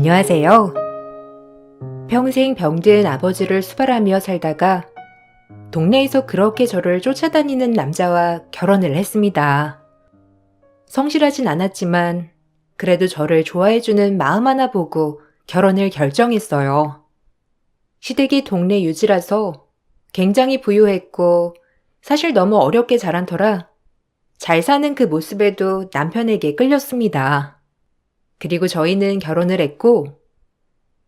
안녕하세요. 평생 병든 아버지를 수발하며 살다가 동네에서 그렇게 저를 쫓아다니는 남자와 결혼을 했습니다. 성실하진 않았지만 그래도 저를 좋아해주는 마음 하나 보고 결혼을 결정했어요. 시댁이 동네 유지라서 굉장히 부유했고 사실 너무 어렵게 자란 터라 잘 사는 그 모습에도 남편에게 끌렸습니다. 그리고 저희는 결혼을 했고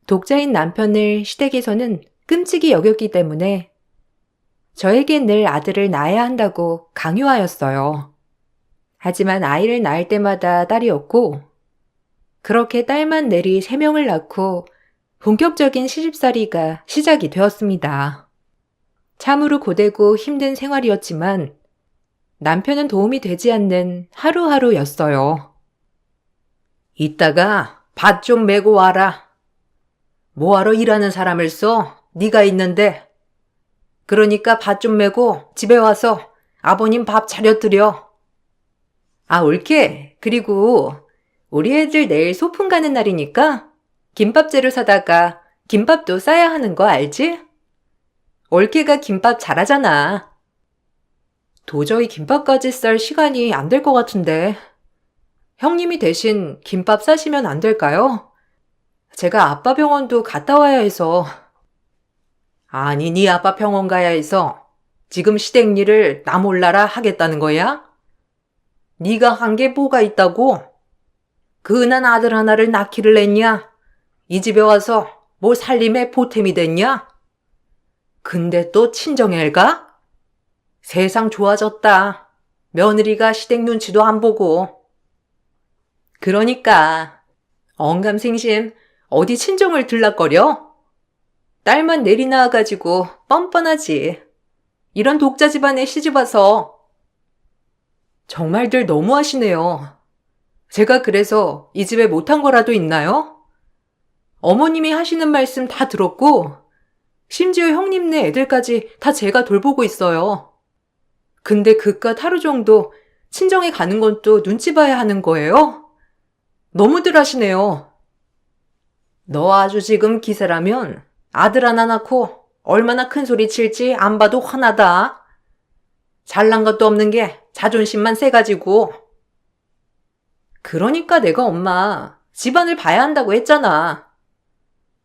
독자인 남편을 시댁에서는 끔찍이 여겼기 때문에 저에겐 늘 아들을 낳아야 한다고 강요하였어요. 하지만 아이를 낳을 때마다 딸이었고 그렇게 딸만 내리 3명을 낳고 본격적인 시집살이가 시작이 되었습니다. 참으로 고되고 힘든 생활이었지만 남편은 도움이 되지 않는 하루하루였어요. 이따가 밭 좀 메고 와라. 뭐하러 일하는 사람을 써? 네가 있는데. 그러니까 밭 좀 메고 집에 와서 아버님 밥 차려드려. 아, 옳게. 그리고 우리 애들 내일 소풍 가는 날이니까 김밥 재료 사다가 김밥도 싸야 하는 거 알지? 올케가 김밥 잘하잖아. 도저히 김밥까지 쌀 시간이 안 될 것 같은데. 형님이 대신 김밥 싸시면 안 될까요? 제가 아빠 병원도 갔다 와야 해서. 아니, 네 아빠 병원 가야 해서 지금 시댁 일을 나 몰라라 하겠다는 거야? 네가 한 게 뭐가 있다고? 그 은한 아들 하나를 낳기를 했냐? 이 집에 와서 뭐 살림에 보탬이 됐냐? 근데 또 친정애가? 세상 좋아졌다. 며느리가 시댁 눈치도 안 보고. 그러니까 언감생심 어디 친정을 들락거려? 딸만 내리 나와가지고 뻔뻔하지. 이런 독자 집안에 시집와서. 정말들 너무하시네요. 제가 그래서 이 집에 못한 거라도 있나요? 어머님이 하시는 말씀 다 들었고 심지어 형님네 애들까지 다 제가 돌보고 있어요. 근데 그깟 하루 정도 친정에 가는 건 또 눈치 봐야 하는 거예요? 너무들 하시네요. 너 아주 지금 기세라면 아들 하나 낳고 얼마나 큰 소리 칠지 안 봐도 화나다. 잘난 것도 없는 게 자존심만 세가지고. 그러니까 내가 엄마 집안을 봐야 한다고 했잖아.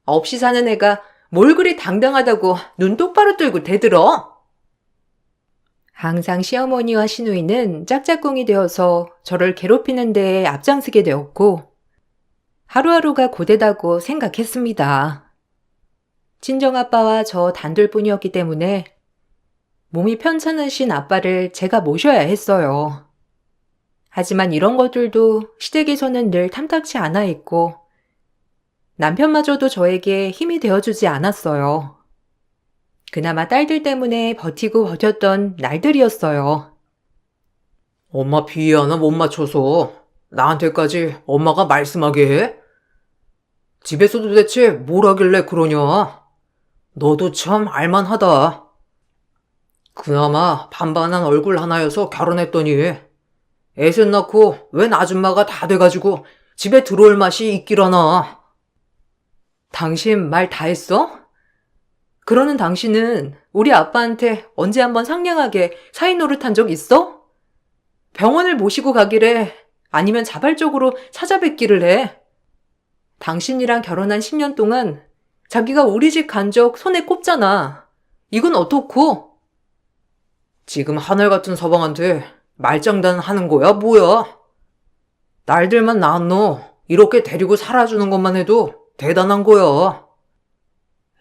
없이 사는 애가 뭘 그리 당당하다고 눈 똑바로 뜨고 대들어? 항상 시어머니와 시누이는 짝짝꿍이 되어서 저를 괴롭히는 데에 앞장서게 되었고 하루하루가 고되다고 생각했습니다. 친정아빠와 저 단둘뿐이었기 때문에 몸이 편찮으신 아빠를 제가 모셔야 했어요. 하지만 이런 것들도 시댁에서는 늘 탐탁치 않아 있고 남편마저도 저에게 힘이 되어주지 않았어요. 그나마 딸들 때문에 버티고 버텼던 날들이었어요. 엄마 비위 하나 못 맞춰서 나한테까지 엄마가 말씀하게 해? 집에서 도대체 뭘 하길래 그러냐? 너도 참 알만하다. 그나마 반반한 얼굴 하나여서 결혼했더니 애셋 낳고 웬 아줌마가 다 돼가지고 집에 들어올 맛이 있기라나. 당신 말 다 했어? 그러는 당신은 우리 아빠한테 언제 한번 상냥하게 사이 노릇한 적 있어? 병원을 모시고 가기래 아니면 자발적으로 찾아뵙기를 해. 당신이랑 결혼한 10년 동안 자기가 우리 집 간 적 손에 꼽잖아. 이건 어떻고? 지금 하늘 같은 서방한테 말장난 하는 거야 뭐야? 날들만 낳았노. 이렇게 데리고 살아주는 것만 해도 대단한 거야.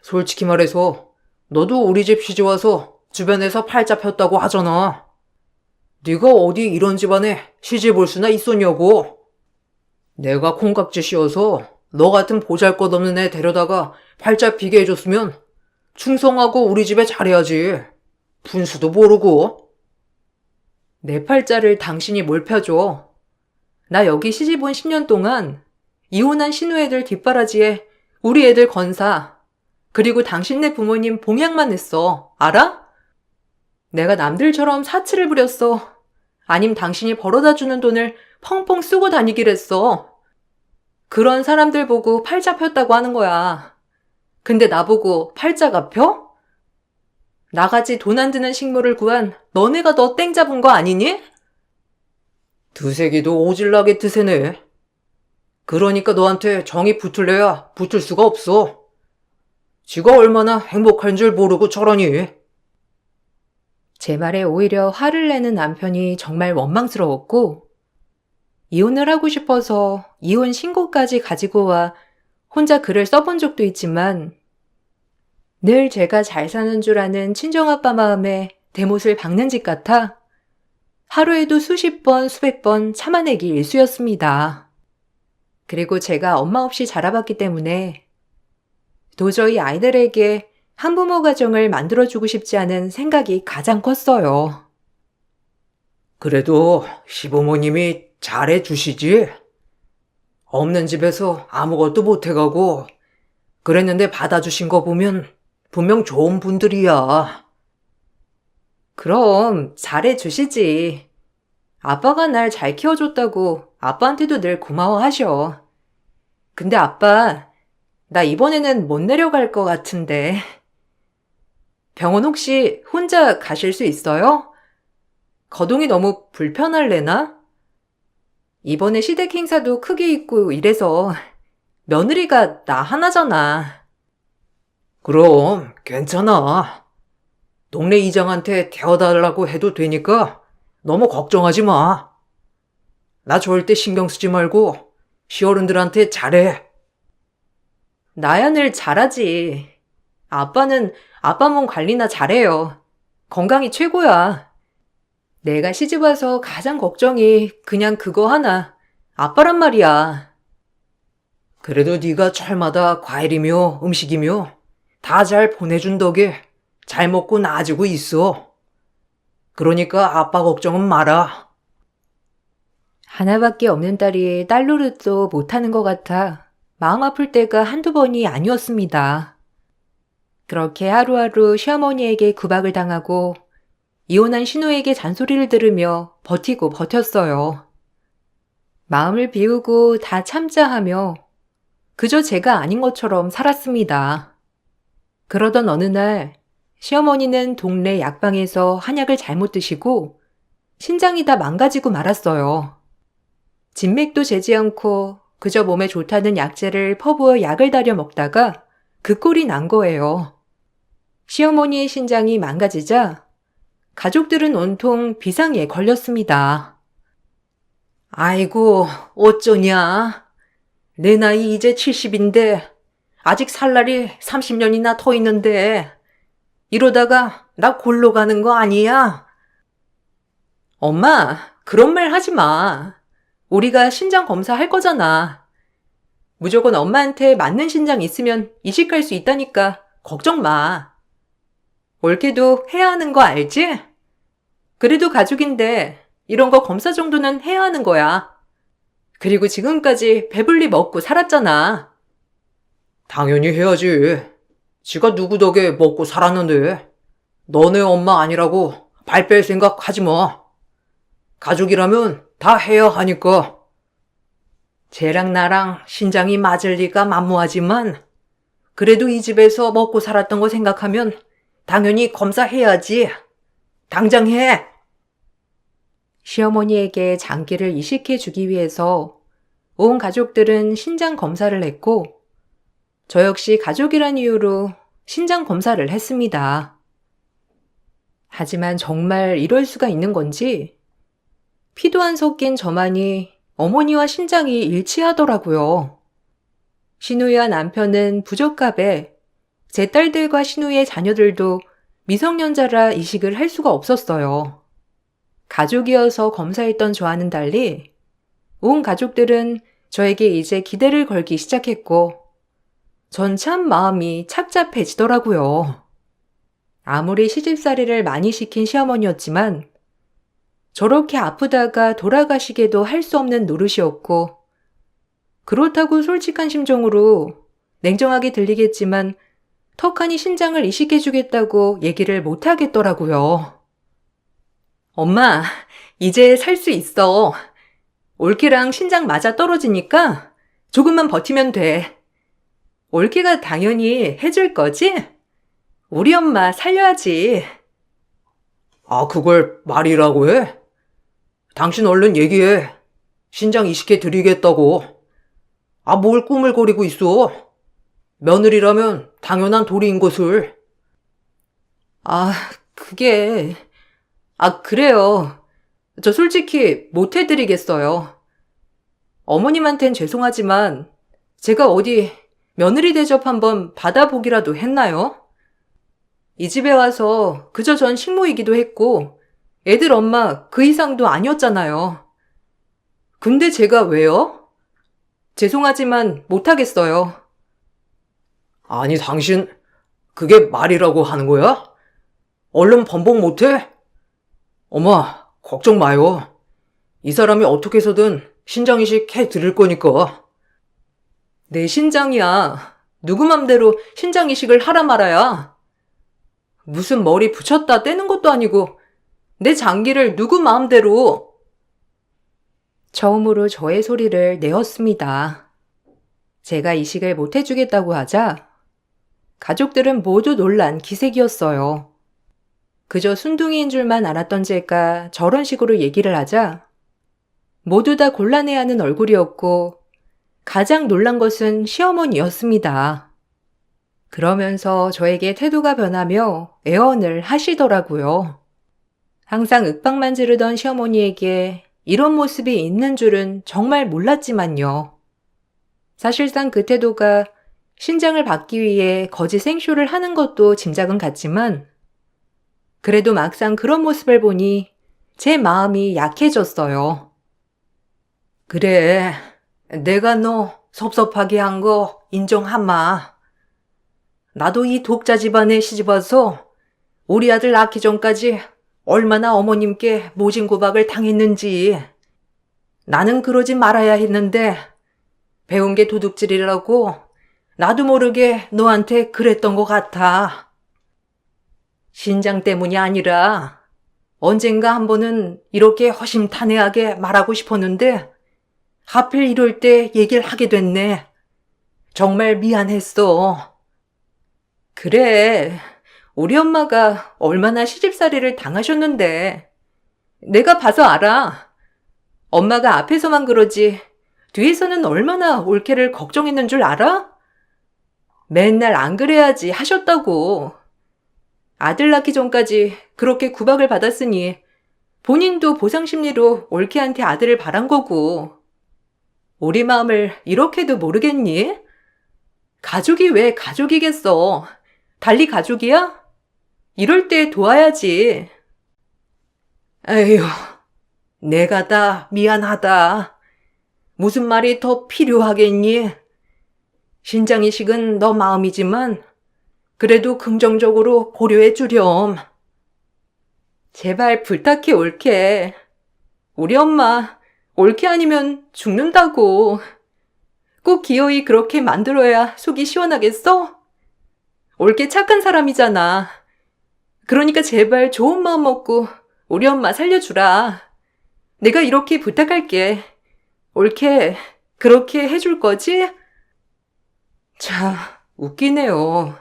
솔직히 말해서 너도 우리 집 시집와서 주변에서 팔자 폈다고 하잖아. 네가 어디 이런 집안에 시집 올 수나 있었냐고. 내가 콩깍지 씌워서 너 같은 보잘것없는 애 데려다가 팔자 피게 해줬으면 충성하고 우리 집에 잘해야지. 분수도 모르고. 내 팔자를 당신이 뭘 펴줘. 나 여기 시집 온 10년 동안 이혼한 시누애들 뒷바라지에 우리 애들 건사 그리고 당신네 부모님 봉양만 했어. 알아? 내가 남들처럼 사치를 부렸어. 아님 당신이 벌어다 주는 돈을 펑펑 쓰고 다니기랬어. 그런 사람들 보고 팔자 폈다고 하는 거야. 근데 나보고 팔자가 펴? 나같이 돈 안 드는 식물을 구한 너네가 더 땡 잡은 거 아니니? 두세기도 오질나게 드세네. 그러니까 너한테 정이 붙을래야 붙을 수가 없어. 지가 얼마나 행복한 줄 모르고 저러니. 제 말에 오히려 화를 내는 남편이 정말 원망스러웠고, 이혼을 하고 싶어서 이혼 신고까지 가지고 와 혼자 글을 써본 적도 있지만, 늘 제가 잘 사는 줄 아는 친정아빠 마음에 대못을 박는 짓 같아 하루에도 수십 번, 수백 번 참아내기 일쑤였습니다. 그리고 제가 엄마 없이 자라봤기 때문에 도저히 아이들에게 한부모 가정을 만들어주고 싶지 않은 생각이 가장 컸어요. 그래도 시부모님이 잘해주시지? 없는 집에서 아무것도 못해가고 그랬는데 받아주신 거 보면 분명 좋은 분들이야. 그럼 잘해주시지. 아빠가 날 잘 키워줬다고 아빠한테도 늘 고마워하셔. 근데 아빠, 나 이번에는 못 내려갈 것 같은데. 병원 혹시 혼자 가실 수 있어요? 거동이 너무 불편할래나? 이번에 시댁 행사도 크게 있고 이래서 며느리가 나 하나잖아. 그럼 괜찮아. 동네 이장한테 태워달라고 해도 되니까 너무 걱정하지 마. 나 절대 신경 쓰지 말고 시어른들한테 잘해. 나야 늘 잘하지. 아빠는 아빠 몸 관리나 잘해요. 건강이 최고야. 내가 시집와서 가장 걱정이 그냥 그거 하나. 아빠란 말이야. 그래도 네가 철마다 과일이며 음식이며 다 잘 보내준 덕에 잘 먹고 나아지고 있어. 그러니까 아빠 걱정은 마라. 하나밖에 없는 딸이 딸 노릇도 못하는 것 같아 마음 아플 때가 한두 번이 아니었습니다. 그렇게 하루하루 시어머니에게 구박을 당하고 이혼한 신우에게 잔소리를 들으며 버티고 버텼어요. 마음을 비우고 다 참자 하며 그저 제가 아닌 것처럼 살았습니다. 그러던 어느 날 시어머니는 동네 약방에서 한약을 잘못 드시고 신장이 다 망가지고 말았어요. 진맥도 재지 않고 그저 몸에 좋다는 약재를 퍼부어 약을 달여 먹다가 그 꼴이 난 거예요. 시어머니의 신장이 망가지자 가족들은 온통 비상에 걸렸습니다. 아이고, 어쩌냐. 내 나이 이제 70인데 아직 살 날이 30년이나 더 있는데 이러다가 나 골로 가는 거 아니야? 엄마, 그런 말 하지 마. 우리가 신장 검사할 거잖아. 무조건 엄마한테 맞는 신장 있으면 이식할 수 있다니까 걱정 마. 옳게도 해야 하는 거 알지? 그래도 가족인데 이런 거 검사 정도는 해야 하는 거야. 그리고 지금까지 배불리 먹고 살았잖아. 당연히 해야지. 지가 누구 덕에 먹고 살았는데. 너네 엄마 아니라고 발 뺄 생각 하지 마. 가족이라면 다 해야 하니까. 쟤랑 나랑 신장이 맞을 리가 만무하지만 그래도 이 집에서 먹고 살았던 거 생각하면 당연히 검사해야지. 당장 해. 시어머니에게 장기를 이식해 주기 위해서 온 가족들은 신장 검사를 했고 저 역시 가족이란 이유로 신장 검사를 했습니다. 하지만 정말 이럴 수가 있는 건지 피도 안 섞인 저만이 어머니와 신장이 일치하더라고요. 신우이와 남편은 부적합에 제 딸들과 신우이의 자녀들도 미성년자라 이식을 할 수가 없었어요. 가족이어서 검사했던 저와는 달리 온 가족들은 저에게 이제 기대를 걸기 시작했고 전 참 마음이 착잡해지더라고요. 아무리 시집살이를 많이 시킨 시어머니였지만 저렇게 아프다가 돌아가시게도 할 수 없는 노릇이었고 그렇다고 솔직한 심정으로 냉정하게 들리겠지만 턱하니 신장을 이식해주겠다고 얘기를 못하겠더라고요. 엄마, 이제 살 수 있어. 올케랑 신장 맞아 떨어지니까 조금만 버티면 돼. 올케가 당연히 해줄 거지? 우리 엄마 살려야지. 아, 그걸 말이라고 해? 당신 얼른 얘기해. 신장 이식해 드리겠다고. 아, 뭘 꾸물거리고 있어. 며느리라면 당연한 도리인 것을. 아, 그게... 그래요. 저 솔직히 못 해드리겠어요. 어머님한텐 죄송하지만 제가 어디 며느리 대접 한번 받아보기라도 했나요? 이 집에 와서 그저 전 식모이기도 했고 애들 엄마 그 이상도 아니었잖아요. 근데 제가 왜요? 죄송하지만 못하겠어요. 아니, 당신 그게 말이라고 하는 거야? 얼른 번복 못해? 엄마, 걱정 마요. 이 사람이 어떻게 해서든 신장이식 해 드릴 거니까. 내 신장이야. 누구 맘대로 신장이식을 하라 말아야. 무슨 머리 붙였다 떼는 것도 아니고 내 장기를 누구 마음대로. 처음으로 저의 소리를 내었습니다. 제가 이식을 못 해주겠다고 하자 가족들은 모두 놀란 기색이었어요. 그저 순둥이인 줄만 알았던 제가 저런 식으로 얘기를 하자 모두 다 곤란해하는 얼굴이었고 가장 놀란 것은 시어머니였습니다. 그러면서 저에게 태도가 변하며 애언을 하시더라고요. 항상 윽박만 지르던 시어머니에게 이런 모습이 있는 줄은 정말 몰랐지만요. 사실상 그 태도가 신장을 받기 위해 거짓 생쇼를 하는 것도 짐작은 갔지만 그래도 막상 그런 모습을 보니 제 마음이 약해졌어요. 그래, 내가 너 섭섭하게 한 거 인정하마. 나도 이 독자 집안에 시집와서 우리 아들 낳기 전까지 얼마나 어머님께 모진구박을 당했는지. 나는 그러지 말아야 했는데 배운 게 도둑질이라고 나도 모르게 너한테 그랬던 것 같아. 신장 때문이 아니라 언젠가 한 번은 이렇게 허심탄회하게 말하고 싶었는데 하필 이럴 때 얘기를 하게 됐네. 정말 미안했어. 그래, 우리 엄마가 얼마나 시집살이를 당하셨는데 내가 봐서 알아. 엄마가 앞에서만 그러지 뒤에서는 얼마나 올케를 걱정했는 줄 알아? 맨날 안 그래야지 하셨다고. 아들 낳기 전까지 그렇게 구박을 받았으니 본인도 보상심리로 올케한테 아들을 바란 거고. 우리 마음을 이렇게도 모르겠니? 가족이 왜 가족이겠어? 달리 가족이야? 이럴 때 도와야지. 에휴, 내가 다 미안하다. 무슨 말이 더 필요하겠니? 신장이식은 너 마음이지만 그래도 긍정적으로 고려해 주렴. 제발 부탁해, 올케. 우리 엄마 올케 아니면 죽는다고. 꼭 기어이 그렇게 만들어야 속이 시원하겠어? 올케 착한 사람이잖아. 그러니까 제발 좋은 마음 먹고 우리 엄마 살려주라. 내가 이렇게 부탁할게. 올케 그렇게 해줄 거지? 자, 웃기네요.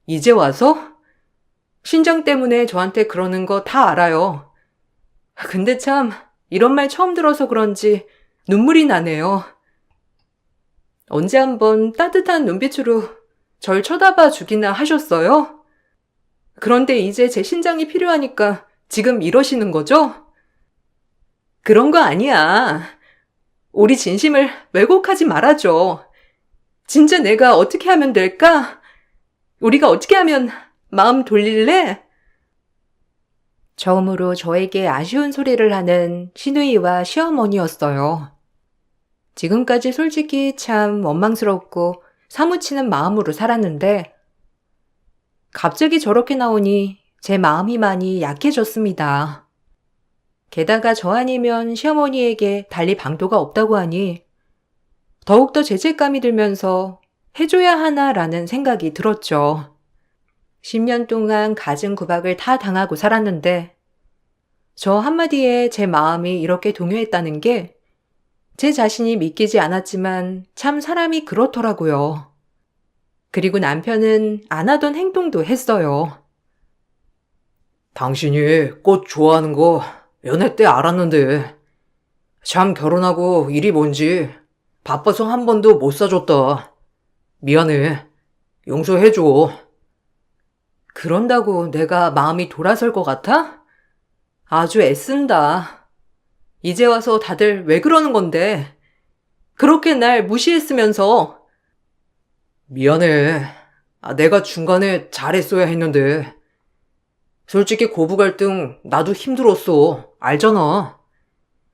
이제 와서? 신장 때문에 저한테 그러는 거 다 알아요. 근데 참 이런 말 처음 들어서 그런지 눈물이 나네요. 언제 한번 따뜻한 눈빛으로 절 쳐다봐 주기나 하셨어요? 그런데 이제 제 신장이 필요하니까 지금 이러시는 거죠? 그런 거 아니야. 우리 진심을 왜곡하지 말아줘. 진짜 내가 어떻게 하면 될까? 우리가 어떻게 하면 마음 돌릴래? 처음으로 저에게 아쉬운 소리를 하는 시누이와 시어머니였어요. 지금까지 솔직히 참 원망스럽고 사무치는 마음으로 살았는데 갑자기 저렇게 나오니 제 마음이 많이 약해졌습니다. 게다가 저 아니면 시어머니에게 달리 방도가 없다고 하니 더욱더 죄책감이 들면서 해줘야 하나라는 생각이 들었죠. 10년 동안 갖은 구박을 다 당하고 살았는데 저 한마디에 제 마음이 이렇게 동요했다는 게 제 자신이 믿기지 않았지만 참 사람이 그렇더라고요. 그리고 남편은 안 하던 행동도 했어요. 당신이 꽃 좋아하는 거 연애 때 알았는데 참 결혼하고 일이 뭔지 바빠서 한 번도 못 사줬다. 미안해. 용서해줘. 그런다고 내가 마음이 돌아설 것 같아? 아주 애쓴다. 이제 와서 다들 왜 그러는 건데? 그렇게 날 무시했으면서. 미안해. 내가 중간에 잘했어야 했는데. 솔직히 고부 갈등 나도 힘들었어. 알잖아.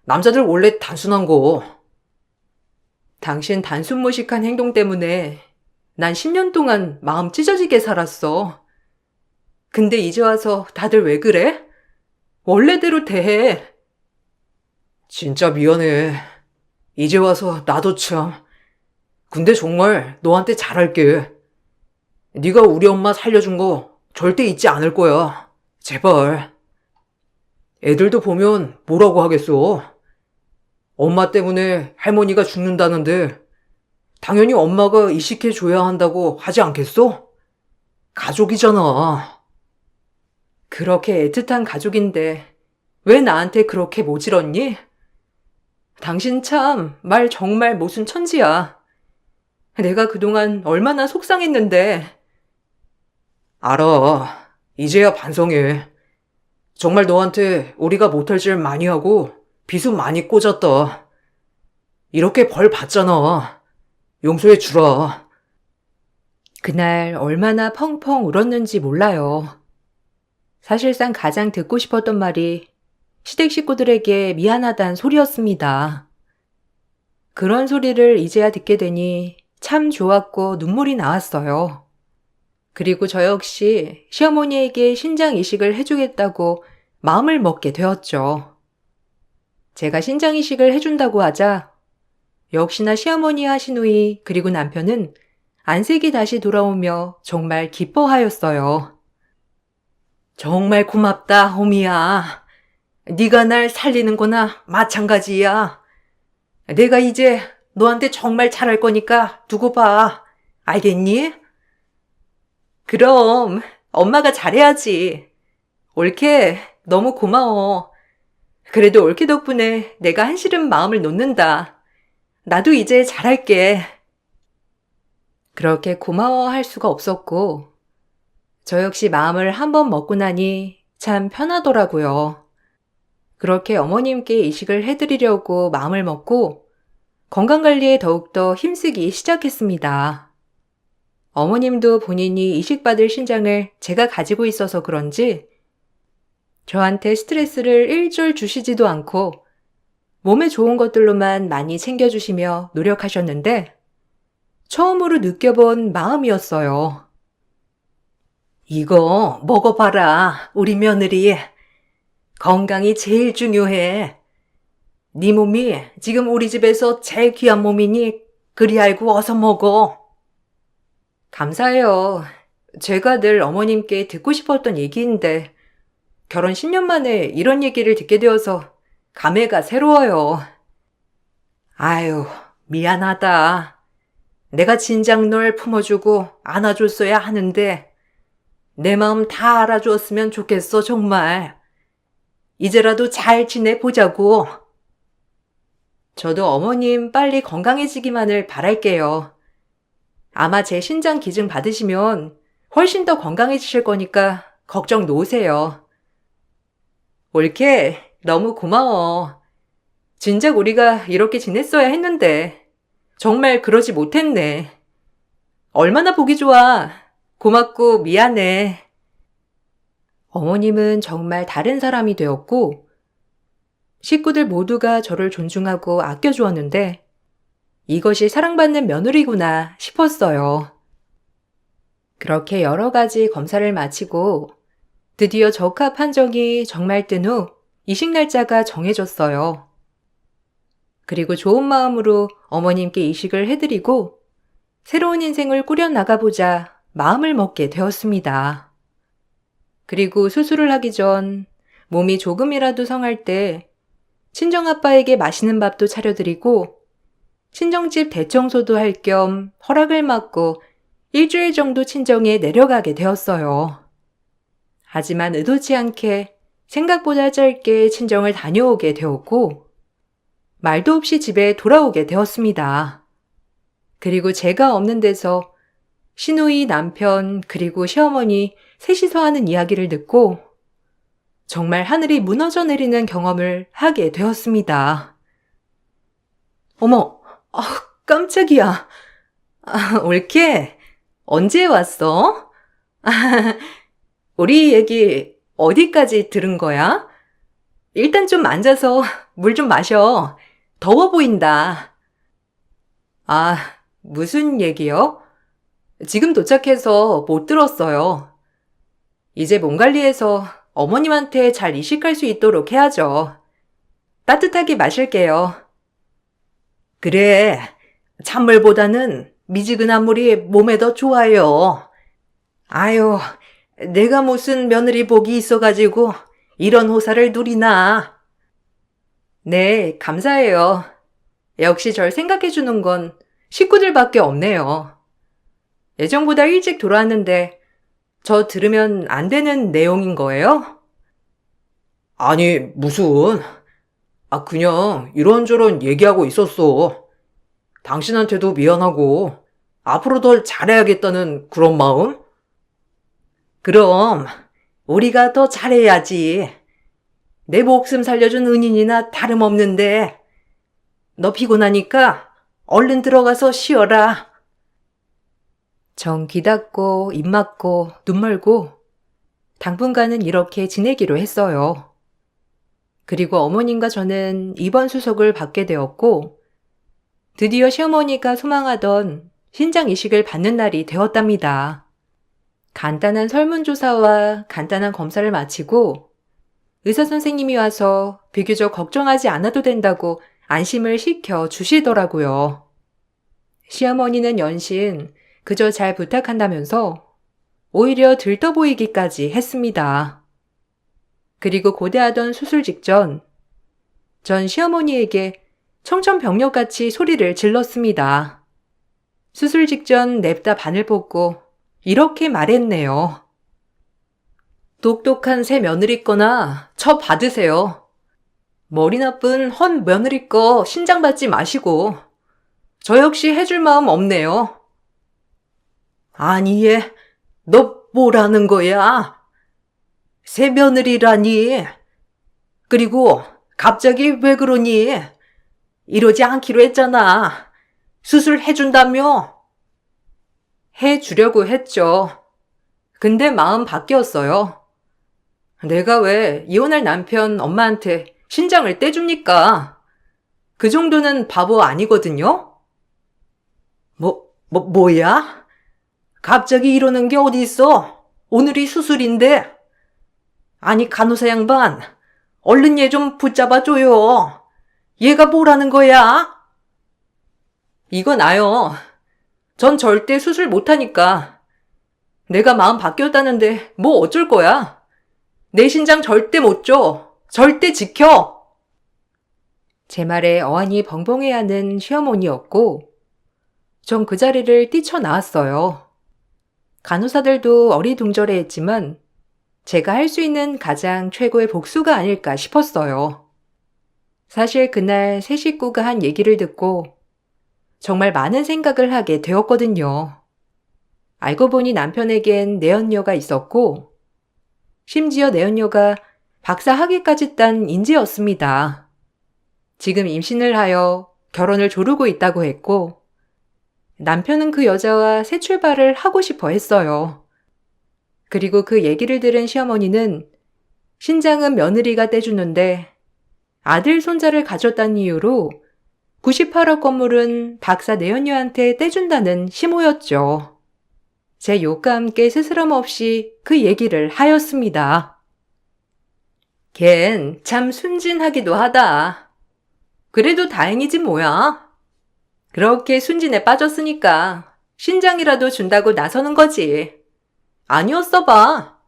남자들 원래 단순한 거. 당신 단순무식한 행동 때문에 난 10년 동안 마음 찢어지게 살았어. 근데 이제 와서 다들 왜 그래? 원래대로 대해. 진짜 미안해. 이제 와서 나도 참. 근데 정말 너한테 잘할게. 네가 우리 엄마 살려준 거 절대 잊지 않을 거야. 제발. 애들도 보면 뭐라고 하겠어. 엄마 때문에 할머니가 죽는다는데 당연히 엄마가 이식해줘야 한다고 하지 않겠어? 가족이잖아. 그렇게 애틋한 가족인데 왜 나한테 그렇게 모질었니? 당신 참 말 정말 무슨 천지야. 내가 그동안 얼마나 속상했는데. 알아. 이제야 반성해. 정말 너한테 우리가 못할 짓 많이 하고 비수 많이 꽂았다. 이렇게 벌 받잖아. 용서해 주라. 그날 얼마나 펑펑 울었는지 몰라요. 사실상 가장 듣고 싶었던 말이 시댁 식구들에게 미안하단 소리였습니다. 그런 소리를 이제야 듣게 되니 참 좋았고 눈물이 나왔어요. 그리고 저 역시 시어머니에게 신장 이식을 해주겠다고 마음을 먹게 되었죠. 제가 신장 이식을 해준다고 하자 역시나 시어머니 하신 후이 그리고 남편은 안색이 다시 돌아오며 정말 기뻐하였어요. 정말 고맙다, 호미야. 네가 날 살리는 거나 마찬가지야. 내가 이제 너한테 정말 잘할 거니까 두고 봐. 알겠니? 그럼 엄마가 잘해야지. 올케, 너무 고마워. 그래도 올케 덕분에 내가 한시름 마음을 놓는다. 나도 이제 잘할게. 그렇게 고마워할 수가 없었고 저 역시 마음을 한번 먹고 나니 참 편하더라고요. 그렇게 어머님께 이식을 해드리려고 마음을 먹고 건강관리에 더욱더 힘쓰기 시작했습니다. 어머님도 본인이 이식받을 신장을 제가 가지고 있어서 그런지 저한테 스트레스를 일절 주시지도 않고 몸에 좋은 것들로만 많이 챙겨주시며 노력하셨는데 처음으로 느껴본 마음이었어요. 이거 먹어봐라, 우리 며느리. 건강이 제일 중요해. 네 몸이 지금 우리 집에서 제일 귀한 몸이니 그리 알고 어서 먹어. 감사해요. 제가 늘 어머님께 듣고 싶었던 얘기인데 결혼 10년 만에 이런 얘기를 듣게 되어서 감회가 새로워요. 아유, 미안하다. 내가 진작 널 품어주고 안아줬어야 하는데 내 마음 다 알아주었으면 좋겠어, 정말. 이제라도 잘 지내보자고. 저도 어머님 빨리 건강해지기만을 바랄게요. 아마 제 신장 기증 받으시면 훨씬 더 건강해지실 거니까 걱정 놓으세요. 올케, 너무 고마워. 진작 우리가 이렇게 지냈어야 했는데 정말 그러지 못했네. 얼마나 보기 좋아. 고맙고 미안해. 어머님은 정말 다른 사람이 되었고 식구들 모두가 저를 존중하고 아껴주었는데 이것이 사랑받는 며느리구나 싶었어요. 그렇게 여러 가지 검사를 마치고 드디어 적합 판정이 정말 뜬 후 이식 날짜가 정해졌어요. 그리고 좋은 마음으로 어머님께 이식을 해드리고 새로운 인생을 꾸려나가보자 마음을 먹게 되었습니다. 그리고 수술을 하기 전 몸이 조금이라도 성할 때 친정아빠에게 맛있는 밥도 차려드리고 친정집 대청소도 할 겸 허락을 받고 일주일 정도 친정에 내려가게 되었어요. 하지만 의도치 않게 생각보다 짧게 친정을 다녀오게 되었고, 말도 없이 집에 돌아오게 되었습니다. 그리고 제가 없는 데서 시누이 남편 그리고 시어머니 셋이서 하는 이야기를 듣고 정말 하늘이 무너져 내리는 경험을 하게 되었습니다. 어머, 깜짝이야. 올케, 언제 왔어? 우리 얘기 어디까지 들은 거야? 일단 좀 앉아서 물 좀 마셔. 더워 보인다. 아, 무슨 얘기요? 지금 도착해서 못 들었어요. 이제 몸 관리해서 어머님한테 잘 이식할 수 있도록 해야죠. 따뜻하게 마실게요. 그래, 찬물보다는 미지근한 물이 몸에 더 좋아요. 아유, 내가 무슨 며느리 복이 있어가지고 이런 호사를 누리나. 네, 감사해요. 역시 절 생각해주는 건 식구들밖에 없네요. 예정보다 일찍 돌아왔는데 저 들으면 안 되는 내용인 거예요? 아니, 무슨. 그냥 이런저런 얘기하고 있었어. 당신한테도 미안하고 앞으로 더 잘해야겠다는 그런 마음? 그럼 우리가 더 잘해야지. 내 목숨 살려준 은인이나 다름없는데 너 피곤하니까 얼른 들어가서 쉬어라. 정 귀 닫고 입 막고 눈 멀고 당분간은 이렇게 지내기로 했어요. 그리고 어머님과 저는 입원 수속을 받게 되었고 드디어 시어머니가 소망하던 신장 이식을 받는 날이 되었답니다. 간단한 설문조사와 간단한 검사를 마치고 의사 선생님이 와서 비교적 걱정하지 않아도 된다고 안심을 시켜 주시더라고요. 시어머니는 연신 그저 잘 부탁한다면서 오히려 들떠 보이기까지 했습니다. 그리고 고대하던 수술 직전 전 시어머니에게 청천벽력같이 소리를 질렀습니다. 수술 직전 냅다 바늘 뽑고 이렇게 말했네요. 똑똑한 새 며느리 거나 처 받으세요. 머리 나쁜 헌 며느리 거 신장 받지 마시고 저 역시 해줄 마음 없네요. 아니 얘, 너 뭐라는 거야? 새 며느리라니. 그리고 갑자기 왜 그러니? 이러지 않기로 했잖아. 수술 해준다며? 해주려고 했죠. 근데 마음 바뀌었어요. 내가 왜 이혼할 남편 엄마한테 신장을 떼줍니까? 그 정도는 바보 아니거든요? 뭐야? 갑자기 이러는 게 어디 있어? 오늘이 수술인데. 아니, 간호사 양반, 얼른 얘 좀 붙잡아줘요. 얘가 뭐라는 거야? 이건 아요. 전 절대 수술 못하니까. 내가 마음 바뀌었다는데 뭐 어쩔 거야? 내 신장 절대 못 줘. 절대 지켜. 제 말에 어안이 벙벙해하는 시어머니였고 전 그 자리를 뛰쳐나왔어요. 간호사들도 어리둥절해했지만 제가 할 수 있는 가장 최고의 복수가 아닐까 싶었어요. 사실 그날 세 식구가 한 얘기를 듣고 정말 많은 생각을 하게 되었거든요. 알고 보니 남편에겐 내연녀가 있었고 심지어 내연녀가 박사 학위까지 딴 인재였습니다. 지금 임신을 하여 결혼을 조르고 있다고 했고 남편은 그 여자와 새 출발을 하고 싶어 했어요. 그리고 그 얘기를 들은 시어머니는 신장은 며느리가 떼주는데 아들 손자를 가졌다는 이유로 98억 건물은 박사 내연녀한테 떼준다는 심호였죠. 제 욕과 함께 스스럼 없이 그 얘기를 하였습니다. 걘 참 순진하기도 하다. 그래도 다행이지 뭐야. 그렇게 순진에 빠졌으니까 신장이라도 준다고 나서는 거지. 아니었어 봐.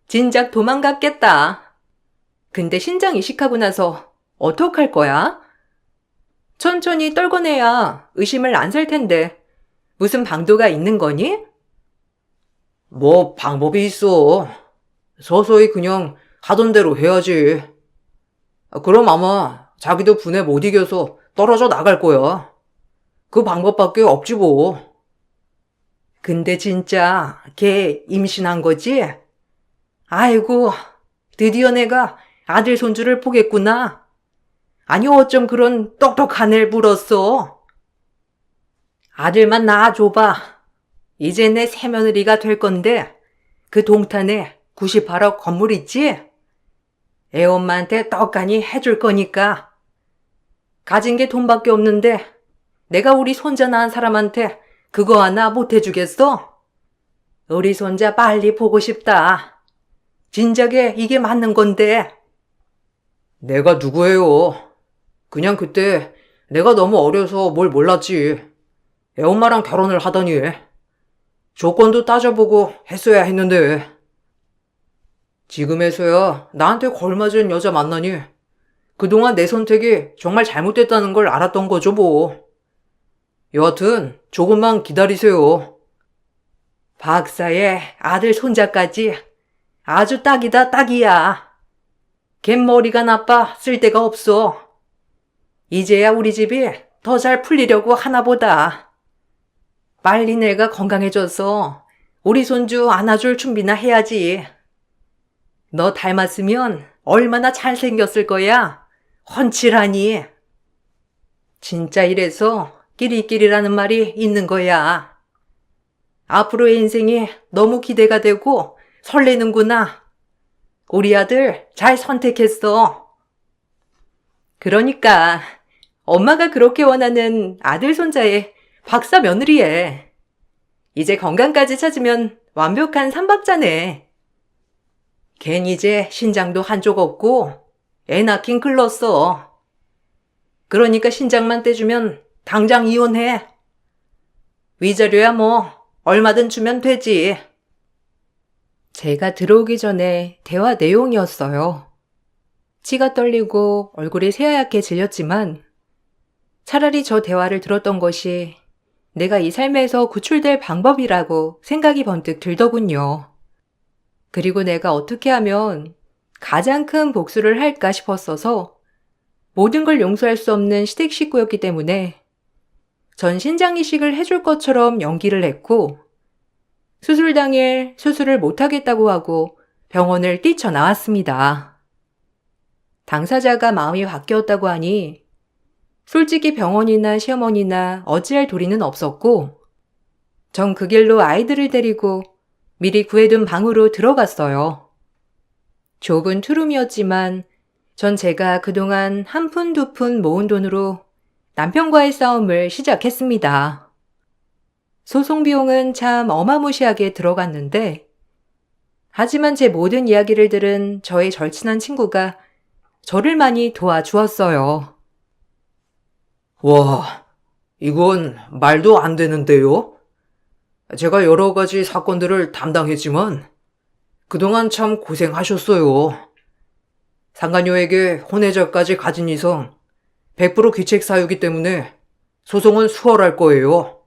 진작 도망갔겠다. 근데 신장 이식하고 나서 어떡할 거야? 천천히 떨궈내야 의심을 안 살 텐데 무슨 방도가 있는 거니? 뭐 방법이 있어. 서서히 그냥 하던 대로 해야지. 그럼 아마 자기도 분에 못 이겨서 떨어져 나갈 거야. 그 방법밖에 없지 뭐. 근데 진짜 걔 임신한 거지? 아이고, 드디어 내가 아들 손주를 보겠구나. 아니 어쩜 그런 똑똑한 애를 물었어. 아들만 낳아줘봐. 이제 내 새며느리가 될 건데 그 동탄에 98억 건물 있지? 애 엄마한테 떡하니 해줄 거니까. 가진 게 돈밖에 없는데 내가 우리 손자 낳은 사람한테 그거 하나 못 해주겠어? 우리 손자 빨리 보고 싶다. 진작에 이게 맞는 건데. 내가 누구예요? 그냥 그때 내가 너무 어려서 뭘 몰랐지. 애 엄마랑 결혼을 하더니 조건도 따져보고 했어야 했는데. 지금에서야 나한테 걸맞은 여자 만나니 그동안 내 선택이 정말 잘못됐다는 걸 알았던 거죠 뭐. 여하튼 조금만 기다리세요. 박사의 아들 손자까지 아주 딱이다 딱이야. 걔 머리가 나빠 쓸데가 없어. 이제야 우리 집이 더 잘 풀리려고 하나 보다. 빨리 내가 건강해져서 우리 손주 안아줄 준비나 해야지. 너 닮았으면 얼마나 잘생겼을 거야. 훤칠하니. 진짜 이래서 끼리끼리라는 말이 있는 거야. 앞으로의 인생이 너무 기대가 되고 설레는구나. 우리 아들 잘 선택했어. 그러니까 엄마가 그렇게 원하는 아들 손자의 박사 며느리에 이제 건강까지 찾으면 완벽한 삼박자네. 걘 이제 신장도 한쪽 없고 애 낳긴 글렀어. 그러니까 신장만 떼주면 당장 이혼해. 위자료야 뭐 얼마든 주면 되지. 제가 들어오기 전에 대화 내용이었어요. 치가 떨리고 얼굴이 새하얗게 질렸지만 차라리 저 대화를 들었던 것이 내가 이 삶에서 구출될 방법이라고 생각이 번뜩 들더군요. 그리고 내가 어떻게 하면 가장 큰 복수를 할까 싶었어서 모든 걸 용서할 수 없는 시댁 식구였기 때문에 전 신장 이식을 해줄 것처럼 연기를 했고 수술 당일 수술을 못하겠다고 하고 병원을 뛰쳐나왔습니다. 당사자가 마음이 바뀌었다고 하니 솔직히 병원이나 시어머니나 어찌할 도리는 없었고 전 그 길로 아이들을 데리고 미리 구해둔 방으로 들어갔어요. 좁은 투룸이었지만 전 제가 그동안 한 푼 두 푼 모은 돈으로 남편과의 싸움을 시작했습니다. 소송 비용은 참 어마무시하게 들어갔는데 하지만 제 모든 이야기를 들은 저의 절친한 친구가 저를 많이 도와주었어요. 와, 이건 말도 안 되는데요? 제가 여러 가지 사건들을 담당했지만 그동안 참 고생하셨어요. 상간녀에게 혼외자까지 가진 이상 100% 귀책 사유기 때문에 소송은 수월할 거예요.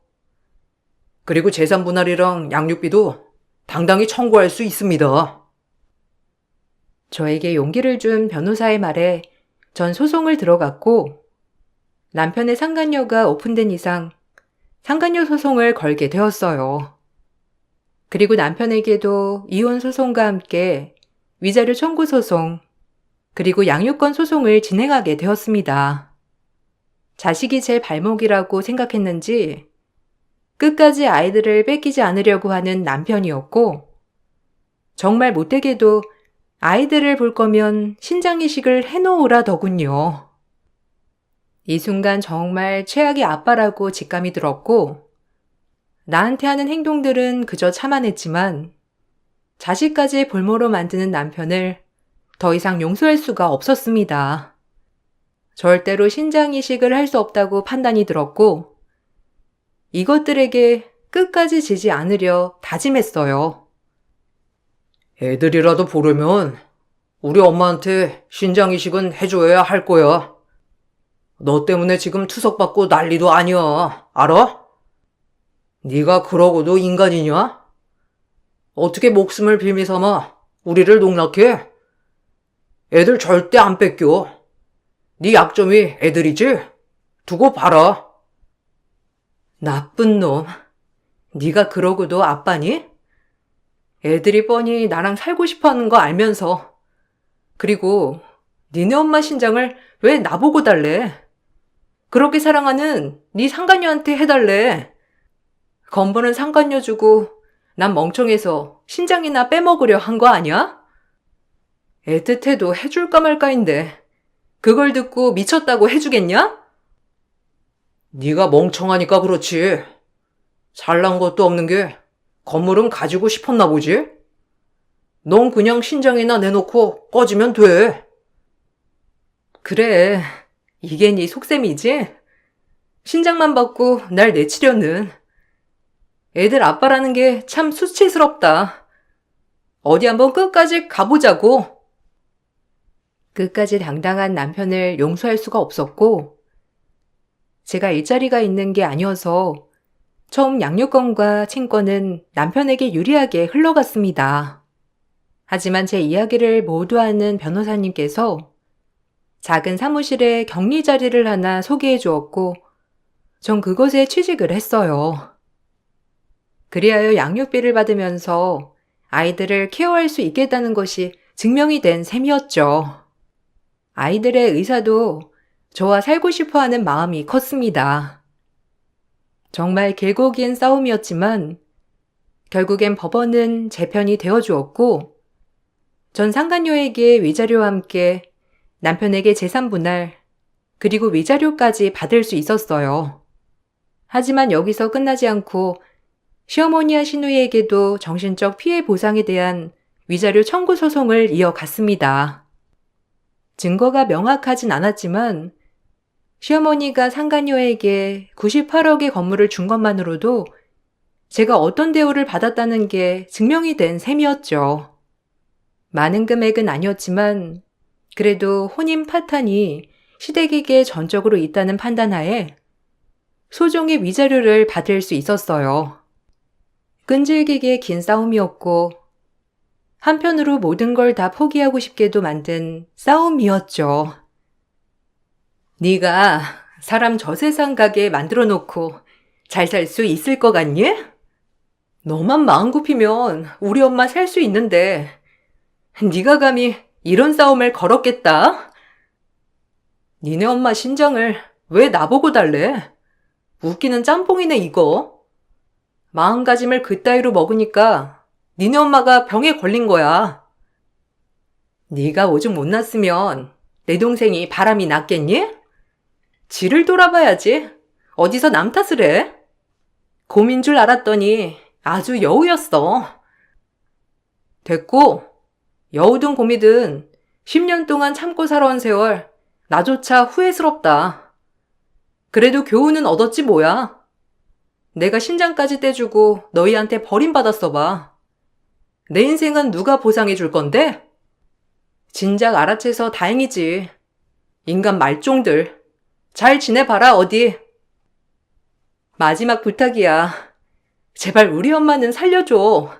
그리고 재산 분할이랑 양육비도 당당히 청구할 수 있습니다. 저에게 용기를 준 변호사의 말에 전 소송을 들어갔고 남편의 상간녀가 오픈된 이상 상간녀 소송을 걸게 되었어요. 그리고 남편에게도 이혼 소송과 함께 위자료 청구 소송, 그리고 양육권 소송을 진행하게 되었습니다. 자식이 제 발목이라고 생각했는지 끝까지 아이들을 뺏기지 않으려고 하는 남편이었고 정말 못되게도 아이들을 볼 거면 신장이식을 해놓으라더군요. 이 순간 정말 최악의 아빠라고 직감이 들었고 나한테 하는 행동들은 그저 참아냈지만 자식까지 볼모로 만드는 남편을 더 이상 용서할 수가 없었습니다. 절대로 신장이식을 할 수 없다고 판단이 들었고 이것들에게 끝까지 지지 않으려 다짐했어요. 애들이라도 보려면 우리 엄마한테 신장이식은 해줘야 할 거야. 너 때문에 지금 투석받고 난리도 아니야. 알아? 네가 그러고도 인간이냐? 어떻게 목숨을 빌미 삼아 우리를 농락해? 애들 절대 안 뺏겨. 네 약점이 애들이지? 두고 봐라. 나쁜 놈. 네가 그러고도 아빠니? 애들이 뻔히 나랑 살고 싶어 하는 거 알면서. 그리고 니네 엄마 신장을 왜 나보고 달래? 그렇게 사랑하는 네 상간녀한테 해달래. 건보는 상간녀 주고 난 멍청해서 신장이나 빼먹으려 한 거 아니야? 애틋해도 해줄까 말까인데 그걸 듣고 미쳤다고 해주겠냐? 네가 멍청하니까 그렇지. 잘난 것도 없는 게 건물은 가지고 싶었나 보지? 넌 그냥 신장이나 내놓고 꺼지면 돼. 그래, 이게 네 속셈이지? 신장만 받고 날 내치려는. 애들 아빠라는 게 참 수치스럽다. 어디 한번 끝까지 가보자고. 끝까지 당당한 남편을 용서할 수가 없었고, 제가 일자리가 있는 게 아니어서 처음 양육권과 친권은 남편에게 유리하게 흘러갔습니다. 하지만 제 이야기를 모두 아는 변호사님께서 작은 사무실에 격리 자리를 하나 소개해 주었고, 전 그곳에 취직을 했어요. 그리하여 양육비를 받으면서 아이들을 케어할 수 있겠다는 것이 증명이 된 셈이었죠. 아이들의 의사도 저와 살고 싶어 하는 마음이 컸습니다. 정말 길고 긴 싸움이었지만 결국엔 법원은 제 편이 되어주었고 전 상간녀에게 위자료와 함께 남편에게 재산 분할 그리고 위자료까지 받을 수 있었어요. 하지만 여기서 끝나지 않고 시어머니와 시누이에게도 정신적 피해 보상에 대한 위자료 청구 소송을 이어갔습니다. 증거가 명확하진 않았지만 시어머니가 상간녀에게 98억의 건물을 준 것만으로도 제가 어떤 대우를 받았다는 게 증명이 된 셈이었죠. 많은 금액은 아니었지만 그래도 혼인 파탄이 시댁에게 전적으로 있다는 판단하에 소정의 위자료를 받을 수 있었어요. 끈질기게 긴 싸움이었고 한편으로 모든 걸 다 포기하고 싶게도 만든 싸움이었죠. 네가 사람 저 세상 가게 만들어 놓고 잘 살 수 있을 것 같니? 너만 마음 굽히면 우리 엄마 살 수 있는데 네가 감히 이런 싸움을 걸었겠다? 니네 엄마 신장을 왜 나보고 달래? 웃기는 짬뽕이네 이거. 마음가짐을 그따위로 먹으니까 니네 엄마가 병에 걸린 거야. 네가 오죽 못났으면 내 동생이 바람이 났겠니? 지를 돌아봐야지. 어디서 남 탓을 해? 곰인 줄 알았더니 아주 여우였어. 됐고 여우든 곰이든 10년 동안 참고 살아온 세월 나조차 후회스럽다. 그래도 교훈은 얻었지 뭐야. 내가 신장까지 떼주고 너희한테 버림받았어 봐. 내 인생은 누가 보상해 줄 건데? 진작 알아채서 다행이지. 인간 말종들. 잘 지내봐라 어디. 마지막 부탁이야. 제발 우리 엄마는 살려줘.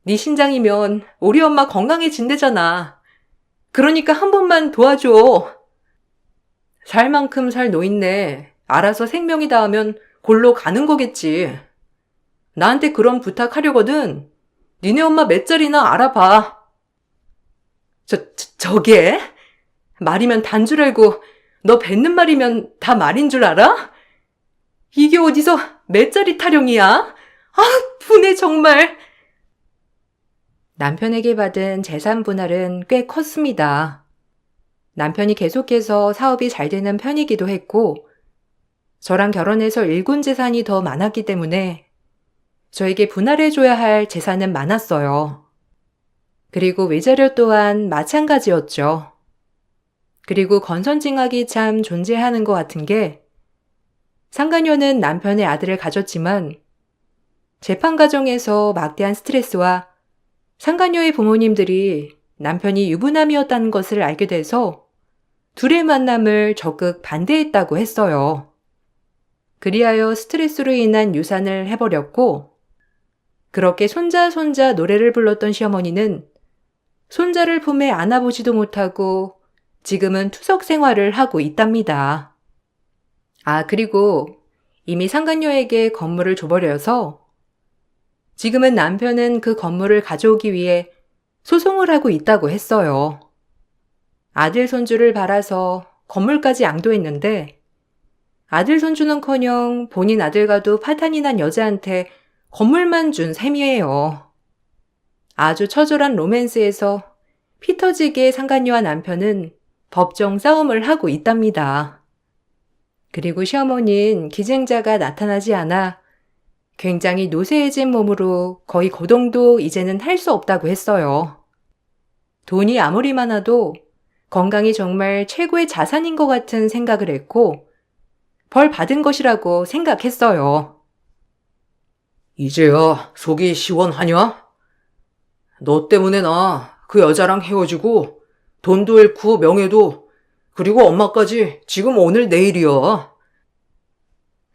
네 신장이면 우리 엄마 건강해진대잖아. 그러니까 한 번만 도와줘. 살 만큼 살 노인네 알아서 생명이 닿으면 골로 가는 거겠지. 나한테 그런 부탁하려거든. 니네 엄마 몇 자리나 알아봐. 저게? 말이면 단 줄 알고 너 뱉는 말이면 다 말인 줄 알아? 이게 어디서 몇 자리 타령이야? 아, 분해 정말. 남편에게 받은 재산 분할은 꽤 컸습니다. 남편이 계속해서 사업이 잘 되는 편이기도 했고 저랑 결혼해서 일군 재산이 더 많았기 때문에 저에게 분할해줘야 할 재산은 많았어요. 그리고 위자료 또한 마찬가지였죠. 그리고 건선징악이 참 존재하는 것 같은 게 상간녀는 남편의 아들을 가졌지만 재판 과정에서 막대한 스트레스와 상간녀의 부모님들이 남편이 유부남이었다는 것을 알게 돼서 둘의 만남을 적극 반대했다고 했어요. 그리하여 스트레스로 인한 유산을 해버렸고, 그렇게 손자 노래를 불렀던 시어머니는 손자를 품에 안아보지도 못하고 지금은 투석 생활을 하고 있답니다. 그리고 이미 상간녀에게 건물을 줘버려서 지금은 남편은 그 건물을 가져오기 위해 소송을 하고 있다고 했어요. 아들 손주를 바라서 건물까지 양도했는데 아들 손주는커녕 본인 아들과도 파탄이 난 여자한테 건물만 준 셈이에요. 아주 처절한 로맨스에서 피 터지게 상간녀와 남편은 법정 싸움을 하고 있답니다. 그리고 시어머니는 기증자가 나타나지 않아 굉장히 노쇠해진 몸으로 거의 거동도 이제는 할 수 없다고 했어요. 돈이 아무리 많아도 건강이 정말 최고의 자산인 것 같은 생각을 했고 벌 받은 것이라고 생각했어요. 이제야 속이 시원하냐? 너 때문에 나 그 여자랑 헤어지고 돈도 잃고 명예도 그리고 엄마까지 지금 오늘 내일이야.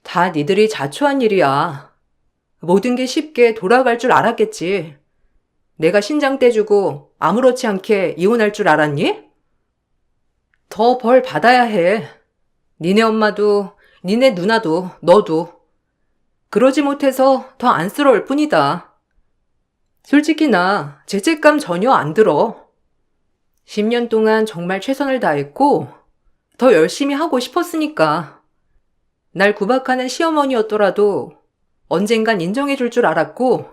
다 니들이 자초한 일이야. 모든 게 쉽게 돌아갈 줄 알았겠지. 내가 신장 떼주고 아무렇지 않게 이혼할 줄 알았니? 더 벌 받아야 해. 니네 엄마도 니네 누나도 너도. 그러지 못해서 더 안쓰러울 뿐이다. 솔직히 나 죄책감 전혀 안 들어. 10년 동안 정말 최선을 다했고 더 열심히 하고 싶었으니까. 날 구박하는 시어머니였더라도 언젠간 인정해줄 줄 알았고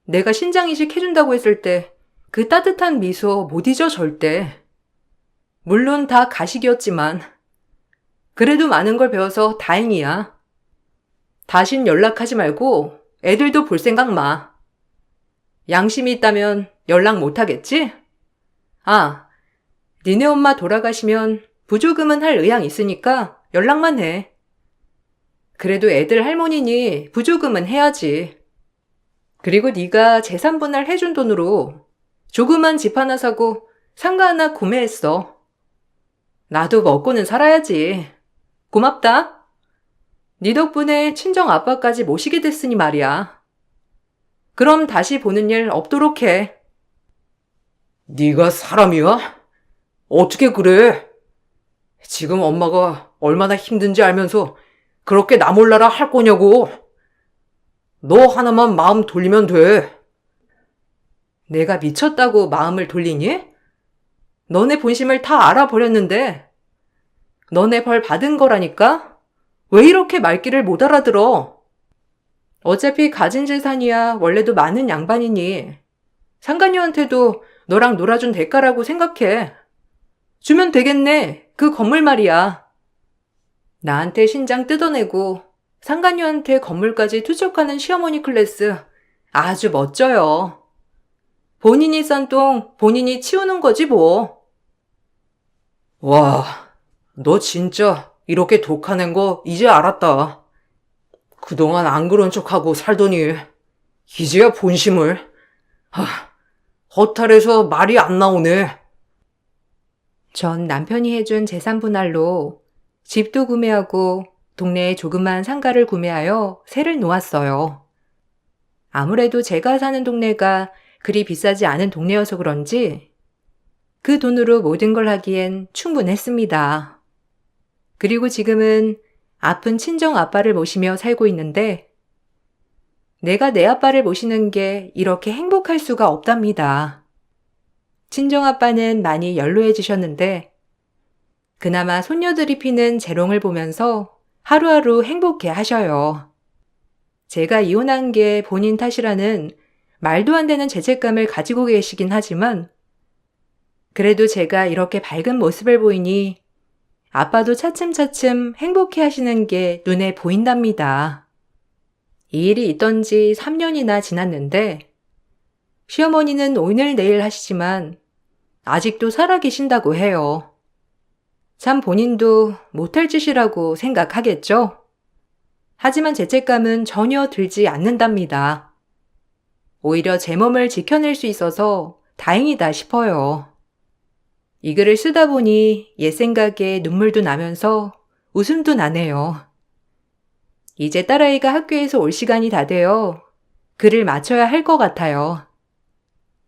내가 신장이식 해준다고 했을 때 그 따뜻한 미소 못 잊어 절대. 물론 다 가식이었지만 그래도 많은 걸 배워서 다행이야. 다신 연락하지 말고 애들도 볼 생각 마. 양심이 있다면 연락 못하겠지? 니네 엄마 돌아가시면 부조금은 할 의향 있으니까 연락만 해. 그래도 애들 할머니니 부조금은 해야지. 그리고 네가 재산 분할 해준 돈으로 조그만 집 하나 사고 상가 하나 구매했어. 나도 먹고는 살아야지. 고맙다. 네 덕분에 친정 아빠까지 모시게 됐으니 말이야. 그럼 다시 보는 일 없도록 해. 네가 사람이야? 어떻게 그래? 지금 엄마가 얼마나 힘든지 알면서 그렇게 나 몰라라 할 거냐고. 너 하나만 마음 돌리면 돼. 내가 미쳤다고 마음을 돌리니? 너네 본심을 다 알아버렸는데 너네 벌 받은 거라니까? 왜 이렇게 말귀를 못 알아들어? 어차피 가진 재산이야 원래도 많은 양반이니 상간녀한테도 너랑 놀아준 대가라고 생각해. 주면 되겠네. 그 건물 말이야. 나한테 신장 뜯어내고 상간녀한테 건물까지 투척하는 시어머니 클래스 아주 멋져요. 본인이 싼 똥 본인이 치우는 거지 뭐. 와, 너 진짜 이렇게 독한 애인 거 이제 알았다. 그동안 안 그런 척하고 살더니 이제야 본심을. 허탈해서 말이 안 나오네. 전 남편이 해준 재산 분할로 집도 구매하고 동네에 조그만 상가를 구매하여 세를 놓았어요. 아무래도 제가 사는 동네가 그리 비싸지 않은 동네여서 그런지 그 돈으로 모든 걸 하기엔 충분했습니다. 그리고 지금은 아픈 친정 아빠를 모시며 살고 있는데 내가 내 아빠를 모시는 게 이렇게 행복할 수가 없답니다. 친정 아빠는 많이 연로해지셨는데 그나마 손녀들이 피는 재롱을 보면서 하루하루 행복해 하셔요. 제가 이혼한 게 본인 탓이라는 말도 안 되는 죄책감을 가지고 계시긴 하지만 그래도 제가 이렇게 밝은 모습을 보이니 아빠도 차츰차츰 행복해 하시는 게 눈에 보인답니다. 이 일이 있던 지 3년이나 지났는데 시어머니는 오늘 내일 하시지만 아직도 살아 계신다고 해요. 참 본인도 못할 짓이라고 생각하겠죠? 하지만 죄책감은 전혀 들지 않는답니다. 오히려 제 몸을 지켜낼 수 있어서 다행이다 싶어요. 이 글을 쓰다 보니 옛 생각에 눈물도 나면서 웃음도 나네요. 이제 딸아이가 학교에서 올 시간이 다 되어 글을 맞춰야 할 것 같아요.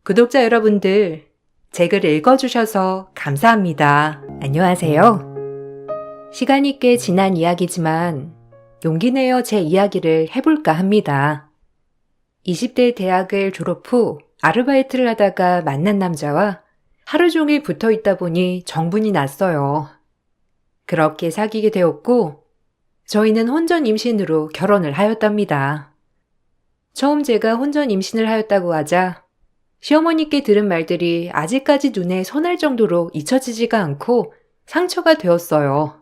구독자 여러분들, 제 글 읽어주셔서 감사합니다. 안녕하세요. 시간이 꽤 지난 이야기지만 용기 내어 제 이야기를 해볼까 합니다. 20대 대학을 졸업 후 아르바이트를 하다가 만난 남자와 하루 종일 붙어 있다 보니 정분이 났어요. 그렇게 사귀게 되었고 저희는 혼전 임신으로 결혼을 하였답니다. 처음 제가 혼전 임신을 하였다고 하자 시어머니께 들은 말들이 아직까지 눈에 선할 정도로 잊혀지지가 않고 상처가 되었어요.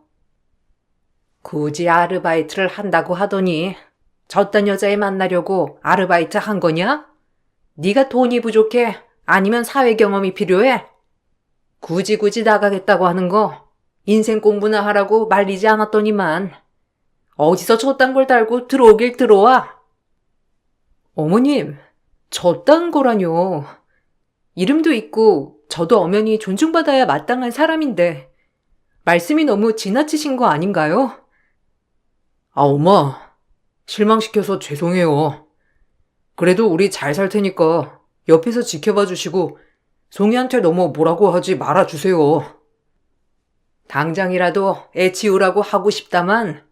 굳이 아르바이트를 한다고 하더니 저딴 여자애 만나려고 아르바이트 한 거냐? 네가 돈이 부족해? 아니면 사회 경험이 필요해? 굳이 나가겠다고 하는 거 인생 공부나 하라고 말리지 않았더니만 어디서 저딴 걸 달고 들어오길 들어와. 어머님, 저딴 거라뇨. 이름도 있고 저도 엄연히 존중받아야 마땅한 사람인데 말씀이 너무 지나치신 거 아닌가요? 아, 엄마. 실망시켜서 죄송해요. 그래도 우리 잘 살 테니까 옆에서 지켜봐 주시고 송이한테 너무 뭐라고 하지 말아주세요. 당장이라도 애 치우라고 하고 싶다만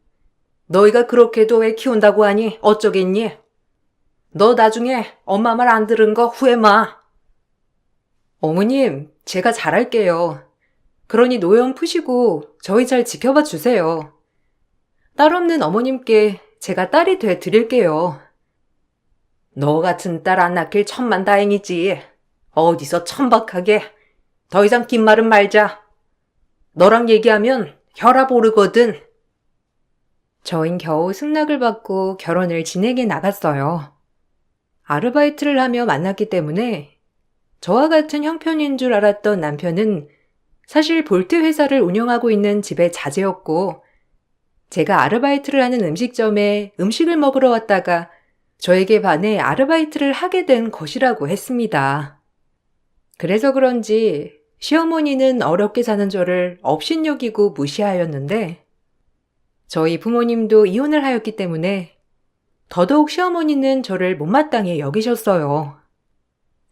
너희가 그렇게도 애 키운다고 하니 어쩌겠니? 너 나중에 엄마 말 안 들은 거 후회 마. 어머님, 제가 잘할게요. 그러니 노여움 푸시고 저희 잘 지켜봐 주세요. 딸 없는 어머님께 제가 딸이 돼 드릴게요. 너 같은 딸 안 낳길 천만 다행이지. 어디서 천박하게. 더 이상 긴 말은 말자. 너랑 얘기하면 혈압 오르거든. 저흰 겨우 승낙을 받고 결혼을 진행해 나갔어요. 아르바이트를 하며 만났기 때문에 저와 같은 형편인 줄 알았던 남편은 사실 볼트 회사를 운영하고 있는 집의 자제였고 제가 아르바이트를 하는 음식점에 음식을 먹으러 왔다가 저에게 반해 아르바이트를 하게 된 것이라고 했습니다. 그래서 그런지 시어머니는 어렵게 사는 저를 업신여기고 무시하였는데 저희 부모님도 이혼을 하였기 때문에 더더욱 시어머니는 저를 못마땅히 여기셨어요.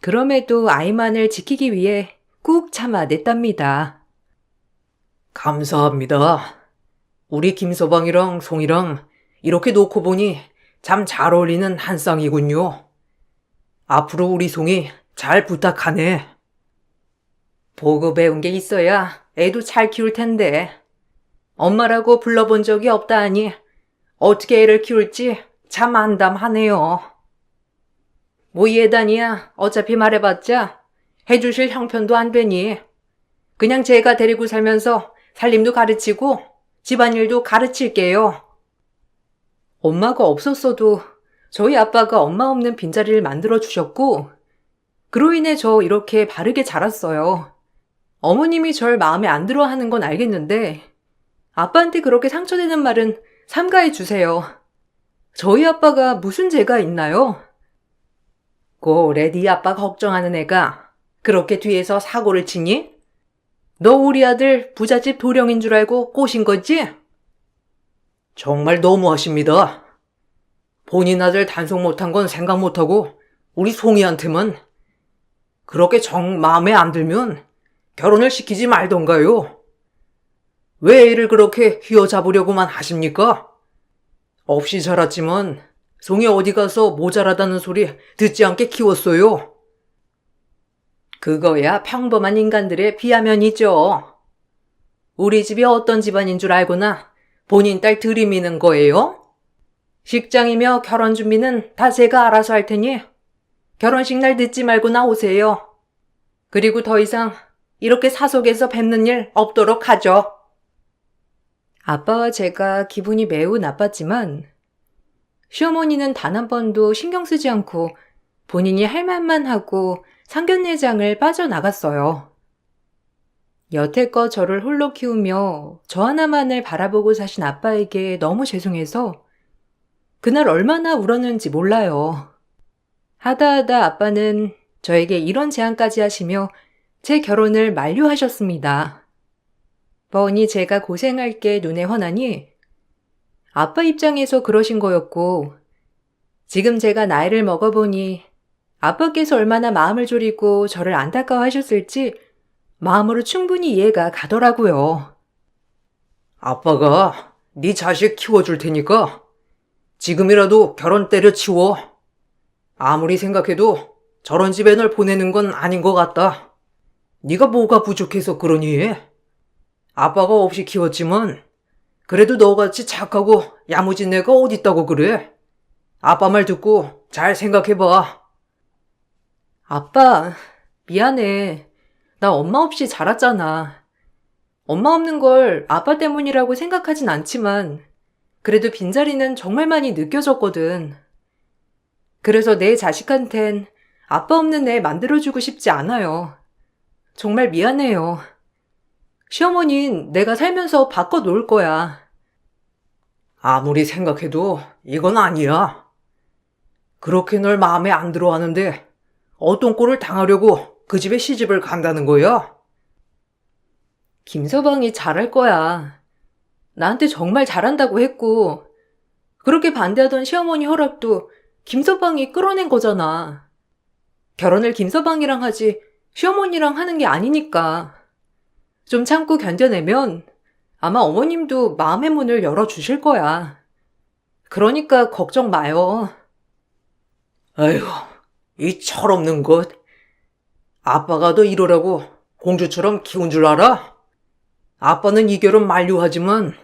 그럼에도 아이만을 지키기 위해 꾹 참아냈답니다. 감사합니다. 우리 김서방이랑 송이랑 이렇게 놓고 보니 참 잘 어울리는 한 쌍이군요. 앞으로 우리 송이 잘 부탁하네. 보고 배운 게 있어야 애도 잘 키울 텐데 엄마라고 불러본 적이 없다 하니 어떻게 애를 키울지 참 안담하네요. 뭐 예단이야 어차피 말해봤자 해주실 형편도 안 되니 그냥 제가 데리고 살면서 살림도 가르치고 집안일도 가르칠게요. 엄마가 없었어도 저희 아빠가 엄마 없는 빈자리를 만들어 주셨고 그로 인해 저 이렇게 바르게 자랐어요. 어머님이 절 마음에 안 들어 하는 건 알겠는데 아빠한테 그렇게 상처되는 말은 삼가해 주세요. 저희 아빠가 무슨 죄가 있나요? 고래 네 아빠 걱정하는 애가 그렇게 뒤에서 사고를 치니? 너 우리 아들 부잣집 도령인 줄 알고 꼬신 거지? 정말 너무하십니다. 본인 아들 단속 못한 건 생각 못하고 우리 송이한테만 그렇게 정 마음에 안 들면 결혼을 시키지 말던가요. 왜 애를 그렇게 휘어잡으려고만 하십니까? 없이 자랐지만 송이 어디 가서 모자라다는 소리 듣지 않게 키웠어요. 그거야 평범한 인간들의 비하면이죠. 우리 집이 어떤 집안인 줄 알고나 본인 딸 들이미는 거예요? 식장이며 결혼 준비는 다 제가 알아서 할 테니 결혼식 날 늦지 말고 나오세요. 그리고 더 이상 이렇게 사석에서 뵙는 일 없도록 하죠. 아빠와 제가 기분이 매우 나빴지만 시어머니는 단 한 번도 신경 쓰지 않고 본인이 할 말만 하고 상견례장을 빠져나갔어요. 여태껏 저를 홀로 키우며 저 하나만을 바라보고 사신 아빠에게 너무 죄송해서 그날 얼마나 울었는지 몰라요. 하다 아빠는 저에게 이런 제안까지 하시며 제 결혼을 만류하셨습니다. 뻔히 제가 고생할 게 눈에 훤하니 아빠 입장에서 그러신 거였고, 지금 제가 나이를 먹어보니 아빠께서 얼마나 마음을 졸이고 저를 안타까워하셨을지 마음으로 충분히 이해가 가더라고요. 아빠가 네 자식 키워줄 테니까 지금이라도 결혼 때려치워. 아무리 생각해도 저런 집에 널 보내는 건 아닌 것 같다. 네가 뭐가 부족해서 그러니? 아빠가 없이 키웠지만 그래도 너같이 착하고 야무진 애가 어딨다고 그래? 아빠 말 듣고 잘 생각해봐. 아빠, 미안해. 나 엄마 없이 자랐잖아. 엄마 없는 걸 아빠 때문이라고 생각하진 않지만 그래도 빈자리는 정말 많이 느껴졌거든. 그래서 내 자식한텐 아빠 없는 애 만들어주고 싶지 않아요. 정말 미안해요. 시어머니는 내가 살면서 바꿔놓을 거야. 아무리 생각해도 이건 아니야. 그렇게 널 마음에 안 들어 하는데 어떤 꼴을 당하려고 그 집에 시집을 간다는 거야? 김서방이 잘할 거야. 나한테 정말 잘한다고 했고, 그렇게 반대하던 시어머니 허락도 김서방이 끌어낸 거잖아. 결혼을 김서방이랑 하지 시어머니랑 하는 게 아니니까. 좀 참고 견뎌내면 아마 어머님도 마음의 문을 열어주실 거야. 그러니까 걱정 마요. 아휴, 이 철없는 것. 아빠가 너 이러라고 공주처럼 키운 줄 알아? 아빠는 이 결혼 만류하지만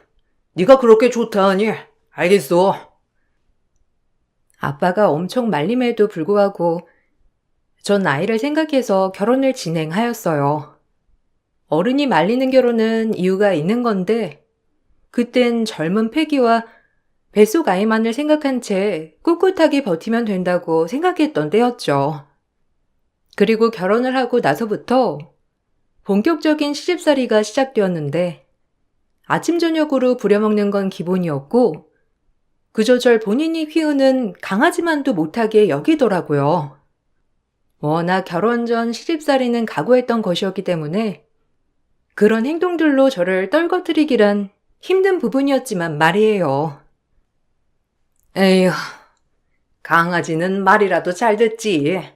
네가 그렇게 좋다 하니 알겠어. 아빠가 엄청 말림에도 불구하고 전 나이를 생각해서 결혼을 진행하였어요. 어른이 말리는 결혼은 이유가 있는 건데 그땐 젊은 패기와 뱃속 아이만을 생각한 채 꿋꿋하게 버티면 된다고 생각했던 때였죠. 그리고 결혼을 하고 나서부터 본격적인 시집살이가 시작되었는데 아침 저녁으로 부려먹는 건 기본이었고 그저 절 본인이 키우는 강아지만도 못하게 여기더라고요. 워낙 결혼 전 시집살이는 각오했던 것이었기 때문에 그런 행동들로 저를 떨거뜨리기란 힘든 부분이었지만 말이에요. 에휴, 강아지는 말이라도 잘 듣지.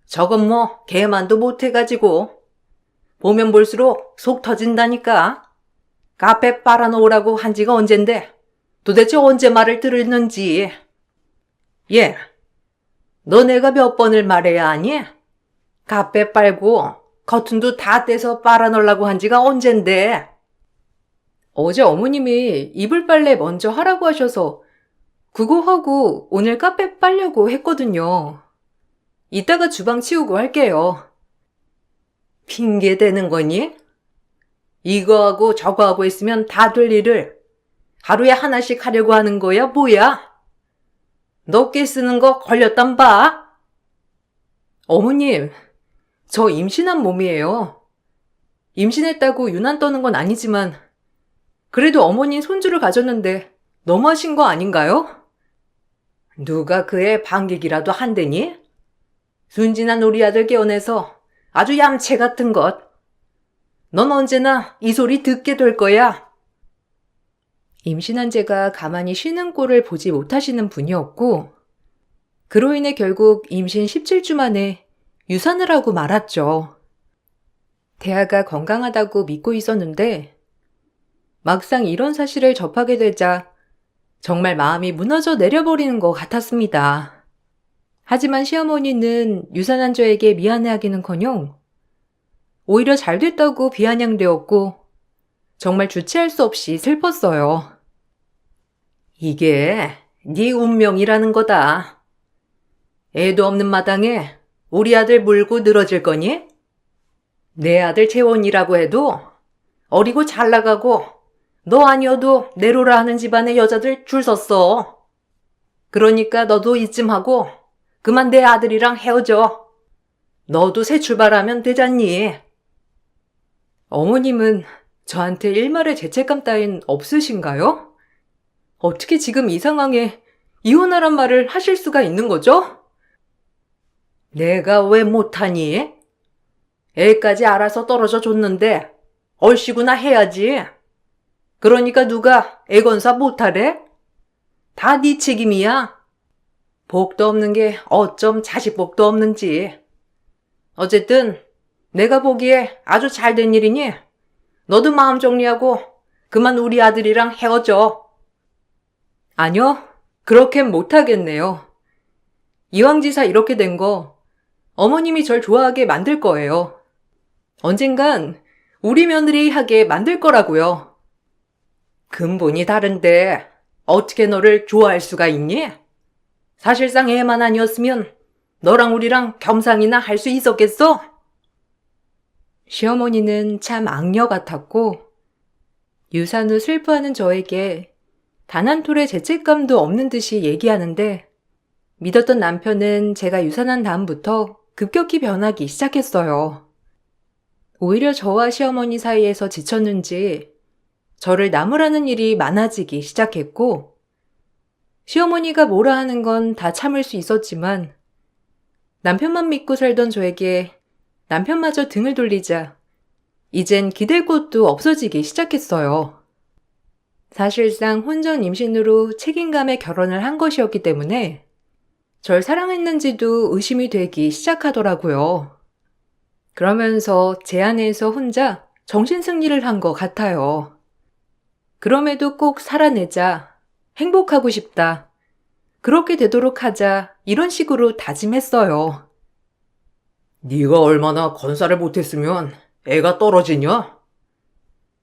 저건 뭐 개만도 못해가지고 보면 볼수록 속 터진다니까. 카페 빨아놓으라고 한 지가 언젠데 도대체 언제 말을 들었는지. 예, 너 내가 몇 번을 말해야 하니? 카페 빨고 커튼도 다 떼서 빨아놓으려고 한 지가 언젠데. 어제 어머님이 이불 빨래 먼저 하라고 하셔서 그거 하고 오늘 카페 빨려고 했거든요. 이따가 주방 치우고 할게요. 핑계 대는 거니? 이거 하고 저거 하고 있으면 다 될 일을 하루에 하나씩 하려고 하는 거야, 뭐야? 너 깨 쓰는 거 걸렸단 봐? 어머님, 저 임신한 몸이에요. 임신했다고 유난 떠는 건 아니지만 그래도 어머님 손주를 가졌는데 너무하신 거 아닌가요? 누가 그애 반격이라도 한대니? 순진한 우리 아들 깨어내서 아주 얌체 같은 것. 넌 언제나 이 소리 듣게 될 거야. 임신한 제가 가만히 쉬는 꼴을 보지 못하시는 분이었고 그로 인해 결국 임신 17주 만에 유산을 하고 말았죠. 대아가 건강하다고 믿고 있었는데 막상 이런 사실을 접하게 되자 정말 마음이 무너져 내려버리는 것 같았습니다. 하지만 시어머니는 유산한 저에게 미안해하기는커녕 오히려 잘 됐다고 비아냥되었고 정말 주체할 수 없이 슬펐어요. 이게 네 운명이라는 거다. 애도 없는 마당에 우리 아들 물고 늘어질 거니? 내 아들 재원이라고 해도 어리고 잘 나가고 너 아니어도 내로라 하는 집안의 여자들 줄 섰어. 그러니까 너도 이쯤 하고 그만 내 아들이랑 헤어져. 너도 새 출발하면 되잖니. 어머님은 저한테 일말의 죄책감 따윈 없으신가요? 어떻게 지금 이 상황에 이혼하란 말을 하실 수가 있는 거죠? 내가 왜 못하니? 애까지 알아서 떨어져 줬는데 얼씨구나 해야지. 그러니까 누가 애 건사 못하래? 다 네 책임이야. 복도 없는 게 어쩜 자식 복도 없는지. 어쨌든 내가 보기에 아주 잘된 일이니 너도 마음 정리하고 그만 우리 아들이랑 헤어져. 아니요, 그렇게는 못하겠네요. 이왕지사 이렇게 된 거 어머님이 절 좋아하게 만들 거예요. 언젠간 우리 며느리 하게 만들 거라고요. 근본이 다른데 어떻게 너를 좋아할 수가 있니? 사실상 애만 아니었으면 너랑 우리랑 겸상이나 할 수 있었겠어? 시어머니는 참 악녀 같았고 유산 후 슬퍼하는 저에게 단 한 톨의 죄책감도 없는 듯이 얘기하는데 믿었던 남편은 제가 유산한 다음부터 급격히 변하기 시작했어요. 오히려 저와 시어머니 사이에서 지쳤는지 저를 나무라는 일이 많아지기 시작했고 시어머니가 뭐라 하는 건 다 참을 수 있었지만 남편만 믿고 살던 저에게 남편마저 등을 돌리자 이젠 기댈 곳도 없어지기 시작했어요. 사실상 혼전 임신으로 책임감에 결혼을 한 것이었기 때문에 절 사랑했는지도 의심이 되기 시작하더라고요. 그러면서 제 안에서 혼자 정신승리를 한 것 같아요. 그럼에도 꼭 살아내자, 행복하고 싶다, 그렇게 되도록 하자 이런 식으로 다짐했어요. 네가 얼마나 건사를 못했으면 애가 떨어지냐?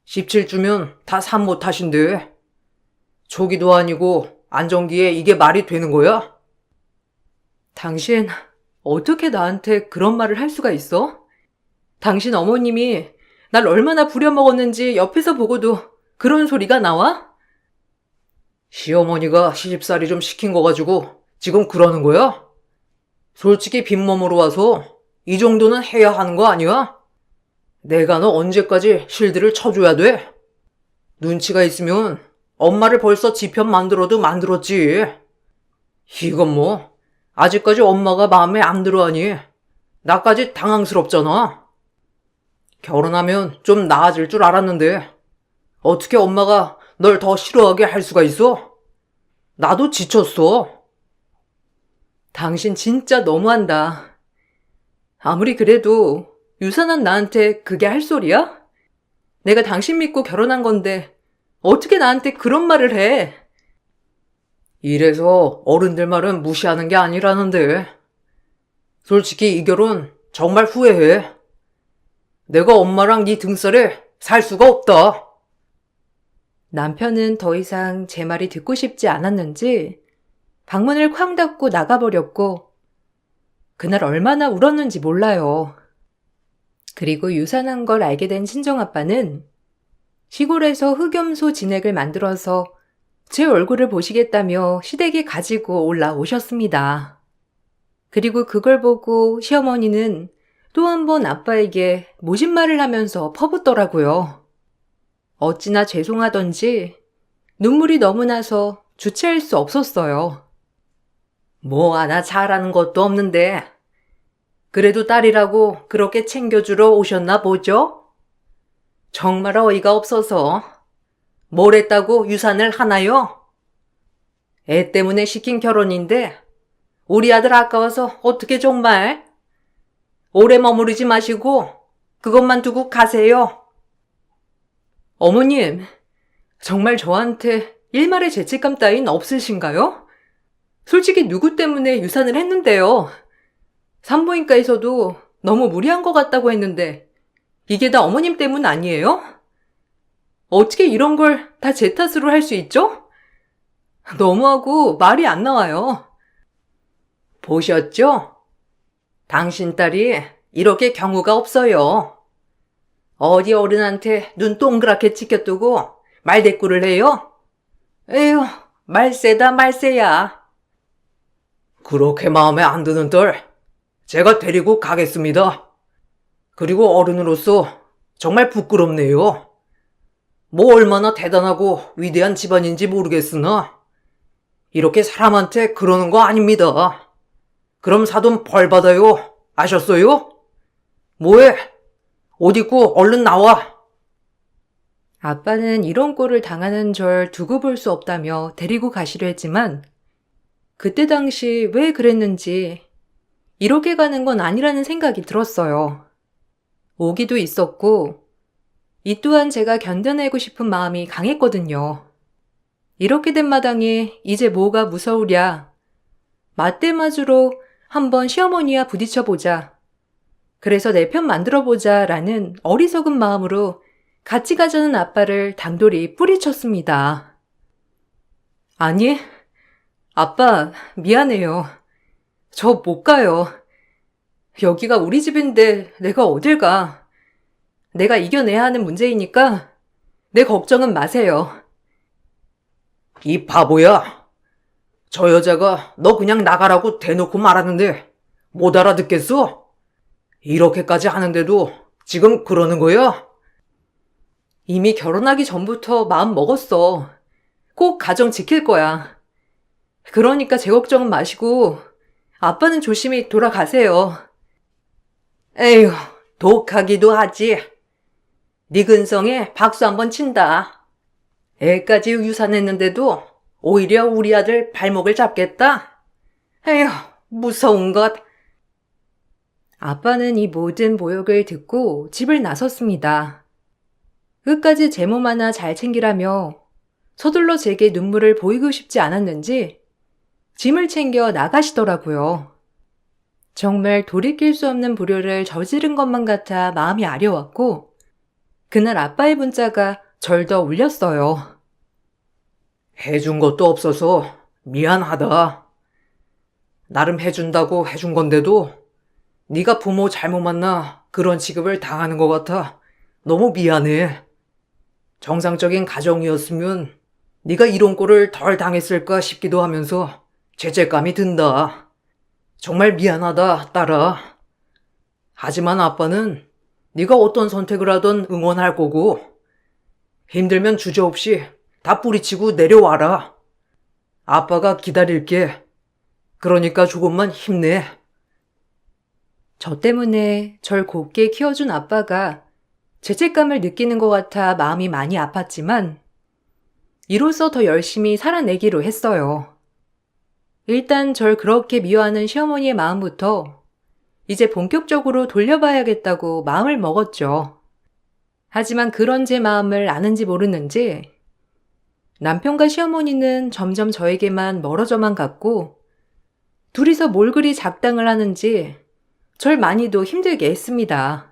17주면 다 산모 탓인데 초기도 아니고 안정기에 이게 말이 되는 거야? 당신 어떻게 나한테 그런 말을 할 수가 있어? 당신 어머님이 날 얼마나 부려먹었는지 옆에서 보고도 그런 소리가 나와? 시어머니가 시집살이 좀 시킨 거 가지고 지금 그러는 거야? 솔직히 빈몸으로 와서 이 정도는 해야 하는 거 아니야? 내가 너 언제까지 실드를 쳐줘야 돼? 눈치가 있으면 엄마를 벌써 지편 만들어도 만들었지. 이건 뭐 아직까지 엄마가 마음에 안 들어하니 나까지 당황스럽잖아. 결혼하면 좀 나아질 줄 알았는데 어떻게 엄마가 널 더 싫어하게 할 수가 있어? 나도 지쳤어. 당신 진짜 너무한다. 아무리 그래도 유산한 나한테 그게 할 소리야? 내가 당신 믿고 결혼한 건데 어떻게 나한테 그런 말을 해? 이래서 어른들 말은 무시하는 게 아니라는데. 솔직히 이 결혼 정말 후회해. 내가 엄마랑 네 등살에 살 수가 없다. 남편은 더 이상 제 말이 듣고 싶지 않았는지 방문을 쾅 닫고 나가버렸고 그날 얼마나 울었는지 몰라요. 그리고 유산한 걸 알게 된 친정아빠는 시골에서 흑염소 진액을 만들어서 제 얼굴을 보시겠다며 시댁에 가지고 올라오셨습니다. 그리고 그걸 보고 시어머니는 또 한 번 아빠에게 모진말을 하면서 퍼붓더라고요. 어찌나 죄송하던지 눈물이 너무 나서 주체할 수 없었어요. 뭐 하나 잘하는 것도 없는데 그래도 딸이라고 그렇게 챙겨주러 오셨나 보죠? 정말 어이가 없어서 뭘 했다고 유산을 하나요? 애 때문에 시킨 결혼인데 우리 아들 아까워서 어떻게 정말? 오래 머무르지 마시고 그것만 두고 가세요. 어머님, 정말 저한테 일말의 죄책감 따윈 없으신가요? 솔직히 누구 때문에 유산을 했는데요. 산부인과에서도 너무 무리한 것 같다고 했는데 이게 다 어머님 때문 아니에요? 어떻게 이런 걸 다 제 탓으로 할 수 있죠? 너무하고 말이 안 나와요. 보셨죠? 당신 딸이 이렇게 경우가 없어요. 어디 어른한테 눈 동그랗게 치켜두고 말대꾸를 해요? 에휴, 말세다 말세야. 그렇게 마음에 안 드는 딸, 제가 데리고 가겠습니다. 그리고 어른으로서 정말 부끄럽네요. 뭐 얼마나 대단하고 위대한 집안인지 모르겠으나 이렇게 사람한테 그러는 거 아닙니다. 그럼 사돈 벌 받아요. 아셨어요? 뭐해? 옷 입고 얼른 나와. 아빠는 이런 꼴을 당하는 절 두고 볼 수 없다며 데리고 가시려 했지만 그때 당시 왜 그랬는지 이렇게 가는 건 아니라는 생각이 들었어요. 오기도 있었고 이 또한 제가 견뎌내고 싶은 마음이 강했거든요. 이렇게 된 마당에 이제 뭐가 무서우랴. 맞대맞으로 한번 시어머니와 부딪혀보자. 그래서 내 편 만들어보자 라는 어리석은 마음으로 같이 가자는 아빠를 단돌이 뿌리쳤습니다. 아니, 아빠 미안해요. 저 못 가요. 여기가 우리 집인데 내가 어딜 가. 내가 이겨내야 하는 문제이니까 내 걱정은 마세요. 이 바보야. 저 여자가 너 그냥 나가라고 대놓고 말하는데 못 알아듣겠어? 이렇게까지 하는데도 지금 그러는 거야? 이미 결혼하기 전부터 마음 먹었어. 꼭 가정 지킬 거야. 그러니까 제 걱정은 마시고 아빠는 조심히 돌아가세요. 에휴, 독하기도 하지. 네 근성에 박수 한번 친다. 애까지 유산했는데도 오히려 우리 아들 발목을 잡겠다? 에휴, 무서운 것. 아빠는 이 모든 모욕을 듣고 집을 나섰습니다. 끝까지 제 몸 하나 잘 챙기라며 서둘러 제게 눈물을 보이고 싶지 않았는지 짐을 챙겨 나가시더라고요. 정말 돌이킬 수 없는 불효를 저지른 것만 같아 마음이 아려웠고 그날 아빠의 문자가 절 더 울렸어요. 해준 것도 없어서 미안하다. 나름 해준다고 해준 건데도 네가 부모 잘못 만나 그런 취급을 당하는 것 같아 너무 미안해. 정상적인 가정이었으면 네가 이런 꼴을 덜 당했을까 싶기도 하면서 죄책감이 든다. 정말 미안하다, 딸아. 하지만 아빠는 네가 어떤 선택을 하든 응원할 거고 힘들면 주저없이 다 뿌리치고 내려와라. 아빠가 기다릴게. 그러니까 조금만 힘내. 저 때문에 절 곱게 키워준 아빠가 죄책감을 느끼는 것 같아 마음이 많이 아팠지만 이로써 더 열심히 살아내기로 했어요. 일단 절 그렇게 미워하는 시어머니의 마음부터 이제 본격적으로 돌려봐야겠다고 마음을 먹었죠. 하지만 그런 제 마음을 아는지 모르는지 남편과 시어머니는 점점 저에게만 멀어져만 갔고 둘이서 뭘 그리 작당을 하는지 절 많이도 힘들게 했습니다.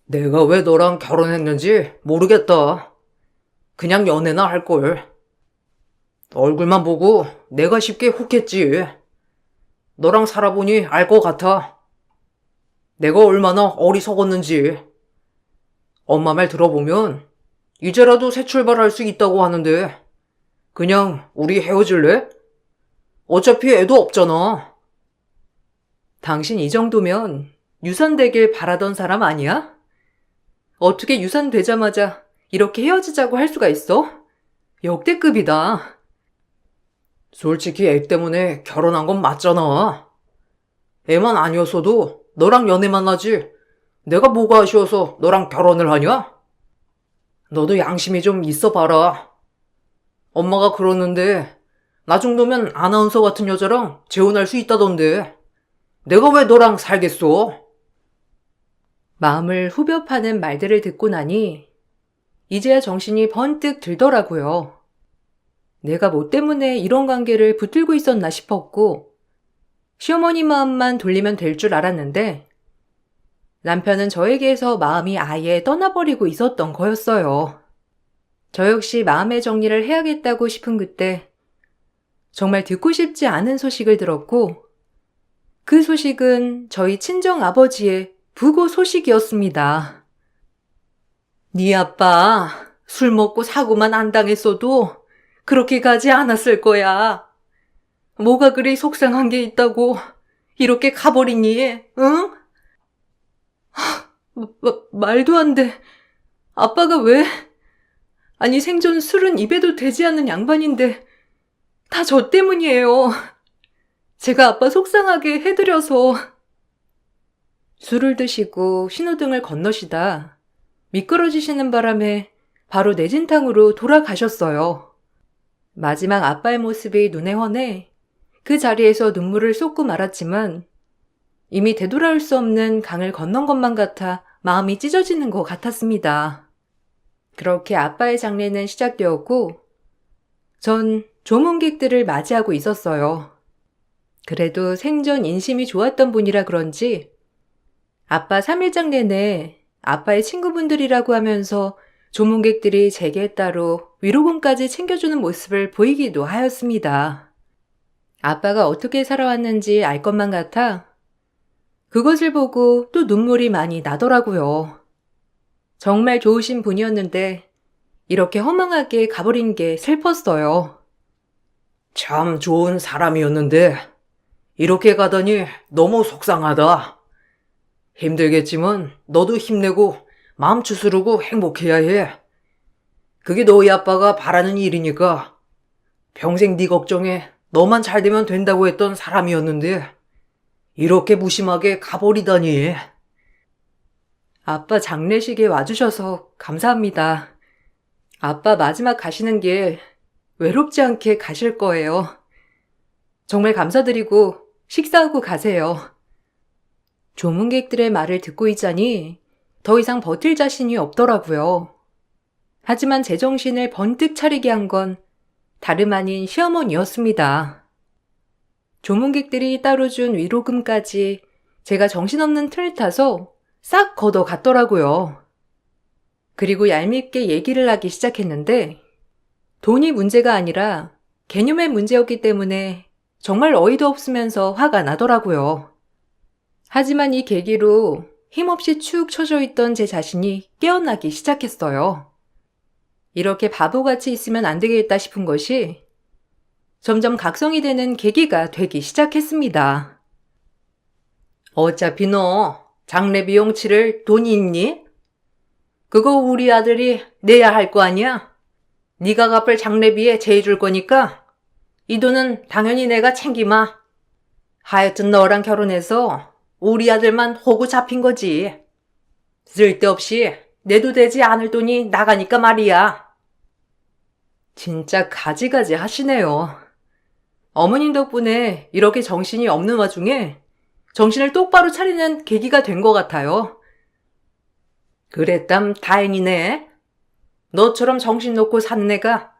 내가 왜 너랑 결혼했는지 모르겠다. 그냥 연애나 할걸. 얼굴만 보고 내가 쉽게 혹했지. 너랑 살아보니 알 것 같아. 내가 얼마나 어리석었는지. 엄마 말 들어보면 이제라도 새 출발할 수 있다고 하는데 그냥 우리 헤어질래? 어차피 애도 없잖아. 당신 이 정도면 유산되길 바라던 사람 아니야? 어떻게 유산되자마자 이렇게 헤어지자고 할 수가 있어? 역대급이다. 솔직히 애 때문에 결혼한 건 맞잖아. 애만 아니었어도 너랑 연애만 하지. 내가 뭐가 아쉬워서 너랑 결혼을 하냐? 너도 양심이 좀 있어 봐라. 엄마가 그러는데 나 정도면 아나운서 같은 여자랑 재혼할 수 있다던데. 내가 왜 너랑 살겠어? 마음을 후벼 파는 말들을 듣고 나니 이제야 정신이 번뜩 들더라고요. 내가 뭐 때문에 이런 관계를 붙들고 있었나 싶었고 시어머니 마음만 돌리면 될 줄 알았는데 남편은 저에게서 마음이 아예 떠나버리고 있었던 거였어요. 저 역시 마음의 정리를 해야겠다고 싶은 그때 정말 듣고 싶지 않은 소식을 들었고 그 소식은 저희 친정 아버지의 부고 소식이었습니다. 네 아빠 술 먹고 사고만 안 당했어도 그렇게 가지 않았을 거야. 뭐가 그리 속상한 게 있다고 이렇게 가버리니, 응? 말도 안 돼. 아빠가 왜? 아니 생전 술은 입에도 대지 않는 양반인데 다 저 때문이에요. 제가 아빠 속상하게 해드려서. 술을 드시고 신호등을 건너시다 미끄러지시는 바람에 바로 내진탕으로 돌아가셨어요. 마지막 아빠의 모습이 눈에 훤해 그 자리에서 눈물을 쏟고 말았지만 이미 되돌아올 수 없는 강을 건넌 것만 같아 마음이 찢어지는 것 같았습니다. 그렇게 아빠의 장례는 시작되었고 전 조문객들을 맞이하고 있었어요. 그래도 생전 인심이 좋았던 분이라 그런지 아빠 3일장 내내 아빠의 친구분들이라고 하면서 조문객들이 제게 따로 위로금까지 챙겨주는 모습을 보이기도 하였습니다. 아빠가 어떻게 살아왔는지 알 것만 같아 그것을 보고 또 눈물이 많이 나더라고요. 정말 좋으신 분이었는데 이렇게 허망하게 가버린 게 슬펐어요. 참 좋은 사람이었는데 이렇게 가다니 너무 속상하다. 힘들겠지만 너도 힘내고 마음 추스르고 행복해야 해. 그게 너희 아빠가 바라는 일이니까. 평생 네 걱정에 너만 잘 되면 된다고 했던 사람이었는데 이렇게 무심하게 가버리다니. 아빠 장례식에 와주셔서 감사합니다. 아빠 마지막 가시는 길 외롭지 않게 가실 거예요. 정말 감사드리고 식사하고 가세요. 조문객들의 말을 듣고 있자니 더 이상 버틸 자신이 없더라고요. 하지만 제 정신을 번뜩 차리게 한 건 다름 아닌 시어머니였습니다. 조문객들이 따로 준 위로금까지 제가 정신없는 틈을 타서 싹 걷어 갔더라고요. 그리고 얄밉게 얘기를 하기 시작했는데 돈이 문제가 아니라 개념의 문제였기 때문에 정말 어이도 없으면서 화가 나더라고요. 하지만 이 계기로 힘없이 축 처져 있던 제 자신이 깨어나기 시작했어요. 이렇게 바보같이 있으면 안 되겠다 싶은 것이 점점 각성이 되는 계기가 되기 시작했습니다. 어차피 너 장례 비용 치를 돈이 있니? 그거 우리 아들이 내야 할 거 아니야? 네가 갚을 장례비에 제해줄 거니까 이 돈은 당연히 내가 챙기마. 하여튼 너랑 결혼해서 우리 아들만 호구 잡힌 거지. 쓸데없이 내도 되지 않을 돈이 나가니까 말이야. 진짜 가지가지 하시네요. 어머님 덕분에 이렇게 정신이 없는 와중에 정신을 똑바로 차리는 계기가 된 것 같아요. 그랬담 다행이네. 너처럼 정신 놓고 사는 애가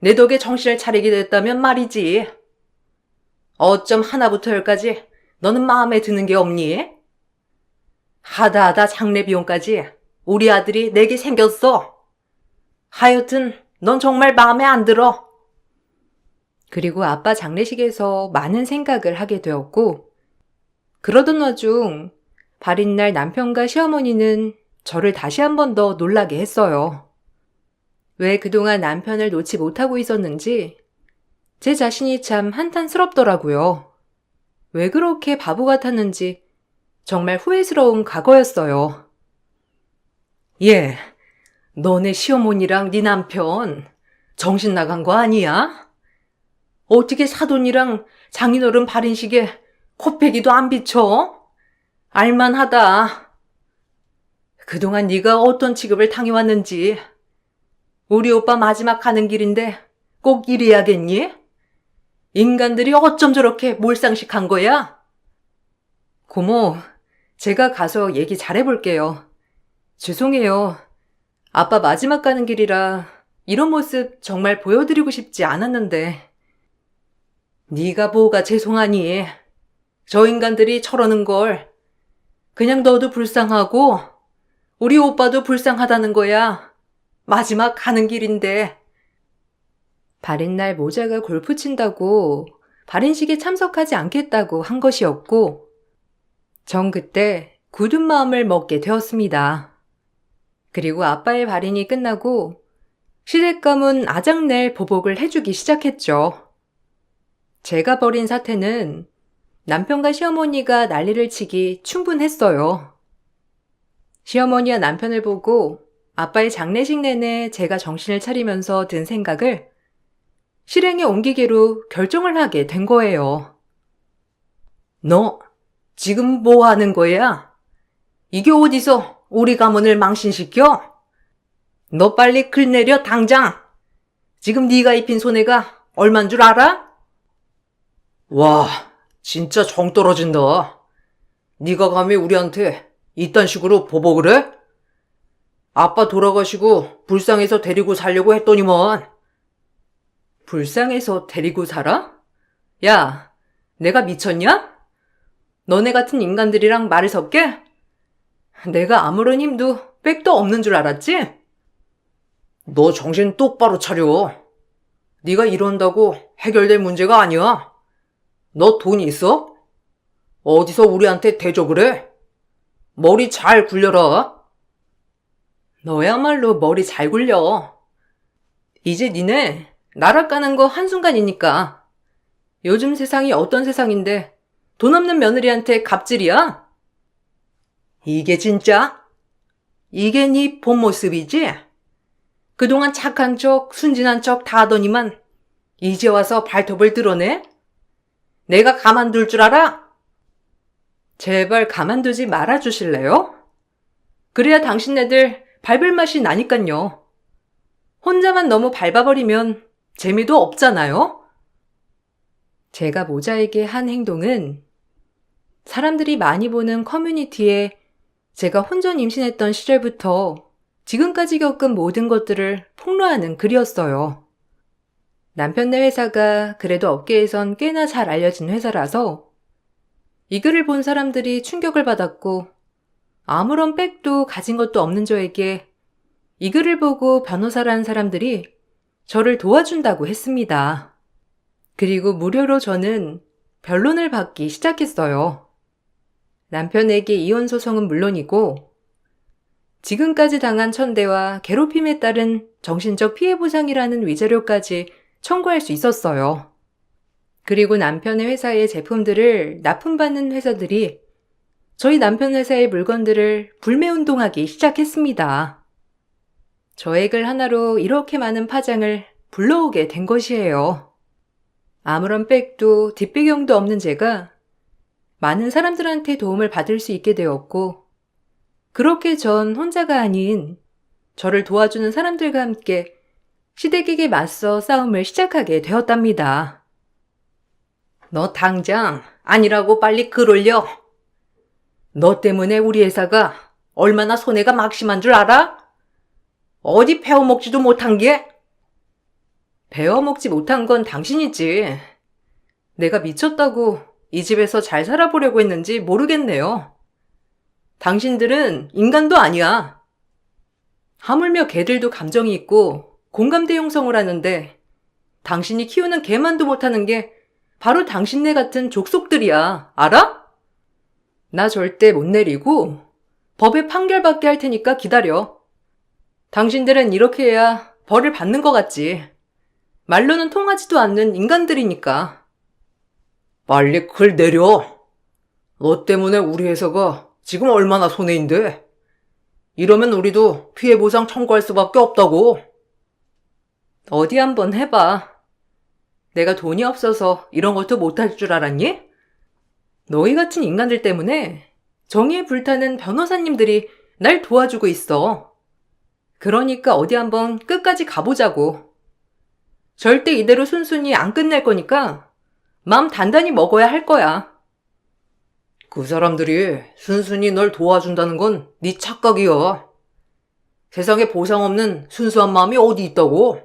내 덕에 정신을 차리게 됐다면 말이지. 어쩜 하나부터 열까지 너는 마음에 드는 게 없니? 하다 장례 비용까지 우리 아들이 내게 생겼어. 하여튼 넌 정말 마음에 안 들어. 그리고 아빠 장례식에서 많은 생각을 하게 되었고 그러던 와중 발인날 남편과 시어머니는 저를 다시 한 번 더 놀라게 했어요. 왜 그동안 남편을 놓지 못하고 있었는지 제 자신이 참 한탄스럽더라고요. 왜 그렇게 바보 같았는지 정말 후회스러운 과거였어요. 예, 너네 시어머니랑 네 남편 정신 나간 거 아니야? 어떻게 사돈이랑 장인어른 발인식에 코빼기도 안 비춰? 알만하다. 그동안 네가 어떤 취급을 당해왔는지. 우리 오빠 마지막 가는 길인데 꼭 이래야겠니? 인간들이 어쩜 저렇게 몰상식한 거야? 고모, 제가 가서 얘기 잘해볼게요. 죄송해요. 아빠 마지막 가는 길이라 이런 모습 정말 보여드리고 싶지 않았는데. 네가 뭐가 죄송하니? 저 인간들이 저러는 걸 그냥 너도 불쌍하고 우리 오빠도 불쌍하다는 거야. 마지막 가는 길인데. 발인날 모자가 골프 친다고 발인식에 참석하지 않겠다고 한 것이었고 전 그때 굳은 마음을 먹게 되었습니다. 그리고 아빠의 발인이 끝나고 시댁 가문 아작낼 보복을 해주기 시작했죠. 제가 벌인 사태는 남편과 시어머니가 난리를 치기 충분했어요. 시어머니와 남편을 보고 아빠의 장례식 내내 제가 정신을 차리면서 든 생각을 실행에 옮기기로 결정을 하게 된 거예요. 너 지금 뭐 하는 거야? 이게 어디서 우리 가문을 망신시켜? 너 빨리 글 내려 당장. 지금 네가 입힌 손해가 얼만 줄 알아? 와, 진짜 정 떨어진다. 네가 감히 우리한테 이딴 식으로 보복을 해? 아빠 돌아가시고 불쌍해서 데리고 살려고 했더니만. 불쌍해서 데리고 살아? 야, 내가 미쳤냐? 너네 같은 인간들이랑 말을 섞게? 내가 아무런 힘도 백도 없는 줄 알았지? 너 정신 똑바로 차려. 네가 이런다고 해결될 문제가 아니야. 너 돈 있어? 어디서 우리한테 대접을 해? 머리 잘 굴려라. 너야말로 머리 잘 굴려. 이제 니네 나락 가는 거 한순간이니까. 요즘 세상이 어떤 세상인데 돈 없는 며느리한테 갑질이야? 이게 진짜? 이게 네 본 모습이지? 그동안 착한 척, 순진한 척 다 하더니만 이제 와서 발톱을 드러내? 내가 가만둘 줄 알아? 제발 가만두지 말아주실래요? 그래야 당신네들 밟을 맛이 나니깐요. 혼자만 너무 밟아버리면 재미도 없잖아요? 제가 모자에게 한 행동은 사람들이 많이 보는 커뮤니티에 제가 혼전 임신했던 시절부터 지금까지 겪은 모든 것들을 폭로하는 글이었어요. 남편네 회사가 그래도 업계에선 꽤나 잘 알려진 회사라서 이 글을 본 사람들이 충격을 받았고 아무런 백도 가진 것도 없는 저에게 이 글을 보고 변호사라는 사람들이 저를 도와준다고 했습니다. 그리고 무료로 저는 변론을 받기 시작했어요. 남편에게 이혼 소송은 물론이고 지금까지 당한 천대와 괴롭힘에 따른 정신적 피해 보상이라는 위자료까지 청구할 수 있었어요. 그리고 남편의 회사의 제품들을 납품받는 회사들이 저희 남편 회사의 물건들을 불매운동하기 시작했습니다. 저의 글 하나로 이렇게 많은 파장을 불러오게 된 것이에요. 아무런 백도 뒷배경도 없는 제가 많은 사람들한테 도움을 받을 수 있게 되었고 그렇게 전 혼자가 아닌 저를 도와주는 사람들과 함께 시댁에게 맞서 싸움을 시작하게 되었답니다. 너 당장 아니라고 빨리 글 올려. 너 때문에 우리 회사가 얼마나 손해가 막심한 줄 알아? 어디 배워먹지도 못한 게? 배워먹지 못한 건 당신이지. 내가 미쳤다고 이 집에서 잘 살아보려고 했는지 모르겠네요. 당신들은 인간도 아니야. 하물며 개들도 감정이 있고 공감대 형성을 하는데 당신이 키우는 개만도 못하는 게 바로 당신네 같은 족속들이야. 알아? 나 절대 못 내리고 법의 판결받게 할 테니까 기다려. 당신들은 이렇게 해야 벌을 받는 것 같지. 말로는 통하지도 않는 인간들이니까. 빨리 글 내려. 너 때문에 우리 회사가 지금 얼마나 손해인데. 이러면 우리도 피해 보상 청구할 수밖에 없다고. 어디 한번 해봐. 내가 돈이 없어서 이런 것도 못할 줄 알았니? 너희 같은 인간들 때문에 정의에 불타는 변호사님들이 날 도와주고 있어. 그러니까 어디 한번 끝까지 가보자고. 절대 이대로 순순히 안 끝낼 거니까 마음 단단히 먹어야 할 거야. 그 사람들이 순순히 널 도와준다는 건 네 착각이야. 세상에 보상 없는 순수한 마음이 어디 있다고?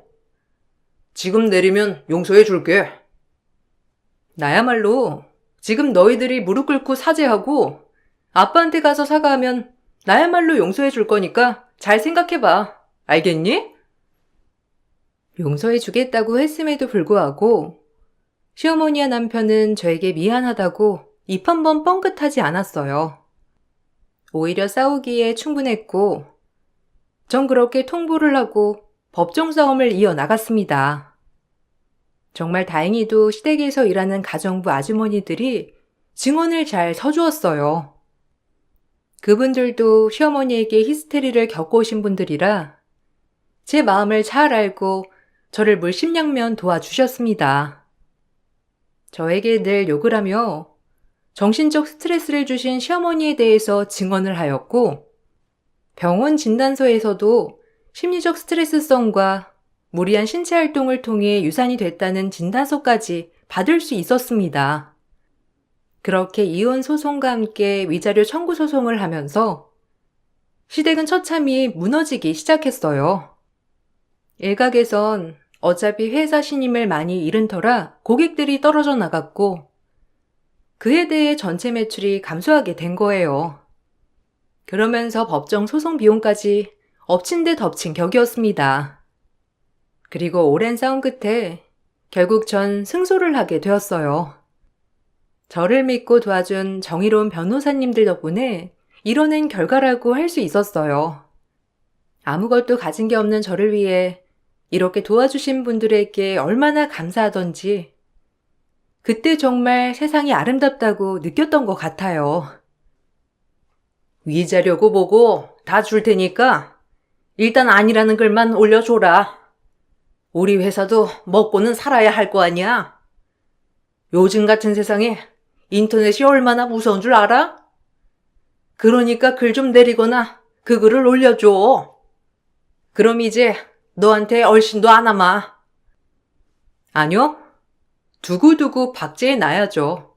지금 내리면 용서해 줄게. 나야말로 지금 너희들이 무릎 꿇고 사죄하고 아빠한테 가서 사과하면 나야말로 용서해 줄 거니까 잘 생각해봐. 알겠니? 용서해 주겠다고 했음에도 불구하고 시어머니와 남편은 저에게 미안하다고 입 한 번 뻥긋하지 않았어요. 오히려 싸우기에 충분했고 전 그렇게 통보를 하고 법정 싸움을 이어나갔습니다. 정말 다행히도 시댁에서 일하는 가정부 아주머니들이 증언을 잘 서주었어요. 그분들도 시어머니에게 히스테리를 겪어오신 분들이라 제 마음을 잘 알고 저를 물심양면 도와주셨습니다. 저에게 늘 욕을 하며 정신적 스트레스를 주신 시어머니에 대해서 증언을 하였고, 병원 진단서에서도 심리적 스트레스성과 무리한 신체 활동을 통해 유산이 됐다는 진단서까지 받을 수 있었습니다. 그렇게 이혼 소송과 함께 위자료 청구 소송을 하면서 시댁은 처참히 무너지기 시작했어요. 일각에선 어차피 회사 신임을 많이 잃은 터라 고객들이 떨어져 나갔고, 그에 대해 전체 매출이 감소하게 된 거예요. 그러면서 법정 소송 비용까지 엎친 데 덮친 격이었습니다. 그리고 오랜 싸움 끝에 결국 전 승소를 하게 되었어요. 저를 믿고 도와준 정의로운 변호사님들 덕분에 이뤄낸 결과라고 할 수 있었어요. 아무것도 가진 게 없는 저를 위해 이렇게 도와주신 분들에게 얼마나 감사하던지 그때 정말 세상이 아름답다고 느꼈던 것 같아요. 위자료고 뭐고 다 줄 테니까 일단 아니라는 글만 올려줘라. 우리 회사도 먹고는 살아야 할 거 아니야. 요즘 같은 세상에 인터넷이 얼마나 무서운 줄 알아? 그러니까 글 좀 내리거나 그 글을 올려줘. 그럼 이제 너한테 얼씬도 안 남아. 아니요. 두고두고 박제해 놔야죠.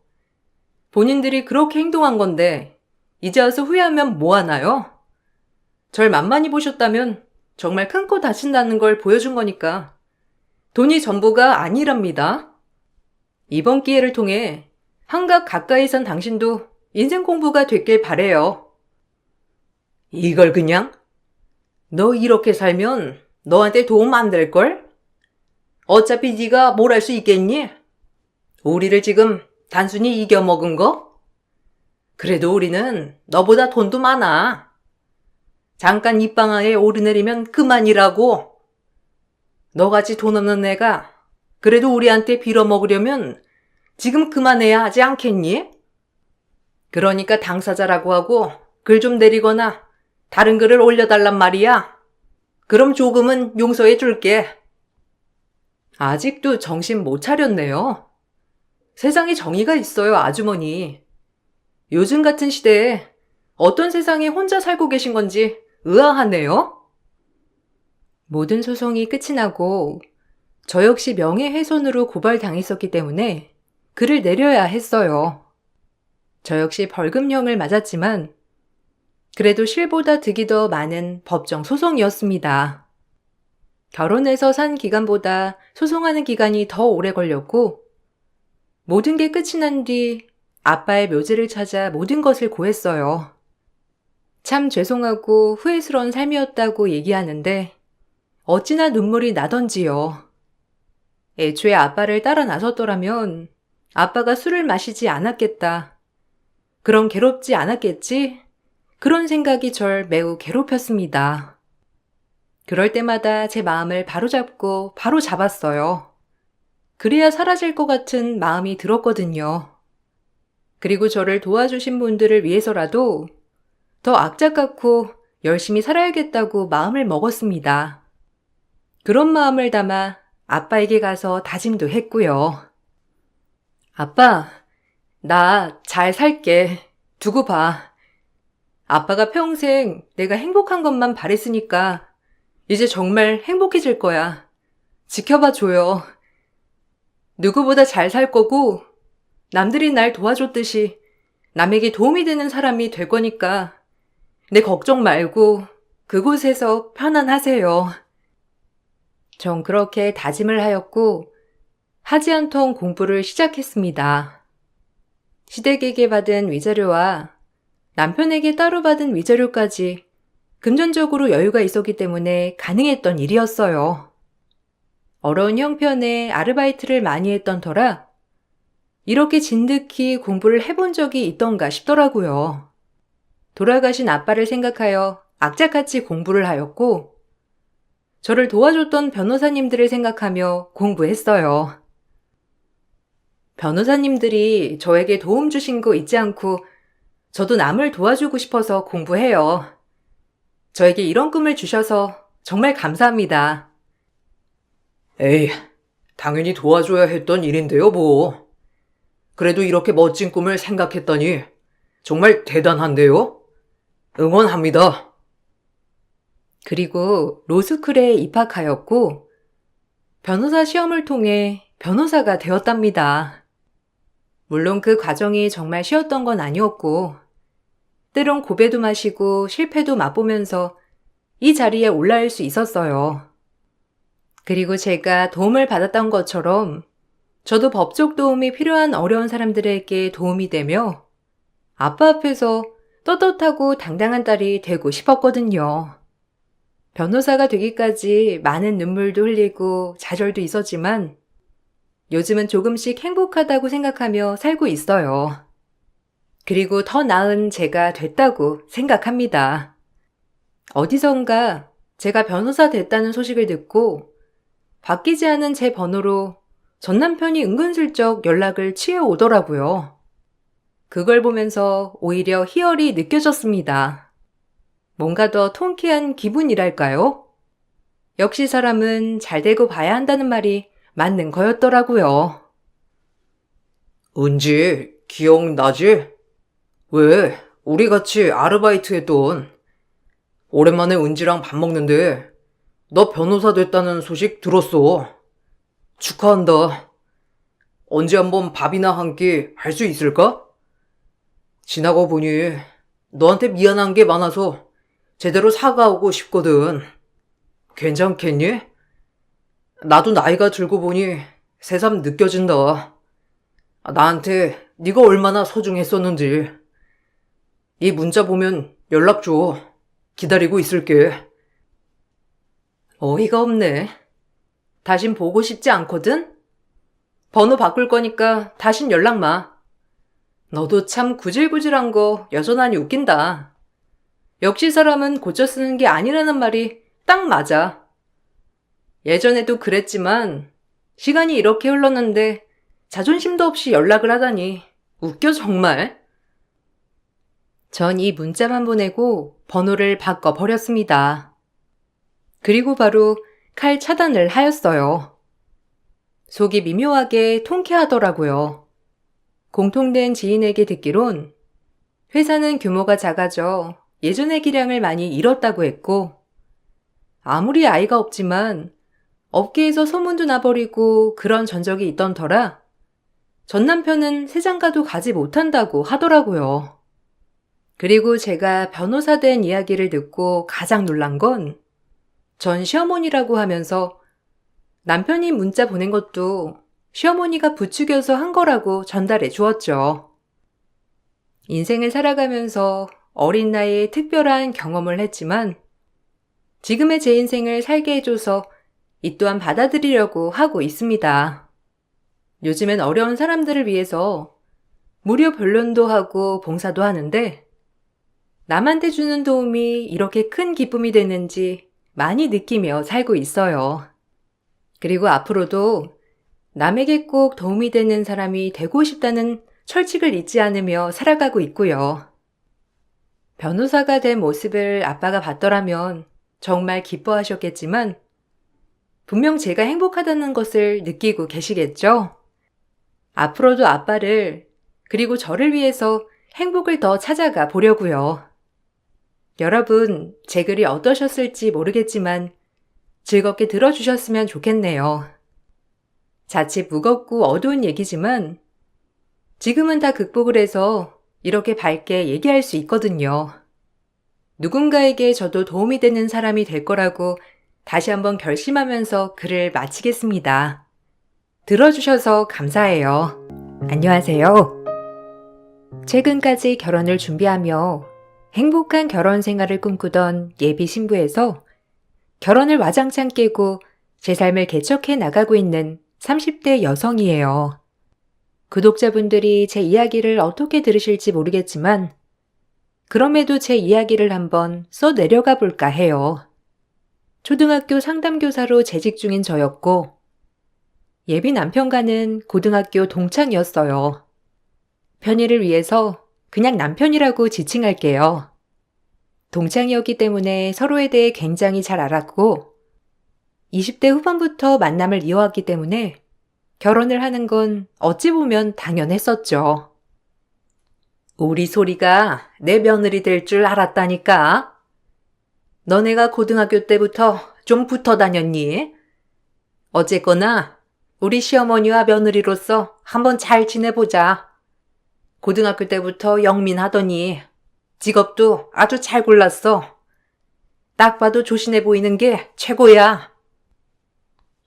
본인들이 그렇게 행동한 건데 이제 와서 후회하면 뭐하나요? 절 만만히 보셨다면 정말 큰 코 다친다는 걸 보여준 거니까 돈이 전부가 아니랍니다. 이번 기회를 통해 한갑 가까이 산 당신도 인생 공부가 됐길 바래요. 이걸 그냥? 너 이렇게 살면 너한테 도움 안 될걸? 어차피 네가 뭘 할 수 있겠니? 우리를 지금 단순히 이겨먹은 거? 그래도 우리는 너보다 돈도 많아. 잠깐 입방아에 오르내리면 그만이라고. 너같이 돈 없는 애가 그래도 우리한테 빌어먹으려면 지금 그만해야 하지 않겠니? 그러니까 당사자라고 하고 글 좀 내리거나 다른 글을 올려달란 말이야. 그럼 조금은 용서해 줄게. 아직도 정신 못 차렸네요. 세상에 정의가 있어요, 아주머니. 요즘 같은 시대에 어떤 세상에 혼자 살고 계신 건지 의아하네요. 모든 소송이 끝이 나고 저 역시 명예훼손으로 고발당했었기 때문에 글을 내려야 했어요. 저 역시 벌금형을 맞았지만 그래도 실보다 득이 더 많은 법정 소송이었습니다. 결혼해서 산 기간보다 소송하는 기간이 더 오래 걸렸고 모든 게 끝이 난 뒤 아빠의 묘지를 찾아 모든 것을 고했어요. 참 죄송하고 후회스러운 삶이었다고 얘기하는데 어찌나 눈물이 나던지요. 애초에 아빠를 따라 나섰더라면 아빠가 술을 마시지 않았겠다. 그럼 괴롭지 않았겠지? 그런 생각이 절 매우 괴롭혔습니다. 그럴 때마다 제 마음을 바로잡고 바로 잡았어요. 그래야 사라질 것 같은 마음이 들었거든요. 그리고 저를 도와주신 분들을 위해서라도 더 악착 같고 열심히 살아야겠다고 마음을 먹었습니다. 그런 마음을 담아 아빠에게 가서 다짐도 했고요. 아빠, 나 잘 살게. 두고 봐. 아빠가 평생 내가 행복한 것만 바랬으니까 이제 정말 행복해질 거야. 지켜봐 줘요. 누구보다 잘 살 거고 남들이 날 도와줬듯이 남에게 도움이 되는 사람이 될 거니까 내 걱정 말고 그곳에서 편안하세요. 전 그렇게 다짐을 하였고 하지 않던 공부를 시작했습니다. 시댁에게 받은 위자료와 남편에게 따로 받은 위자료까지 금전적으로 여유가 있었기 때문에 가능했던 일이었어요. 어려운 형편에 아르바이트를 많이 했던 터라 이렇게 진득히 공부를 해본 적이 있던가 싶더라고요. 돌아가신 아빠를 생각하여 악착같이 공부를 하였고 저를 도와줬던 변호사님들을 생각하며 공부했어요. 변호사님들이 저에게 도움 주신 거 잊지 않고 저도 남을 도와주고 싶어서 공부해요. 저에게 이런 꿈을 주셔서 정말 감사합니다. 에이, 당연히 도와줘야 했던 일인데요, 뭐. 그래도 이렇게 멋진 꿈을 생각했다니 정말 대단한데요? 응원합니다. 그리고 로스쿨에 입학하였고 변호사 시험을 통해 변호사가 되었답니다. 물론 그 과정이 정말 쉬웠던 건 아니었고 때론 고배도 마시고 실패도 맛보면서 이 자리에 올라올 수 있었어요. 그리고 제가 도움을 받았던 것처럼 저도 법적 도움이 필요한 어려운 사람들에게 도움이 되며 아빠 앞에서 떳떳하고 당당한 딸이 되고 싶었거든요. 변호사가 되기까지 많은 눈물도 흘리고 좌절도 있었지만 요즘은 조금씩 행복하다고 생각하며 살고 있어요. 그리고 더 나은 제가 됐다고 생각합니다. 어디선가 제가 변호사 됐다는 소식을 듣고 바뀌지 않은 제 번호로 전 남편이 은근슬쩍 연락을 취해 오더라고요. 그걸 보면서 오히려 희열이 느껴졌습니다. 뭔가 더 통쾌한 기분이랄까요? 역시 사람은 잘 되고 봐야 한다는 말이 맞는 거였더라고요. 은지, 기억나지? 왜? 우리 같이 아르바이트 했던. 오랜만에 은지랑 밥 먹는데 너 변호사 됐다는 소식 들었어. 축하한다. 언제 한번 밥이나 한 끼 할 수 있을까? 지나고 보니 너한테 미안한 게 많아서 제대로 사과하고 싶거든. 괜찮겠니? 나도 나이가 들고 보니 새삼 느껴진다. 나한테 네가 얼마나 소중했었는지. 네 문자 보면 연락 줘. 기다리고 있을게. 어이가 없네. 다신 보고 싶지 않거든? 번호 바꿀 거니까 다신 연락 마. 너도 참 구질구질한 거 여전하니 웃긴다. 역시 사람은 고쳐 쓰는 게 아니라는 말이 딱 맞아. 예전에도 그랬지만 시간이 이렇게 흘렀는데 자존심도 없이 연락을 하다니 웃겨 정말. 전 이 문자만 보내고 번호를 바꿔버렸습니다. 그리고 바로 칼 차단을 하였어요. 속이 미묘하게 통쾌하더라고요. 공통된 지인에게 듣기론 회사는 규모가 작아져 예전의 기량을 많이 잃었다고 했고 아무리 아이가 없지만 업계에서 소문도 나버리고 그런 전적이 있던 터라 전 남편은 세장가도 가지 못한다고 하더라고요. 그리고 제가 변호사 된 이야기를 듣고 가장 놀란 건 전 시어머니라고 하면서 남편이 문자 보낸 것도 시어머니가 부추겨서 한 거라고 전달해 주었죠. 인생을 살아가면서 어린 나이에 특별한 경험을 했지만 지금의 제 인생을 살게 해줘서 이 또한 받아들이려고 하고 있습니다. 요즘엔 어려운 사람들을 위해서 무료 변론도 하고 봉사도 하는데 남한테 주는 도움이 이렇게 큰 기쁨이 되는지 많이 느끼며 살고 있어요. 그리고 앞으로도 남에게 꼭 도움이 되는 사람이 되고 싶다는 철칙을 잊지 않으며 살아가고 있고요. 변호사가 된 모습을 아빠가 봤더라면 정말 기뻐하셨겠지만 분명 제가 행복하다는 것을 느끼고 계시겠죠? 앞으로도 아빠를 그리고 저를 위해서 행복을 더 찾아가 보려고요. 여러분, 제 글이 어떠셨을지 모르겠지만 즐겁게 들어주셨으면 좋겠네요. 자칫 무겁고 어두운 얘기지만 지금은 다 극복을 해서 이렇게 밝게 얘기할 수 있거든요. 누군가에게 저도 도움이 되는 사람이 될 거라고 다시 한번 결심하면서 글을 마치겠습니다. 들어주셔서 감사해요. 안녕하세요. 최근까지 결혼을 준비하며 행복한 결혼 생활을 꿈꾸던 예비 신부에서 결혼을 와장창 깨고 제 삶을 개척해 나가고 있는 30대 여성이에요. 구독자분들이 제 이야기를 어떻게 들으실지 모르겠지만 그럼에도 제 이야기를 한번 써 내려가 볼까 해요. 초등학교 상담교사로 재직 중인 저였고 예비 남편과는 고등학교 동창이었어요. 편의를 위해서 그냥 남편이라고 지칭할게요. 동창이었기 때문에 서로에 대해 굉장히 잘 알았고 20대 후반부터 만남을 이어왔기 때문에 결혼을 하는 건 어찌 보면 당연했었죠. 우리 소리가 내 며느리 될 줄 알았다니까. 너네가 고등학교 때부터 좀 붙어 다녔니? 어쨌거나 우리 시어머니와 며느리로서 한번 잘 지내보자. 고등학교 때부터 영민하더니 직업도 아주 잘 골랐어. 딱 봐도 조신해 보이는 게 최고야.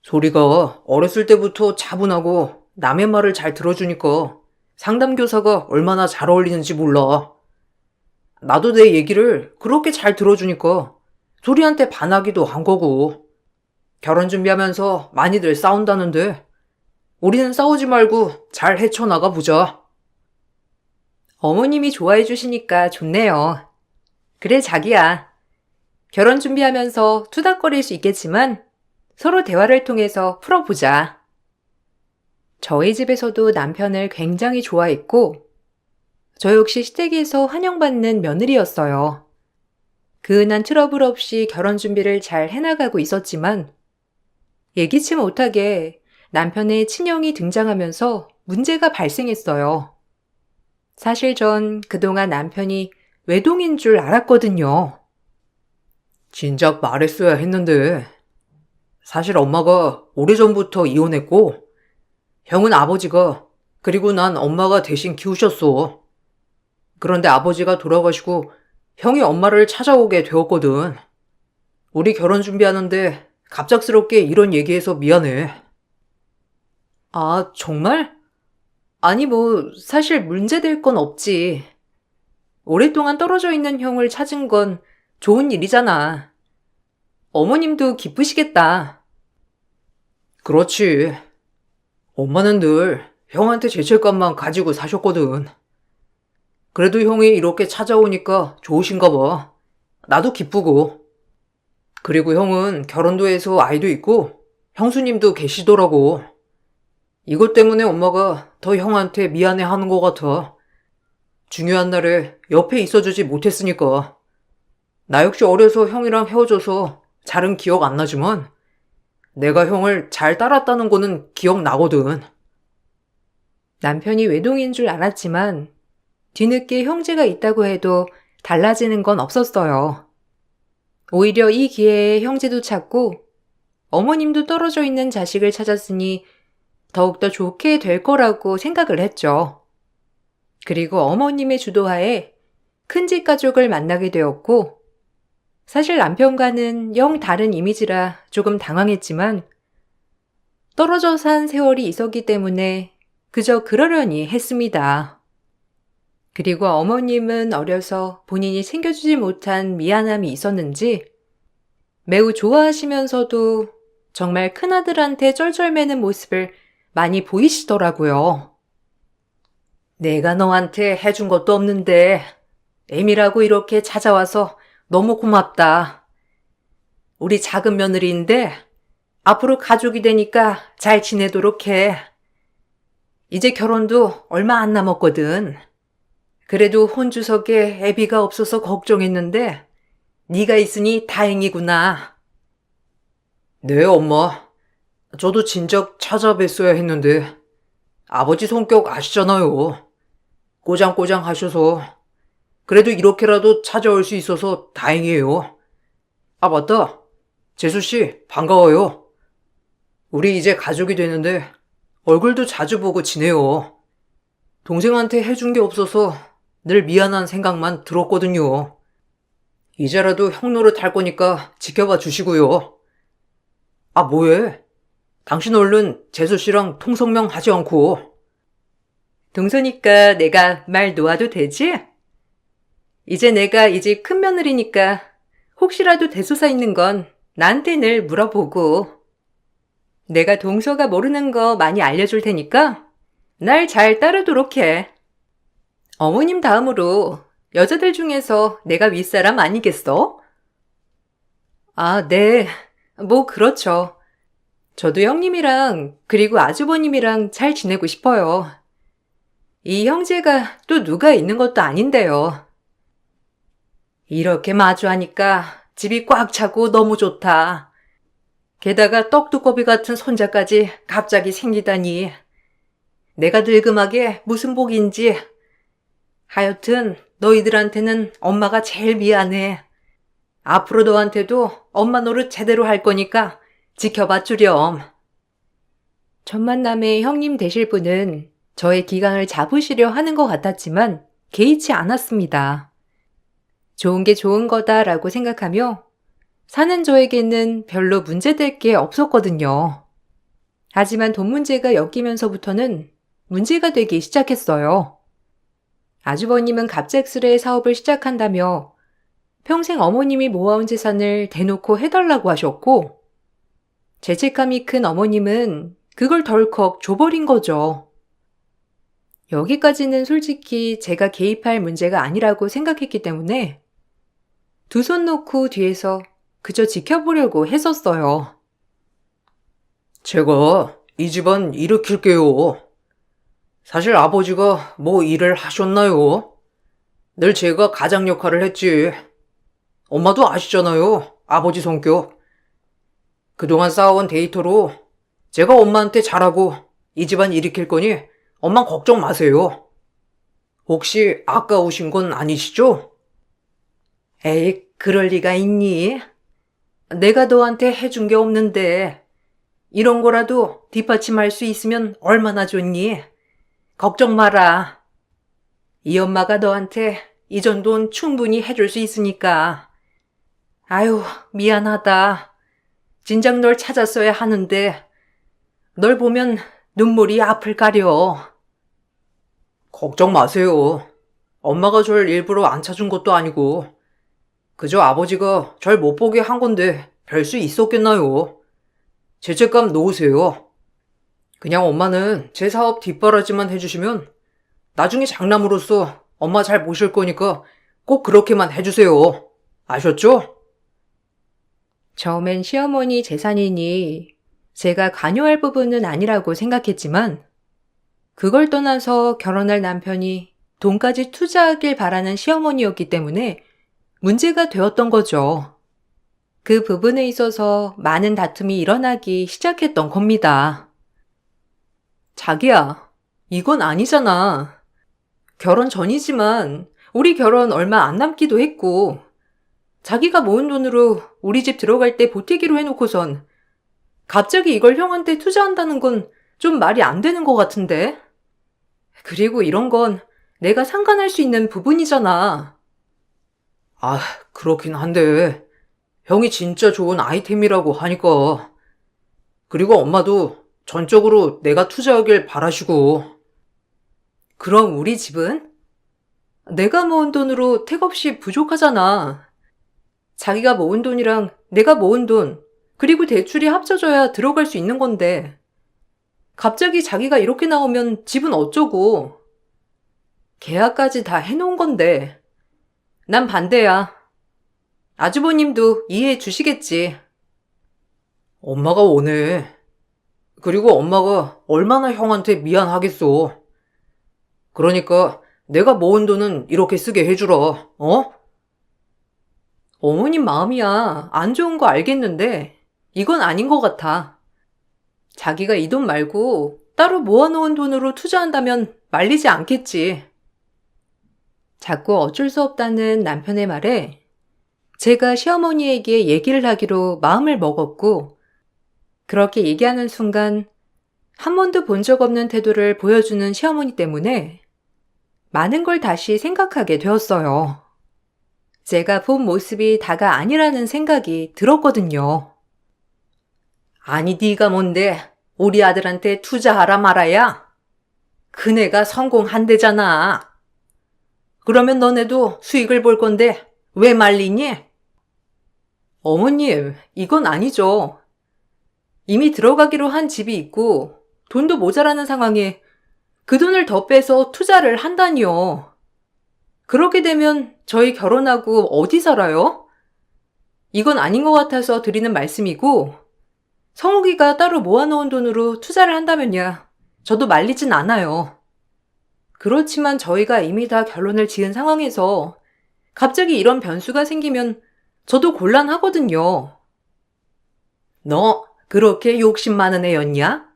소리가 어렸을 때부터 차분하고 남의 말을 잘 들어주니까 상담교사가 얼마나 잘 어울리는지 몰라. 나도 내 얘기를 그렇게 잘 들어주니까 소리한테 반하기도 한 거고. 결혼 준비하면서 많이들 싸운다는데 우리는 싸우지 말고 잘 헤쳐나가 보자. 어머님이 좋아해 주시니까 좋네요. 그래, 자기야. 결혼 준비하면서 투닥거릴 수 있겠지만 서로 대화를 통해서 풀어보자. 저희 집에서도 남편을 굉장히 좋아했고, 저 역시 시댁에서 환영받는 며느리였어요. 그은한 트러블 없이 결혼 준비를 잘 해나가고 있었지만, 예기치 못하게 남편의 친형이 등장하면서 문제가 발생했어요. 사실 전 그동안 남편이 외동인 줄 알았거든요. 진작 말했어야 했는데. 사실 엄마가 오래전부터 이혼했고, 형은 아버지가, 그리고 난 엄마가 대신 키우셨어. 그런데 아버지가 돌아가시고 형이 엄마를 찾아오게 되었거든. 우리 결혼 준비하는데 갑작스럽게 이런 얘기해서 미안해. 아, 정말? 아니, 사실 문제될 건 없지. 오랫동안 떨어져 있는 형을 찾은 건 좋은 일이잖아. 어머님도 기쁘시겠다. 그렇지. 엄마는 늘 형한테 죄책감만 가지고 사셨거든. 그래도 형이 이렇게 찾아오니까 좋으신가 봐. 나도 기쁘고. 그리고 형은 결혼도 해서 아이도 있고 형수님도 계시더라고. 이것 때문에 엄마가 더 형한테 미안해하는 것 같아. 중요한 날에 옆에 있어주지 못했으니까. 나 역시 어려서 형이랑 헤어져서 잘은 기억 안 나지만 내가 형을 잘 따랐다는 거는 기억나거든. 남편이 외동인 줄 알았지만 뒤늦게 형제가 있다고 해도 달라지는 건 없었어요. 오히려 이 기회에 형제도 찾고 어머님도 떨어져 있는 자식을 찾았으니 더욱더 좋게 될 거라고 생각을 했죠. 그리고 어머님의 주도하에 큰집 가족을 만나게 되었고, 사실 남편과는 영 다른 이미지라 조금 당황했지만 떨어져 산 세월이 있었기 때문에 그저 그러려니 했습니다. 그리고 어머님은 어려서 본인이 챙겨주지 못한 미안함이 있었는지 매우 좋아하시면서도 정말 큰아들한테 쩔쩔매는 모습을 많이 보이시더라고요. 내가 너한테 해준 것도 없는데 애미라고 이렇게 찾아와서 너무 고맙다. 우리 작은 며느리인데 앞으로 가족이 되니까 잘 지내도록 해. 이제 결혼도 얼마 안 남았거든. 그래도 혼주석에 애비가 없어서 걱정했는데 네가 있으니 다행이구나. 네, 엄마. 저도 진작 찾아뵀어야 했는데 아버지 성격 아시잖아요. 꼬장꼬장 하셔서. 그래도 이렇게라도 찾아올 수 있어서 다행이에요. 아, 맞다. 재수씨, 반가워요. 우리 이제 가족이 되는데 얼굴도 자주 보고 지내요. 동생한테 해준 게 없어서 늘 미안한 생각만 들었거든요. 이제라도 형 노릇 할 거니까 지켜봐 주시고요. 아, 뭐해? 당신 얼른 재수씨랑 통성명 하지 않고. 동서니까 내가 말 놓아도 되지? 이제 내가 이 집 큰며느리니까 혹시라도 대소사 있는 건 나한테 늘 물어보고, 내가 동서가 모르는 거 많이 알려줄 테니까 날 잘 따르도록 해. 어머님 다음으로 여자들 중에서 내가 윗사람 아니겠어? 아, 네. 그렇죠. 저도 형님이랑 그리고 아주버님이랑 잘 지내고 싶어요. 이 형제가 또 누가 있는 것도 아닌데요. 이렇게 마주하니까 집이 꽉 차고 너무 좋다. 게다가 떡두꺼비 같은 손자까지 갑자기 생기다니. 내가 늙음하게 무슨 복인지. 하여튼 너희들한테는 엄마가 제일 미안해. 앞으로 너한테도 엄마 노릇 제대로 할 거니까 지켜봐 주렴. 첫 만남의 형님 되실 분은 저의 기강을 잡으시려 하는 것 같았지만 개의치 않았습니다. 좋은 게 좋은 거다라고 생각하며 사는 저에게는 별로 문제될 게 없었거든요. 하지만 돈 문제가 엮이면서부터는 문제가 되기 시작했어요. 아주버님은 갑작스레 사업을 시작한다며 평생 어머님이 모아온 재산을 대놓고 해달라고 하셨고, 죄책감이 큰 어머님은 그걸 덜컥 줘버린 거죠. 여기까지는 솔직히 제가 개입할 문제가 아니라고 생각했기 때문에 두 손 놓고 뒤에서 그저 지켜보려고 했었어요. 제가 이 집안 일으킬게요. 사실 아버지가 뭐 일을 하셨나요? 늘 제가 가장 역할을 했지. 엄마도 아시잖아요, 아버지 성격. 그동안 쌓아온 데이터로 제가 엄마한테 잘하고 이 집안 일으킬 거니 엄마 걱정 마세요. 혹시 아까우신 건 아니시죠? 에이, 그럴 리가 있니? 내가 너한테 해준 게 없는데 이런 거라도 뒷받침할 수 있으면 얼마나 좋니? 걱정 마라. 이 엄마가 너한테 이 정도는 충분히 해줄 수 있으니까. 아유, 미안하다. 진작 널 찾았어야 하는데 널 보면 눈물이 앞을 가려. 걱정 마세요. 엄마가 절 일부러 안 찾은 것도 아니고 그저 아버지가 절 못 보게 한 건데 별 수 있었겠나요? 죄책감 놓으세요. 그냥 엄마는 제 사업 뒷바라지만 해주시면 나중에 장남으로서 엄마 잘 모실 거니까 꼭 그렇게만 해주세요. 아셨죠? 처음엔 시어머니 재산이니 제가 관여할 부분은 아니라고 생각했지만 그걸 떠나서 결혼할 남편이 돈까지 투자하길 바라는 시어머니였기 때문에 문제가 되었던 거죠. 그 부분에 있어서 많은 다툼이 일어나기 시작했던 겁니다. 자기야, 이건 아니잖아. 결혼 전이지만 우리 결혼 얼마 안 남기도 했고 자기가 모은 돈으로 우리 집 들어갈 때 보태기로 해놓고선 갑자기 이걸 형한테 투자한다는 건 좀 말이 안 되는 것 같은데? 그리고 이런 건 내가 상관할 수 있는 부분이잖아. 아, 그렇긴 한데 형이 진짜 좋은 아이템이라고 하니까. 그리고 엄마도 전적으로 내가 투자하길 바라시고. 그럼 우리 집은? 내가 모은 돈으로 택없이 부족하잖아. 자기가 모은 돈이랑 내가 모은 돈, 그리고 대출이 합쳐져야 들어갈 수 있는 건데. 갑자기 자기가 이렇게 나오면 집은 어쩌고. 계약까지 다 해놓은 건데. 난 반대야. 아주버님도 이해해 주시겠지. 엄마가 원해. 그리고 엄마가 얼마나 형한테 미안하겠어. 그러니까 내가 모은 돈은 이렇게 쓰게 해주라, 어? 어머님 마음이야. 안 좋은 거 알겠는데 이건 아닌 것 같아. 자기가 이 돈 말고 따로 모아놓은 돈으로 투자한다면 말리지 않겠지. 자꾸 어쩔 수 없다는 남편의 말에 제가 시어머니에게 얘기를 하기로 마음을 먹었고 그렇게 얘기하는 순간 한 번도 본 적 없는 태도를 보여주는 시어머니 때문에 많은 걸 다시 생각하게 되었어요. 제가 본 모습이 다가 아니라는 생각이 들었거든요. 아니 네가 뭔데 우리 아들한테 투자하라 말아야? 그네가 성공한대잖아. 그러면 너네도 수익을 볼 건데 왜 말리니? 어머님, 이건 아니죠. 이미 들어가기로 한 집이 있고 돈도 모자라는 상황에 그 돈을 더 빼서 투자를 한다니요. 그렇게 되면 저희 결혼하고 어디 살아요? 이건 아닌 것 같아서 드리는 말씀이고 성욱이가 따로 모아놓은 돈으로 투자를 한다면야 저도 말리진 않아요. 그렇지만 저희가 이미 다 결론을 지은 상황에서 갑자기 이런 변수가 생기면 저도 곤란하거든요. 너 그렇게 욕심 많은 애였냐?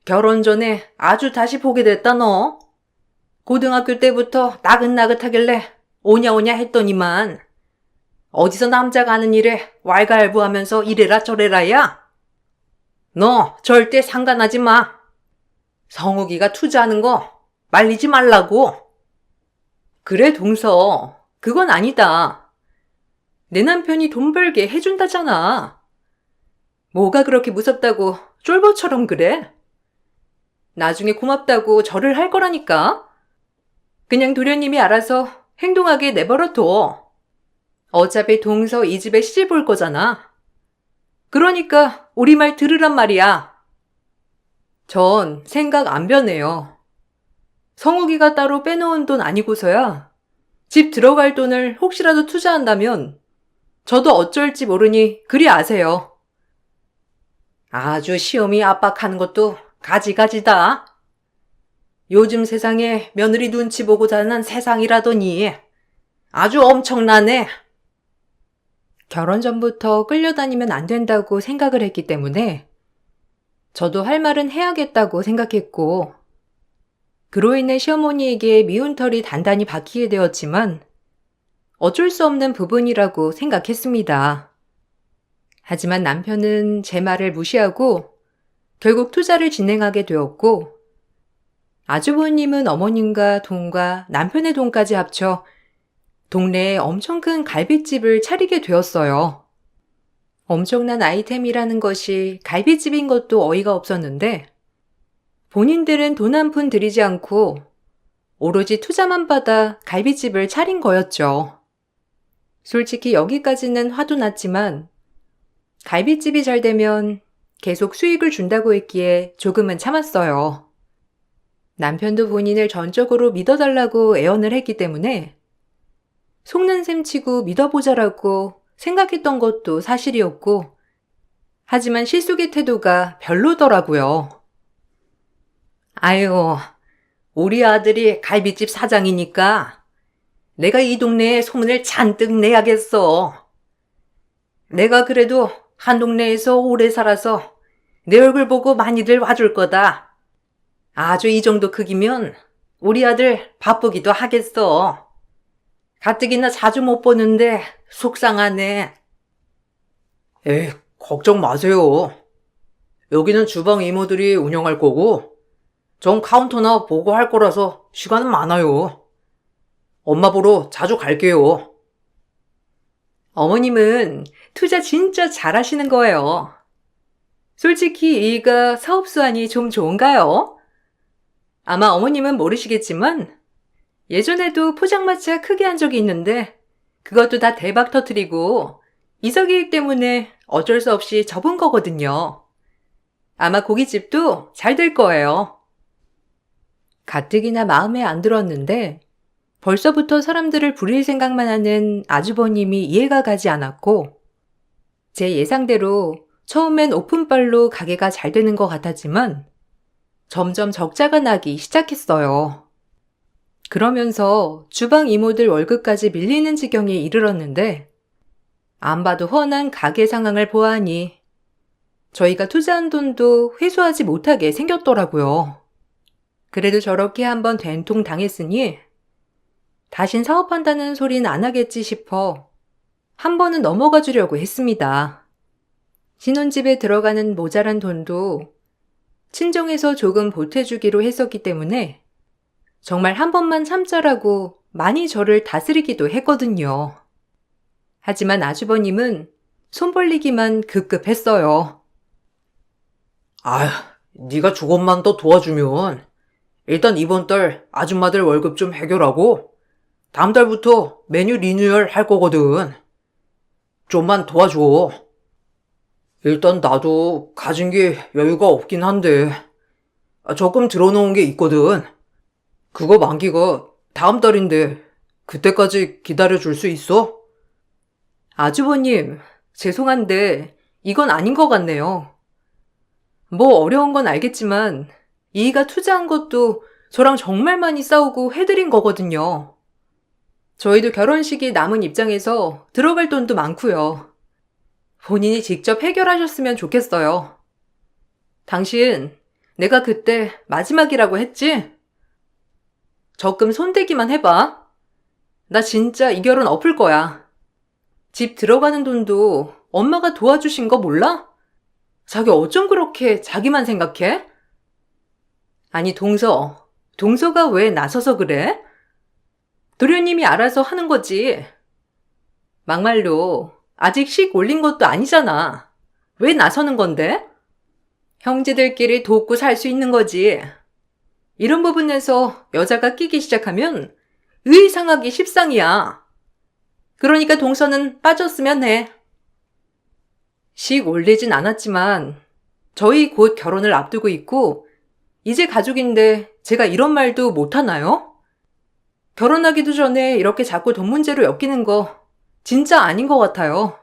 결혼 전에 아주 다시 보게 됐다 너. 고등학교 때부터 나긋나긋하길래 오냐 오냐 했더니만 어디서 남자가 하는 일에 왈가왈부하면서 이래라 저래라야. 너 절대 상관하지 마. 성욱이가 투자하는 거 말리지 말라고. 그래 동서, 그건 아니다. 내 남편이 돈 벌게 해준다잖아. 뭐가 그렇게 무섭다고 쫄보처럼 그래? 나중에 고맙다고 절을 할 거라니까. 그냥 도련님이 알아서 행동하게 내버려둬. 어차피 동서 이 집에 시집 올 거잖아. 그러니까 우리 말 들으란 말이야. 전 생각 안 변해요. 성욱이가 따로 빼놓은 돈 아니고서야 집 들어갈 돈을 혹시라도 투자한다면 저도 어쩔지 모르니 그리 아세요. 아주 시험이 압박하는 것도 가지가지다. 요즘 세상에 며느리 눈치 보고 자란 세상이라더니 아주 엄청나네. 결혼 전부터 끌려다니면 안 된다고 생각을 했기 때문에 저도 할 말은 해야겠다고 생각했고, 그로 인해 시어머니에게 미운 털이 단단히 박히게 되었지만 어쩔 수 없는 부분이라고 생각했습니다. 하지만 남편은 제 말을 무시하고 결국 투자를 진행하게 되었고, 아주버님은 어머님과 돈과 남편의 돈까지 합쳐 동네에 엄청 큰 갈빗집을 차리게 되었어요. 엄청난 아이템이라는 것이 갈빗집인 것도 어이가 없었는데, 본인들은 돈 한 푼 들이지 않고 오로지 투자만 받아 갈빗집을 차린 거였죠. 솔직히 여기까지는 화도 났지만 갈빗집이 잘 되면 계속 수익을 준다고 했기에 조금은 참았어요. 남편도 본인을 전적으로 믿어달라고 애원을 했기 때문에 속는 셈 치고 믿어보자라고 생각했던 것도 사실이었고, 하지만 실속의 태도가 별로더라고요. 아유, 우리 아들이 갈빗집 사장이니까 내가 이 동네에 소문을 잔뜩 내야겠어. 내가 그래도 한 동네에서 오래 살아서 내 얼굴 보고 많이들 와줄 거다. 아주 이 정도 크기면 우리 아들 바쁘기도 하겠어. 가뜩이나 자주 못 보는데 속상하네. 에이, 걱정 마세요. 여기는 주방 이모들이 운영할 거고 전 카운터나 보고 할 거라서 시간은 많아요. 엄마 보러 자주 갈게요. 어머님은 투자 진짜 잘하시는 거예요. 솔직히 이가 사업 수완이 좀 좋은가요? 아마 어머님은 모르시겠지만 예전에도 포장마차 크게 한 적이 있는데 그것도 다 대박 터뜨리고 이석이익 때문에 어쩔 수 없이 접은 거거든요. 아마 고깃집도 잘 될 거예요. 가뜩이나 마음에 안 들었는데 벌써부터 사람들을 부릴 생각만 하는 아주버님이 이해가 가지 않았고, 제 예상대로 처음엔 오픈빨로 가게가 잘 되는 것 같았지만 점점 적자가 나기 시작했어요. 그러면서 주방 이모들 월급까지 밀리는 지경에 이르렀는데, 안 봐도 훤한 가게 상황을 보아하니 저희가 투자한 돈도 회수하지 못하게 생겼더라고요. 그래도 저렇게 한번 된통 당했으니 다신 사업한다는 소린 안 하겠지 싶어 한 번은 넘어가 주려고 했습니다. 신혼집에 들어가는 모자란 돈도 친정에서 조금 보태주기로 했었기 때문에 정말 한 번만 참자라고 많이 저를 다스리기도 했거든요. 하지만 아주버님은 손 벌리기만 급급했어요. 아휴, 네가 조금만 더 도와주면 일단 이번 달 아줌마들 월급 좀 해결하고 다음 달부터 메뉴 리뉴얼 할 거거든. 좀만 도와줘. 일단 나도 가진 게 여유가 없긴 한데 조금 들어놓은 게 있거든. 그거 만기가 다음 달인데 그때까지 기다려줄 수 있어? 아주버님, 죄송한데 이건 아닌 것 같네요. 뭐 어려운 건 알겠지만 이가 투자한 것도 저랑 정말 많이 싸우고 해드린 거거든요. 저희도 결혼식이 남은 입장에서 들어갈 돈도 많고요. 본인이 직접 해결하셨으면 좋겠어요. 당신, 내가 그때 마지막이라고 했지? 적금 손대기만 해봐. 나 진짜 이 결혼 엎을 거야. 집 들어가는 돈도 엄마가 도와주신 거 몰라? 자기 어쩜 그렇게 자기만 생각해? 아니, 동서가 왜 나서서 그래? 도련님이 알아서 하는 거지. 막말로 아직 식 올린 것도 아니잖아. 왜 나서는 건데? 형제들끼리 돕고 살 수 있는 거지. 이런 부분에서 여자가 끼기 시작하면 의상하기 십상이야. 그러니까 동서는 빠졌으면 해. 식 올리진 않았지만 저희 곧 결혼을 앞두고 있고 이제 가족인데 제가 이런 말도 못하나요? 결혼하기도 전에 이렇게 자꾸 돈 문제로 엮이는 거 진짜 아닌 것 같아요.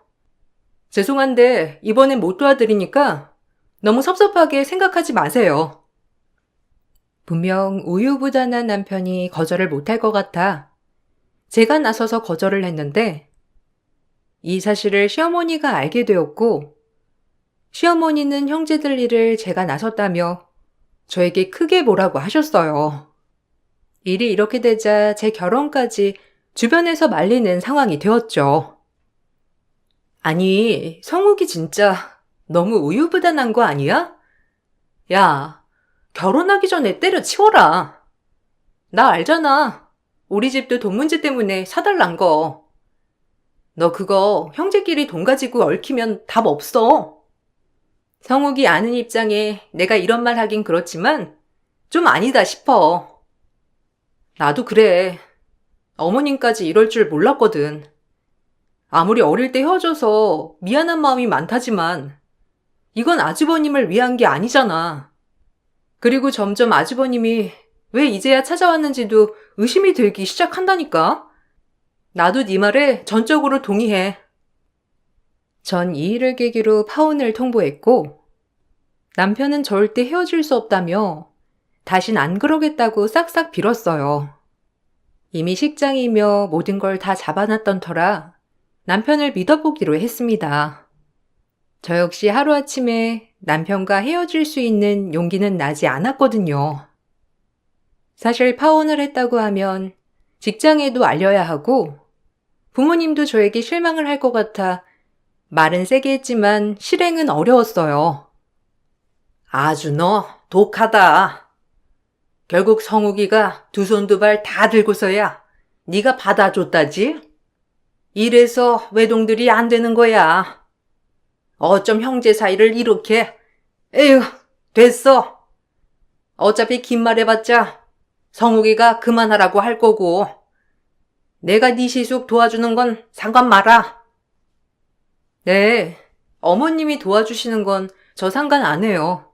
죄송한데 이번엔 못 도와드리니까 너무 섭섭하게 생각하지 마세요. 분명 우유부단한 남편이 거절을 못할 것 같아 제가 나서서 거절을 했는데 이 사실을 시어머니가 알게 되었고 시어머니는 형제들 일을 제가 나섰다며 저에게 크게 뭐라고 하셨어요. 일이 이렇게 되자 제 결혼까지 주변에서 말리는 상황이 되었죠. 아니, 성욱이 진짜 너무 우유부단한 거 아니야? 야, 결혼하기 전에 때려치워라. 나 알잖아. 우리 집도 돈 문제 때문에 사달란 거. 너 그거 형제끼리 돈 가지고 얽히면 답 없어. 성욱이 아는 입장에 내가 이런 말 하긴 그렇지만 좀 아니다 싶어. 나도 그래. 어머님까지 이럴 줄 몰랐거든. 아무리 어릴 때 헤어져서 미안한 마음이 많다지만 이건 아주버님을 위한 게 아니잖아. 그리고 점점 아주버님이 왜 이제야 찾아왔는지도 의심이 들기 시작한다니까. 나도 네 말에 전적으로 동의해. 전 이 일을 계기로 파혼을 통보했고 남편은 절대 헤어질 수 없다며 다신 안 그러겠다고 싹싹 빌었어요. 이미 식장이며 모든 걸 다 잡아놨던 터라 남편을 믿어보기로 했습니다. 저 역시 하루아침에 남편과 헤어질 수 있는 용기는 나지 않았거든요. 사실 파혼을 했다고 하면 직장에도 알려야 하고 부모님도 저에게 실망을 할 것 같아 말은 세게 했지만 실행은 어려웠어요. 아주 너 독하다. 결국 성욱이가 두 손 두 발 다 들고서야 네가 받아줬다지? 이래서 외동들이 안 되는 거야. 어쩜 형제 사이를 이렇게. 에휴, 됐어. 어차피 긴 말 해봤자 성욱이가 그만하라고 할 거고 내가 네 시숙 도와주는 건 상관 마라. 네, 어머님이 도와주시는 건 저 상관 안 해요.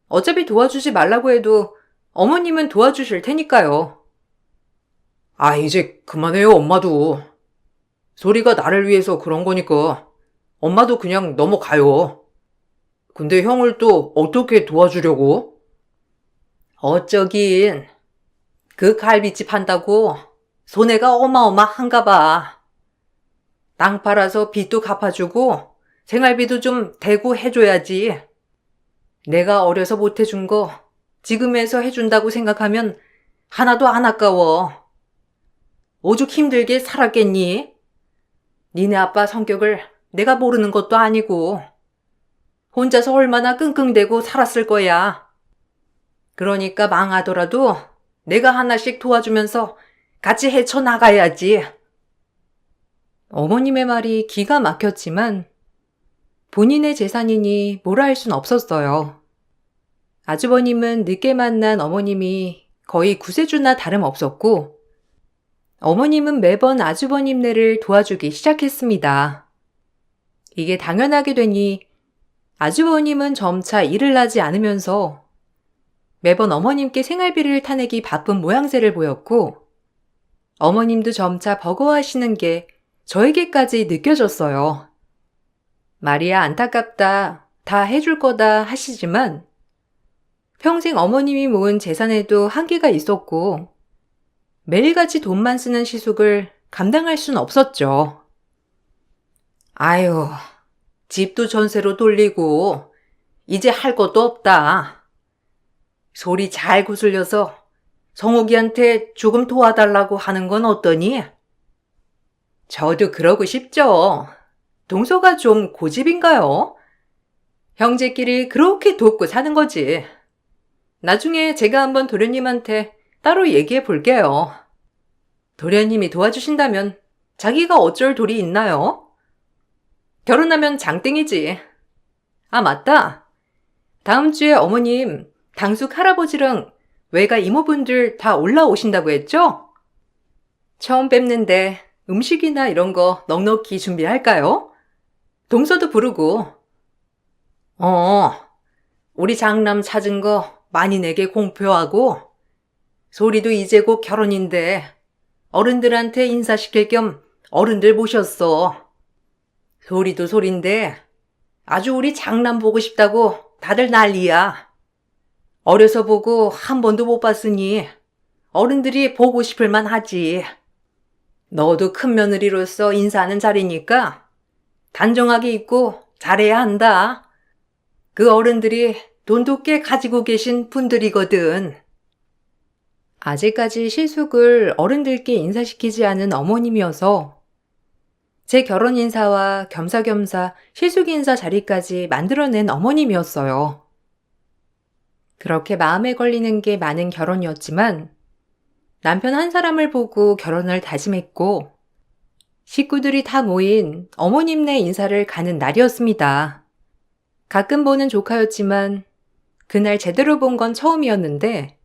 어차피 도와주지 말라고 해도 어머님은 도와주실 테니까요. 아, 이제 그만해요, 엄마도. 소리가 나를 위해서 그런 거니까 엄마도 그냥 넘어가요. 근데 형을 또 어떻게 도와주려고? 어쩌긴. 그 갈비집 한다고 손해가 어마어마한가 봐. 땅 팔아서 빚도 갚아주고 생활비도 좀 대고 해줘야지. 내가 어려서 못 해준 거 지금에서 해준다고 생각하면 하나도 안 아까워. 오죽 힘들게 살았겠니? 니네 아빠 성격을 내가 모르는 것도 아니고 혼자서 얼마나 끙끙대고 살았을 거야. 그러니까 망하더라도 내가 하나씩 도와주면서 같이 헤쳐나가야지. 어머님의 말이 기가 막혔지만 본인의 재산이니 뭐라 할 순 없었어요. 아주버님은 늦게 만난 어머님이 거의 구세주나 다름없었고 어머님은 매번 아주버님네를 도와주기 시작했습니다. 이게 당연하게 되니 아주버님은 점차 일을 하지 않으면서 매번 어머님께 생활비를 타내기 바쁜 모양새를 보였고 어머님도 점차 버거워하시는 게 저에게까지 느껴졌어요. 말이야 안타깝다, 다 해줄 거다 하시지만 평생 어머님이 모은 재산에도 한계가 있었고 매일같이 돈만 쓰는 시숙을 감당할 순 없었죠. 아유, 집도 전세로 돌리고 이제 할 것도 없다. 소리 잘 구슬려서 성욱이한테 조금 도와달라고 하는 건 어떠니? 저도 그러고 싶죠. 동서가 좀 고집인가요? 형제끼리 그렇게 돕고 사는 거지. 나중에 제가 한번 도련님한테 따로 얘기해 볼게요. 도련님이 도와주신다면 자기가 어쩔 도리 있나요? 결혼하면 장땡이지. 아, 맞다. 다음 주에 어머님, 당숙 할아버지랑 외가 이모분들 다 올라오신다고 했죠? 처음 뵙는데 음식이나 이런 거 넉넉히 준비할까요? 동서도 부르고. 우리 장남 찾은 거 많이 내게 공표하고, 소리도 이제 곧 결혼인데 어른들한테 인사시킬 겸 어른들 모셨어. 소리도 소린데 아주 우리 장남 보고 싶다고 다들 난리야. 어려서 보고 한 번도 못 봤으니 어른들이 보고 싶을 만하지. 너도 큰 며느리로서 인사하는 자리니까 단정하게 입고 잘해야 한다. 그 어른들이 돈도 꽤 가지고 계신 분들이거든. 아직까지 실숙을 어른들께 인사시키지 않은 어머님이어서 제 결혼 인사와 겸사겸사 실숙 인사 자리까지 만들어낸 어머님이었어요. 그렇게 마음에 걸리는 게 많은 결혼이었지만 남편 한 사람을 보고 결혼을 다짐했고 식구들이 다 모인 어머님네 인사를 가는 날이었습니다. 가끔 보는 조카였지만 그날 제대로 본 건 처음이었는데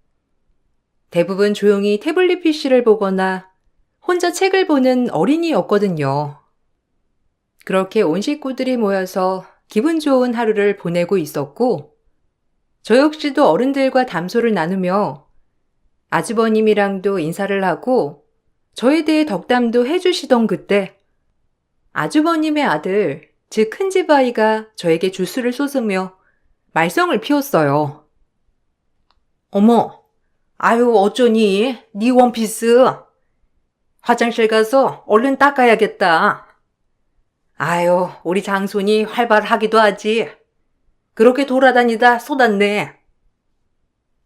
대부분 조용히 태블릿 PC를 보거나 혼자 책을 보는 어린이였거든요. 그렇게 온 식구들이 모여서 기분 좋은 하루를 보내고 있었고 저 역시도 어른들과 담소를 나누며 아주버님이랑도 인사를 하고 저에 대해 덕담도 해주시던 그때 아주버님의 아들, 즉 큰집 아이가 저에게 주스를 쏟으며 말썽을 피웠어요. 어머, 아유 어쩌니? 네 원피스. 화장실 가서 얼른 닦아야겠다. 아유, 우리 장손이 활발하기도 하지. 그렇게 돌아다니다 쏟았네.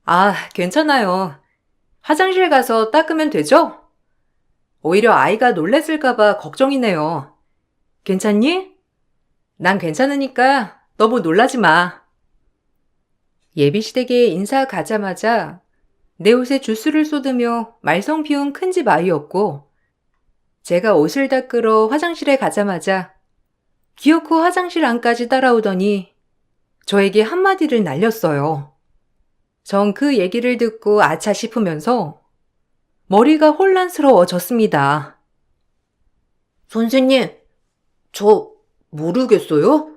아, 괜찮아요. 화장실 가서 닦으면 되죠? 오히려 아이가 놀랬을까봐 걱정이네요. 괜찮니? 난 괜찮으니까 너무 놀라지 마. 예비시댁에 인사 가자마자 내 옷에 주스를 쏟으며 말썽 피운 큰집 아이였고 제가 옷을 닦으러 화장실에 가자마자 기어코 화장실 안까지 따라오더니 저에게 한마디를 날렸어요. 전 그 얘기를 듣고 아차 싶으면서 머리가 혼란스러워졌습니다. 선생님, 저 모르겠어요?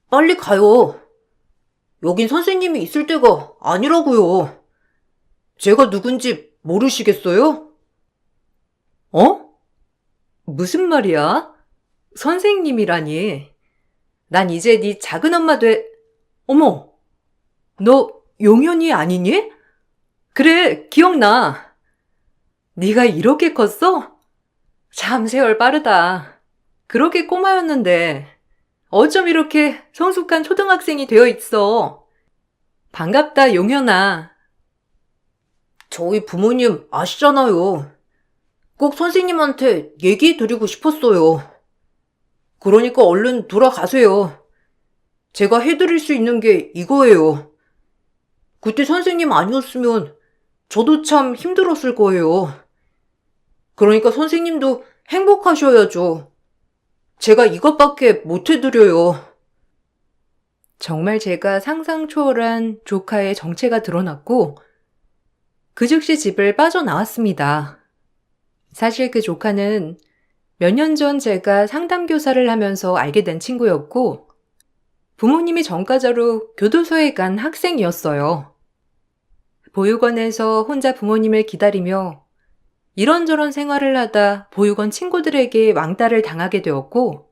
빨리 가요. 여긴 선생님이 있을 때가 아니라고요. 제가 누군지 모르시겠어요? 어? 무슨 말이야? 선생님이라니. 난 이제 네 작은엄마 어머, 너 용현이 아니니? 그래, 기억나. 네가 이렇게 컸어? 참 세월 빠르다. 그렇게 꼬마였는데 어쩜 이렇게 성숙한 초등학생이 되어 있어. 반갑다, 용현아. 저희 부모님 아시잖아요. 꼭 선생님한테 얘기해 드리고 싶었어요. 그러니까 얼른 돌아가세요. 제가 해드릴 수 있는 게 이거예요. 그때 선생님 아니었으면 저도 참 힘들었을 거예요. 그러니까 선생님도 행복하셔야죠. 제가 이것밖에 못 해드려요. 정말 제가 상상 초월한 조카의 정체가 드러났고 그 즉시 집을 빠져나왔습니다. 사실 그 조카는 몇 년 전 제가 상담교사를 하면서 알게 된 친구였고 부모님이 전과자로 교도소에 간 학생이었어요. 보육원에서 혼자 부모님을 기다리며 이런저런 생활을 하다 보육원 친구들에게 왕따를 당하게 되었고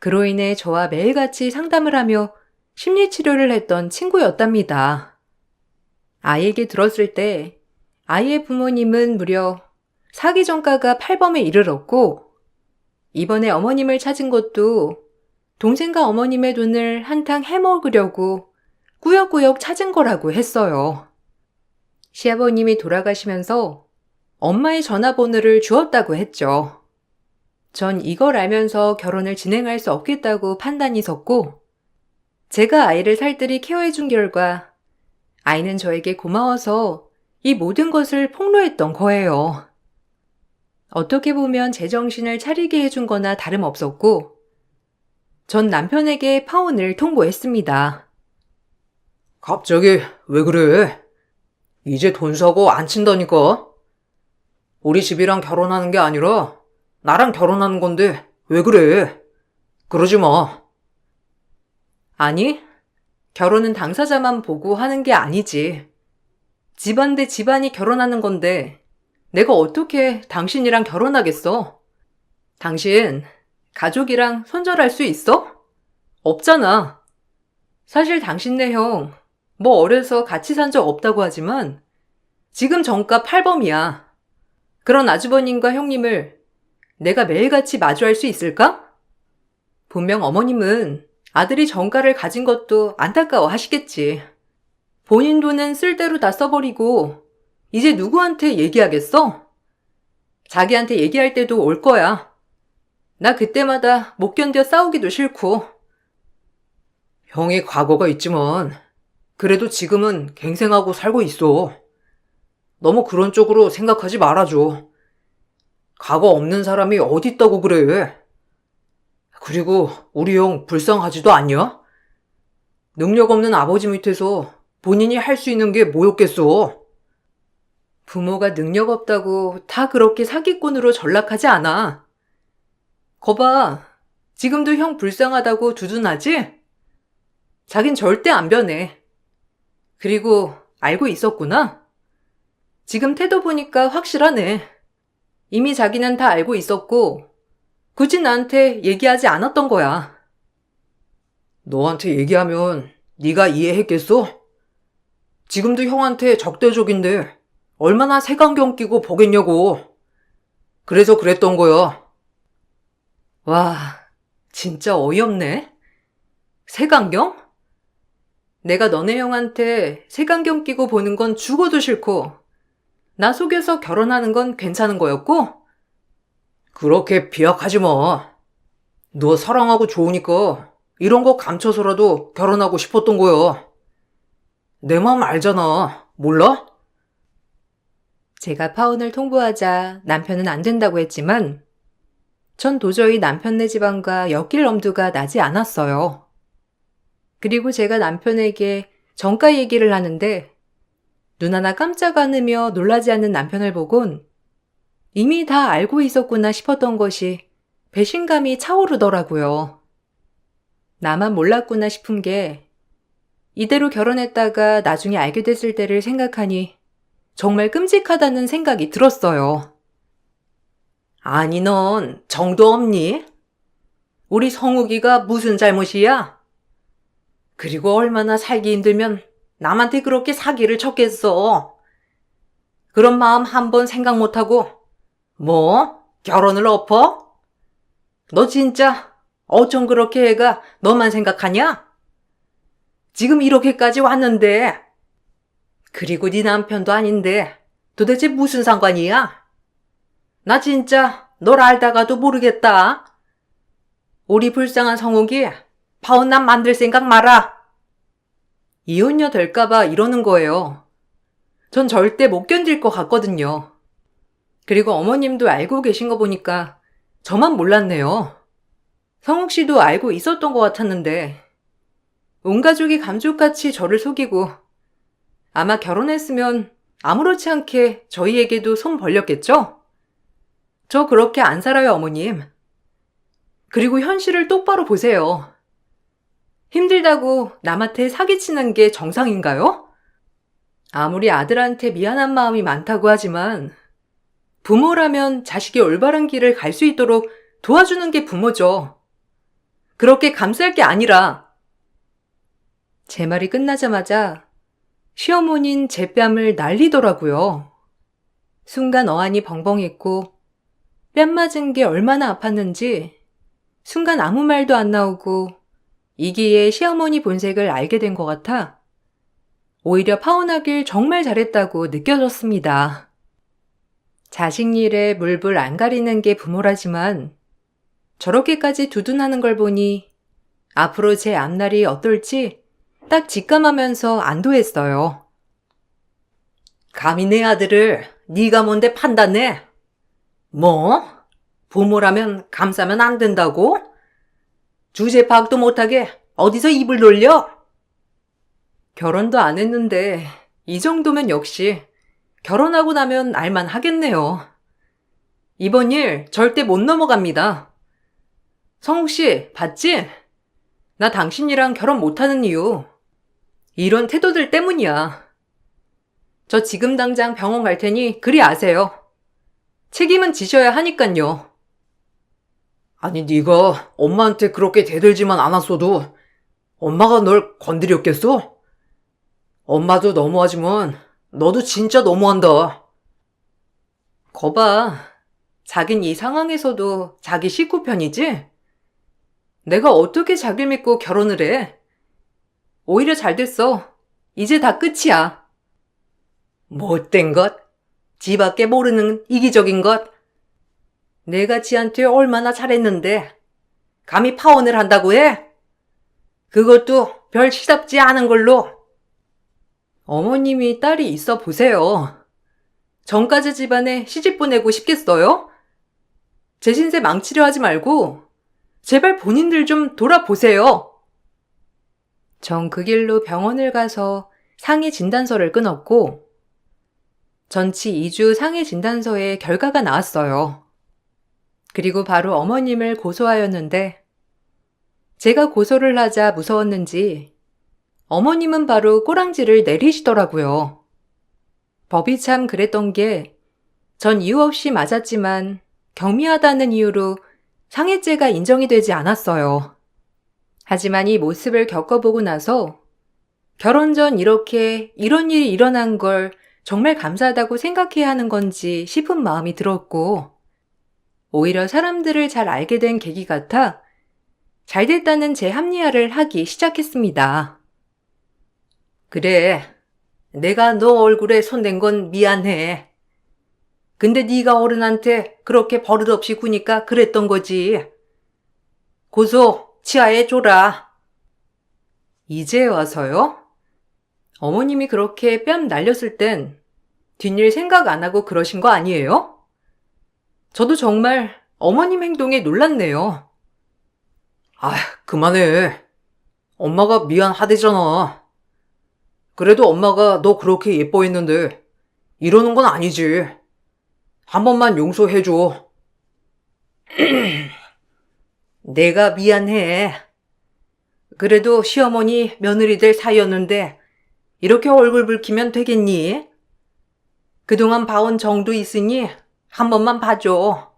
그로 인해 저와 매일같이 상담을 하며 심리치료를 했던 친구였답니다. 아이에게 들었을 때 아이의 부모님은 무려 사기 전가가 8범에 이르렀고 이번에 어머님을 찾은 것도 동생과 어머님의 돈을 한탕 해먹으려고 꾸역꾸역 찾은 거라고 했어요. 시아버님이 돌아가시면서 엄마의 전화번호를 주었다고 했죠. 전 이걸 알면서 결혼을 진행할 수 없겠다고 판단이 섰고, 제가 아이를 살뜰히 케어해준 결과 아이는 저에게 고마워서 이 모든 것을 폭로했던 거예요. 어떻게 보면 제 정신을 차리게 해준 거나 다름없었고, 전 남편에게 파혼을 통보했습니다. 갑자기 왜 그래? 이제 돈 사고 안 친다니까? 우리 집이랑 결혼하는 게 아니라 나랑 결혼하는 건데 왜 그래? 그러지 마. 아니, 결혼은 당사자만 보고 하는 게 아니지. 집안 대 집안이 결혼하는 건데 내가 어떻게 당신이랑 결혼하겠어? 당신 가족이랑 손절할 수 있어? 없잖아. 사실 당신네 형 뭐 어려서 같이 산 적 없다고 하지만 지금 정가 8범이야. 그런 아주버님과 형님을 내가 매일같이 마주할 수 있을까? 분명 어머님은 아들이 정가를 가진 것도 안타까워 하시겠지. 본인 돈은 쓸 대로 다 써버리고 이제 누구한테 얘기하겠어? 자기한테 얘기할 때도 올 거야. 나 그때마다 못 견뎌 싸우기도 싫고. 형이 과거가 있지만 그래도 지금은 갱생하고 살고 있어. 너무 그런 쪽으로 생각하지 말아줘. 과거 없는 사람이 어딨다고 그래. 그리고 우리 형 불쌍하지도 않냐? 능력 없는 아버지 밑에서 본인이 할 수 있는 게 뭐였겠어? 부모가 능력 없다고 다 그렇게 사기꾼으로 전락하지 않아. 거봐, 지금도 형 불쌍하다고 두둔하지? 자긴 절대 안 변해. 그리고 알고 있었구나? 지금 태도 보니까 확실하네. 이미 자기는 다 알고 있었고 굳이 나한테 얘기하지 않았던 거야. 너한테 얘기하면 네가 이해했겠어? 지금도 형한테 적대적인데 얼마나 색안경 끼고 보겠냐고. 그래서 그랬던 거야. 와, 진짜 어이없네. 색안경? 내가 너네 형한테 색안경 끼고 보는 건 죽어도 싫고 나 속여서 결혼하는 건 괜찮은 거였고? 그렇게 비약하지 마. 너 사랑하고 좋으니까 이런 거 감춰서라도 결혼하고 싶었던 거야. 내 마음 알잖아. 몰라? 제가 파혼을 통보하자 남편은 안 된다고 했지만 전 도저히 남편네 집안과 엮일 엄두가 나지 않았어요. 그리고 제가 남편에게 정가 얘기를 하는데 눈 하나 깜짝 않으며 놀라지 않는 남편을 보곤 이미 다 알고 있었구나 싶었던 것이 배신감이 차오르더라고요. 나만 몰랐구나 싶은 게 이대로 결혼했다가 나중에 알게 됐을 때를 생각하니 정말 끔찍하다는 생각이 들었어요. 아니 넌 정도 없니? 우리 성욱이가 무슨 잘못이야? 그리고 얼마나 살기 힘들면 남한테 그렇게 사기를 쳤겠어. 그런 마음 한 번 생각 못하고 뭐? 결혼을 엎어? 너 진짜 어쩜 그렇게 애가 너만 생각하냐? 지금 이렇게까지 왔는데. 그리고 네 남편도 아닌데 도대체 무슨 상관이야? 나 진짜 널 알다가도 모르겠다. 우리 불쌍한 성욱이 파혼남 만들 생각 마라. 이혼녀 될까봐 이러는 거예요. 전 절대 못 견딜 것 같거든요. 그리고 어머님도 알고 계신 거 보니까 저만 몰랐네요. 성욱 씨도 알고 있었던 것 같았는데 온 가족이 감쪽같이 저를 속이고 아마 결혼했으면 아무렇지 않게 저희에게도 손 벌렸겠죠? 저 그렇게 안 살아요, 어머님. 그리고 현실을 똑바로 보세요. 힘들다고 남한테 사기치는 게 정상인가요? 아무리 아들한테 미안한 마음이 많다고 하지만 부모라면 자식이 올바른 길을 갈 수 있도록 도와주는 게 부모죠. 그렇게 감쌀 게 아니라. 제 말이 끝나자마자 시어머니는 제 뺨을 날리더라고요. 순간 어안이 벙벙했고 뺨 맞은 게 얼마나 아팠는지 순간 아무 말도 안 나오고 이기의 시어머니 본색을 알게 된 것 같아 오히려 파혼하길 정말 잘했다고 느껴졌습니다. 자식 일에 물불 안 가리는 게 부모라지만 저렇게까지 두둔하는 걸 보니 앞으로 제 앞날이 어떨지 딱 직감하면서 안도했어요. 감히 내 아들을 네가 뭔데 판단해? 뭐? 부모라면 감싸면 안 된다고? 주제 파악도 못하게 어디서 입을 놀려? 결혼도 안 했는데 이 정도면 역시 결혼하고 나면 알만 하겠네요. 이번 일 절대 못 넘어갑니다. 성욱 씨, 봤지? 나 당신이랑 결혼 못하는 이유 이런 태도들 때문이야. 저 지금 당장 병원 갈 테니 그리 아세요. 책임은 지셔야 하니깐요. 아니 네가 엄마한테 그렇게 대들지만 않았어도 엄마가 널 건드렸겠어? 엄마도 너무하지만 너도 진짜 너무한다. 거봐. 자긴 이 상황에서도 자기 식구 편이지? 내가 어떻게 자기를 믿고 결혼을 해? 오히려 잘 됐어. 이제 다 끝이야. 못된 것? 지밖에 모르는 이기적인 것? 내가 지한테 얼마나 잘했는데 감히 파혼을 한다고 해? 그것도 별 시답지 않은 걸로. 어머님이 딸이 있어 보세요. 전까지 집안에 시집 보내고 싶겠어요? 제 신세 망치려 하지 말고 제발 본인들 좀 돌아보세요. 전 그 길로 병원을 가서 상해 진단서를 끊었고 전치 2주 상해 진단서에 결과가 나왔어요. 그리고 바로 어머님을 고소하였는데 제가 고소를 하자 무서웠는지 어머님은 바로 꼬랑지를 내리시더라고요. 법이 참 그랬던 게 전 이유 없이 맞았지만 경미하다는 이유로 상해죄가 인정이 되지 않았어요. 하지만 이 모습을 겪어보고 나서 결혼 전 이렇게 이런 일이 일어난 걸 정말 감사하다고 생각해야 하는 건지 싶은 마음이 들었고 오히려 사람들을 잘 알게 된 계기 같아 잘 됐다는 제 합리화를 하기 시작했습니다. 그래, 내가 너 얼굴에 손댄 건 미안해. 근데 네가 어른한테 그렇게 버릇없이 구니까 그랬던 거지. 고소 치하해 줘라. 이제 와서요? 어머님이 그렇게 뺨 날렸을 땐 뒷일 생각 안 하고 그러신 거 아니에요? 저도 정말 어머님 행동에 놀랐네요. 아, 그만해. 엄마가 미안하대잖아. 그래도 엄마가 너 그렇게 예뻐했는데 이러는 건 아니지. 한 번만 용서해줘. 내가 미안해. 그래도 시어머니 며느리들 사이였는데 이렇게 얼굴 붉히면 되겠니? 그동안 봐온 정도 있으니 한 번만 봐줘.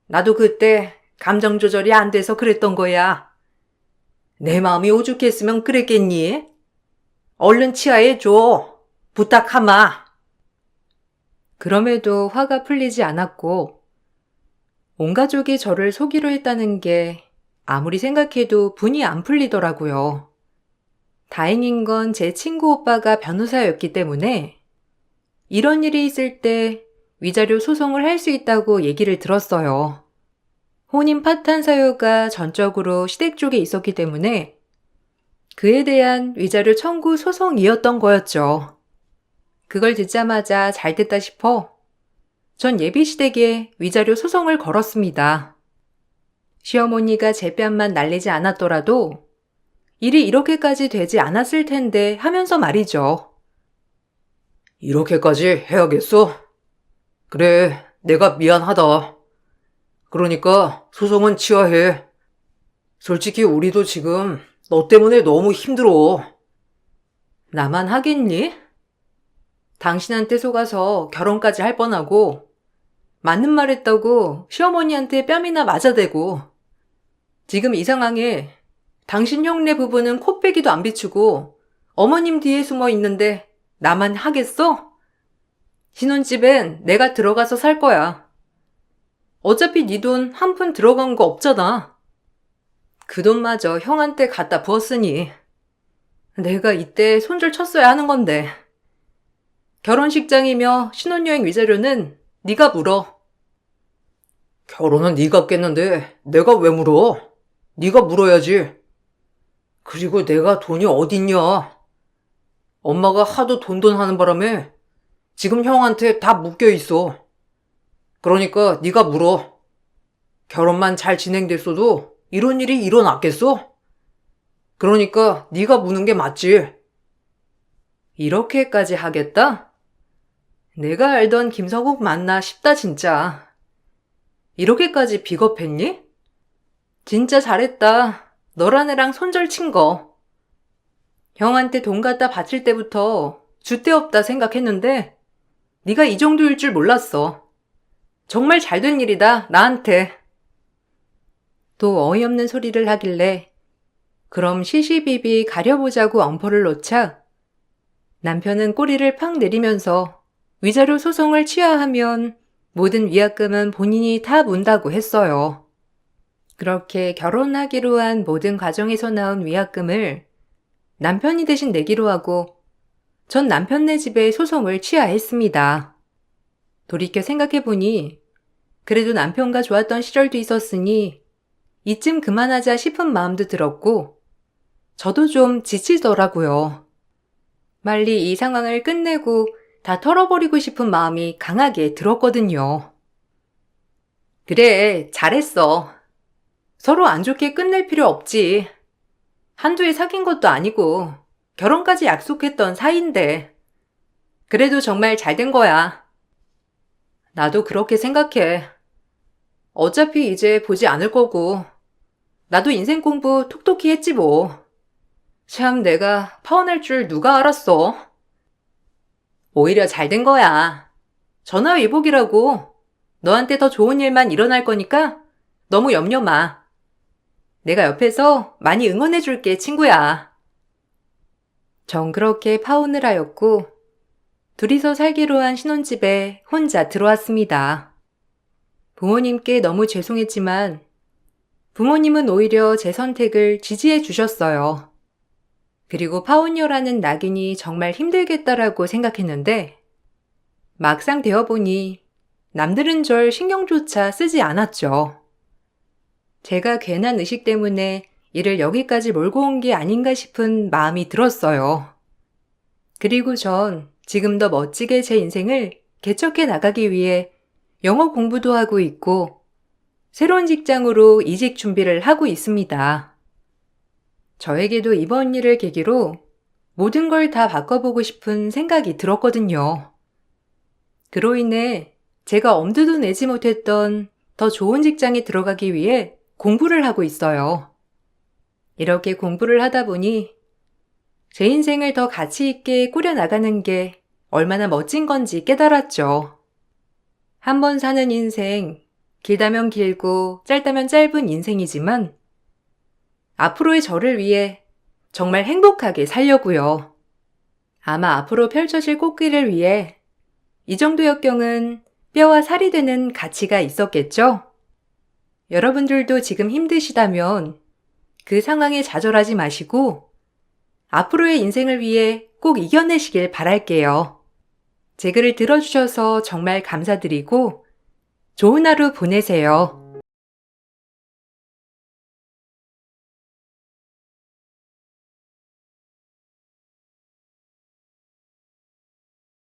나도 그때 감정 조절이 안 돼서 그랬던 거야. 내 마음이 오죽했으면 그랬겠니? 얼른 치하해줘. 부탁하마. 그럼에도 화가 풀리지 않았고 온 가족이 저를 속이려 했다는 게 아무리 생각해도 분이 안 풀리더라고요. 다행인 건 제 친구 오빠가 변호사였기 때문에 이런 일이 있을 때 위자료 소송을 할 수 있다고 얘기를 들었어요. 혼인 파탄 사유가 전적으로 시댁 쪽에 있었기 때문에 그에 대한 위자료 청구 소송이었던 거였죠. 그걸 듣자마자 잘 됐다 싶어 전 예비시댁에 위자료 소송을 걸었습니다. 시어머니가 제 뺨만 날리지 않았더라도 일이 이렇게까지 되지 않았을 텐데 하면서 말이죠. 이렇게까지 해야겠어? 그래, 내가 미안하다. 그러니까 소송은 취하해. 솔직히 우리도 지금 너 때문에 너무 힘들어. 나만 하겠니? 당신한테 속아서 결혼까지 할 뻔하고 맞는 말 했다고 시어머니한테 뺨이나 맞아대고 지금 이 상황에 당신 형네 부부는 코빼기도 안 비추고 어머님 뒤에 숨어 있는데 나만 하겠어? 신혼집엔 내가 들어가서 살 거야. 어차피 네 돈 한 푼 들어간 거 없잖아. 그 돈마저 형한테 갖다 부었으니 내가 이때 손절 쳤어야 하는 건데. 결혼식장이며 신혼여행 위자료는 네가 물어. 결혼은 네가 깼는데 내가 왜 물어? 네가 물어야지. 그리고 내가 돈이 어딨냐? 엄마가 하도 돈돈 하는 바람에 지금 형한테 다 묶여 있어. 그러니까 네가 물어. 결혼만 잘 진행됐어도 이런 일이 일어났겠어? 그러니까 네가 무는 게 맞지. 이렇게까지 하겠다? 내가 알던 김서국 맞나 싶다 진짜. 이렇게까지 비겁했니? 진짜 잘했다. 너란 애랑 손절 친 거. 형한테 돈 갖다 바칠 때부터 줏대없다 생각했는데 네가 이 정도일 줄 몰랐어. 정말 잘된 일이다, 나한테. 또 어이없는 소리를 하길래 그럼 시시비비 가려보자고 엄포를 놓자 남편은 꼬리를 팍 내리면서 위자료 소송을 취하하면 모든 위약금은 본인이 다 문다고 했어요. 그렇게 결혼하기로 한 모든 과정에서 나온 위약금을 남편이 대신 내기로 하고 전 남편네 집에 소송을 취하했습니다. 돌이켜 생각해보니 그래도 남편과 좋았던 시절도 있었으니 이쯤 그만하자 싶은 마음도 들었고 저도 좀 지치더라고요. 빨리 이 상황을 끝내고 다 털어버리고 싶은 마음이 강하게 들었거든요. 그래, 잘했어. 서로 안 좋게 끝낼 필요 없지. 한두 해 사귄 것도 아니고 결혼까지 약속했던 사이인데. 그래도 정말 잘 된 거야. 나도 그렇게 생각해. 어차피 이제 보지 않을 거고 나도 인생 공부 톡톡히 했지 뭐. 참 내가 파혼할 줄 누가 알았어. 오히려 잘 된 거야. 전화위복이라고. 너한테 더 좋은 일만 일어날 거니까 너무 염려 마. 내가 옆에서 많이 응원해 줄게, 친구야. 전 그렇게 파혼을 하였고 둘이서 살기로 한 신혼집에 혼자 들어왔습니다. 부모님께 너무 죄송했지만 부모님은 오히려 제 선택을 지지해 주셨어요. 그리고 파혼녀라는 낙인이 정말 힘들겠다라고 생각했는데 막상 되어보니 남들은 절 신경조차 쓰지 않았죠. 제가 괜한 의식 때문에 이를 여기까지 몰고 온 게 아닌가 싶은 마음이 들었어요. 그리고 전 지금 더 멋지게 제 인생을 개척해 나가기 위해 영어 공부도 하고 있고 새로운 직장으로 이직 준비를 하고 있습니다. 저에게도 이번 일을 계기로 모든 걸 다 바꿔보고 싶은 생각이 들었거든요. 그로 인해 제가 엄두도 내지 못했던 더 좋은 직장에 들어가기 위해 공부를 하고 있어요. 이렇게 공부를 하다 보니 제 인생을 더 가치 있게 꾸려나가는 게 얼마나 멋진 건지 깨달았죠. 한 번 사는 인생, 길다면 길고 짧다면 짧은 인생이지만 앞으로의 저를 위해 정말 행복하게 살려고요. 아마 앞으로 펼쳐질 꽃길을 위해 이 정도 역경은 뼈와 살이 되는 가치가 있었겠죠? 여러분들도 지금 힘드시다면 그 상황에 좌절하지 마시고 앞으로의 인생을 위해 꼭 이겨내시길 바랄게요. 제 글을 들어주셔서 정말 감사드리고 좋은 하루 보내세요.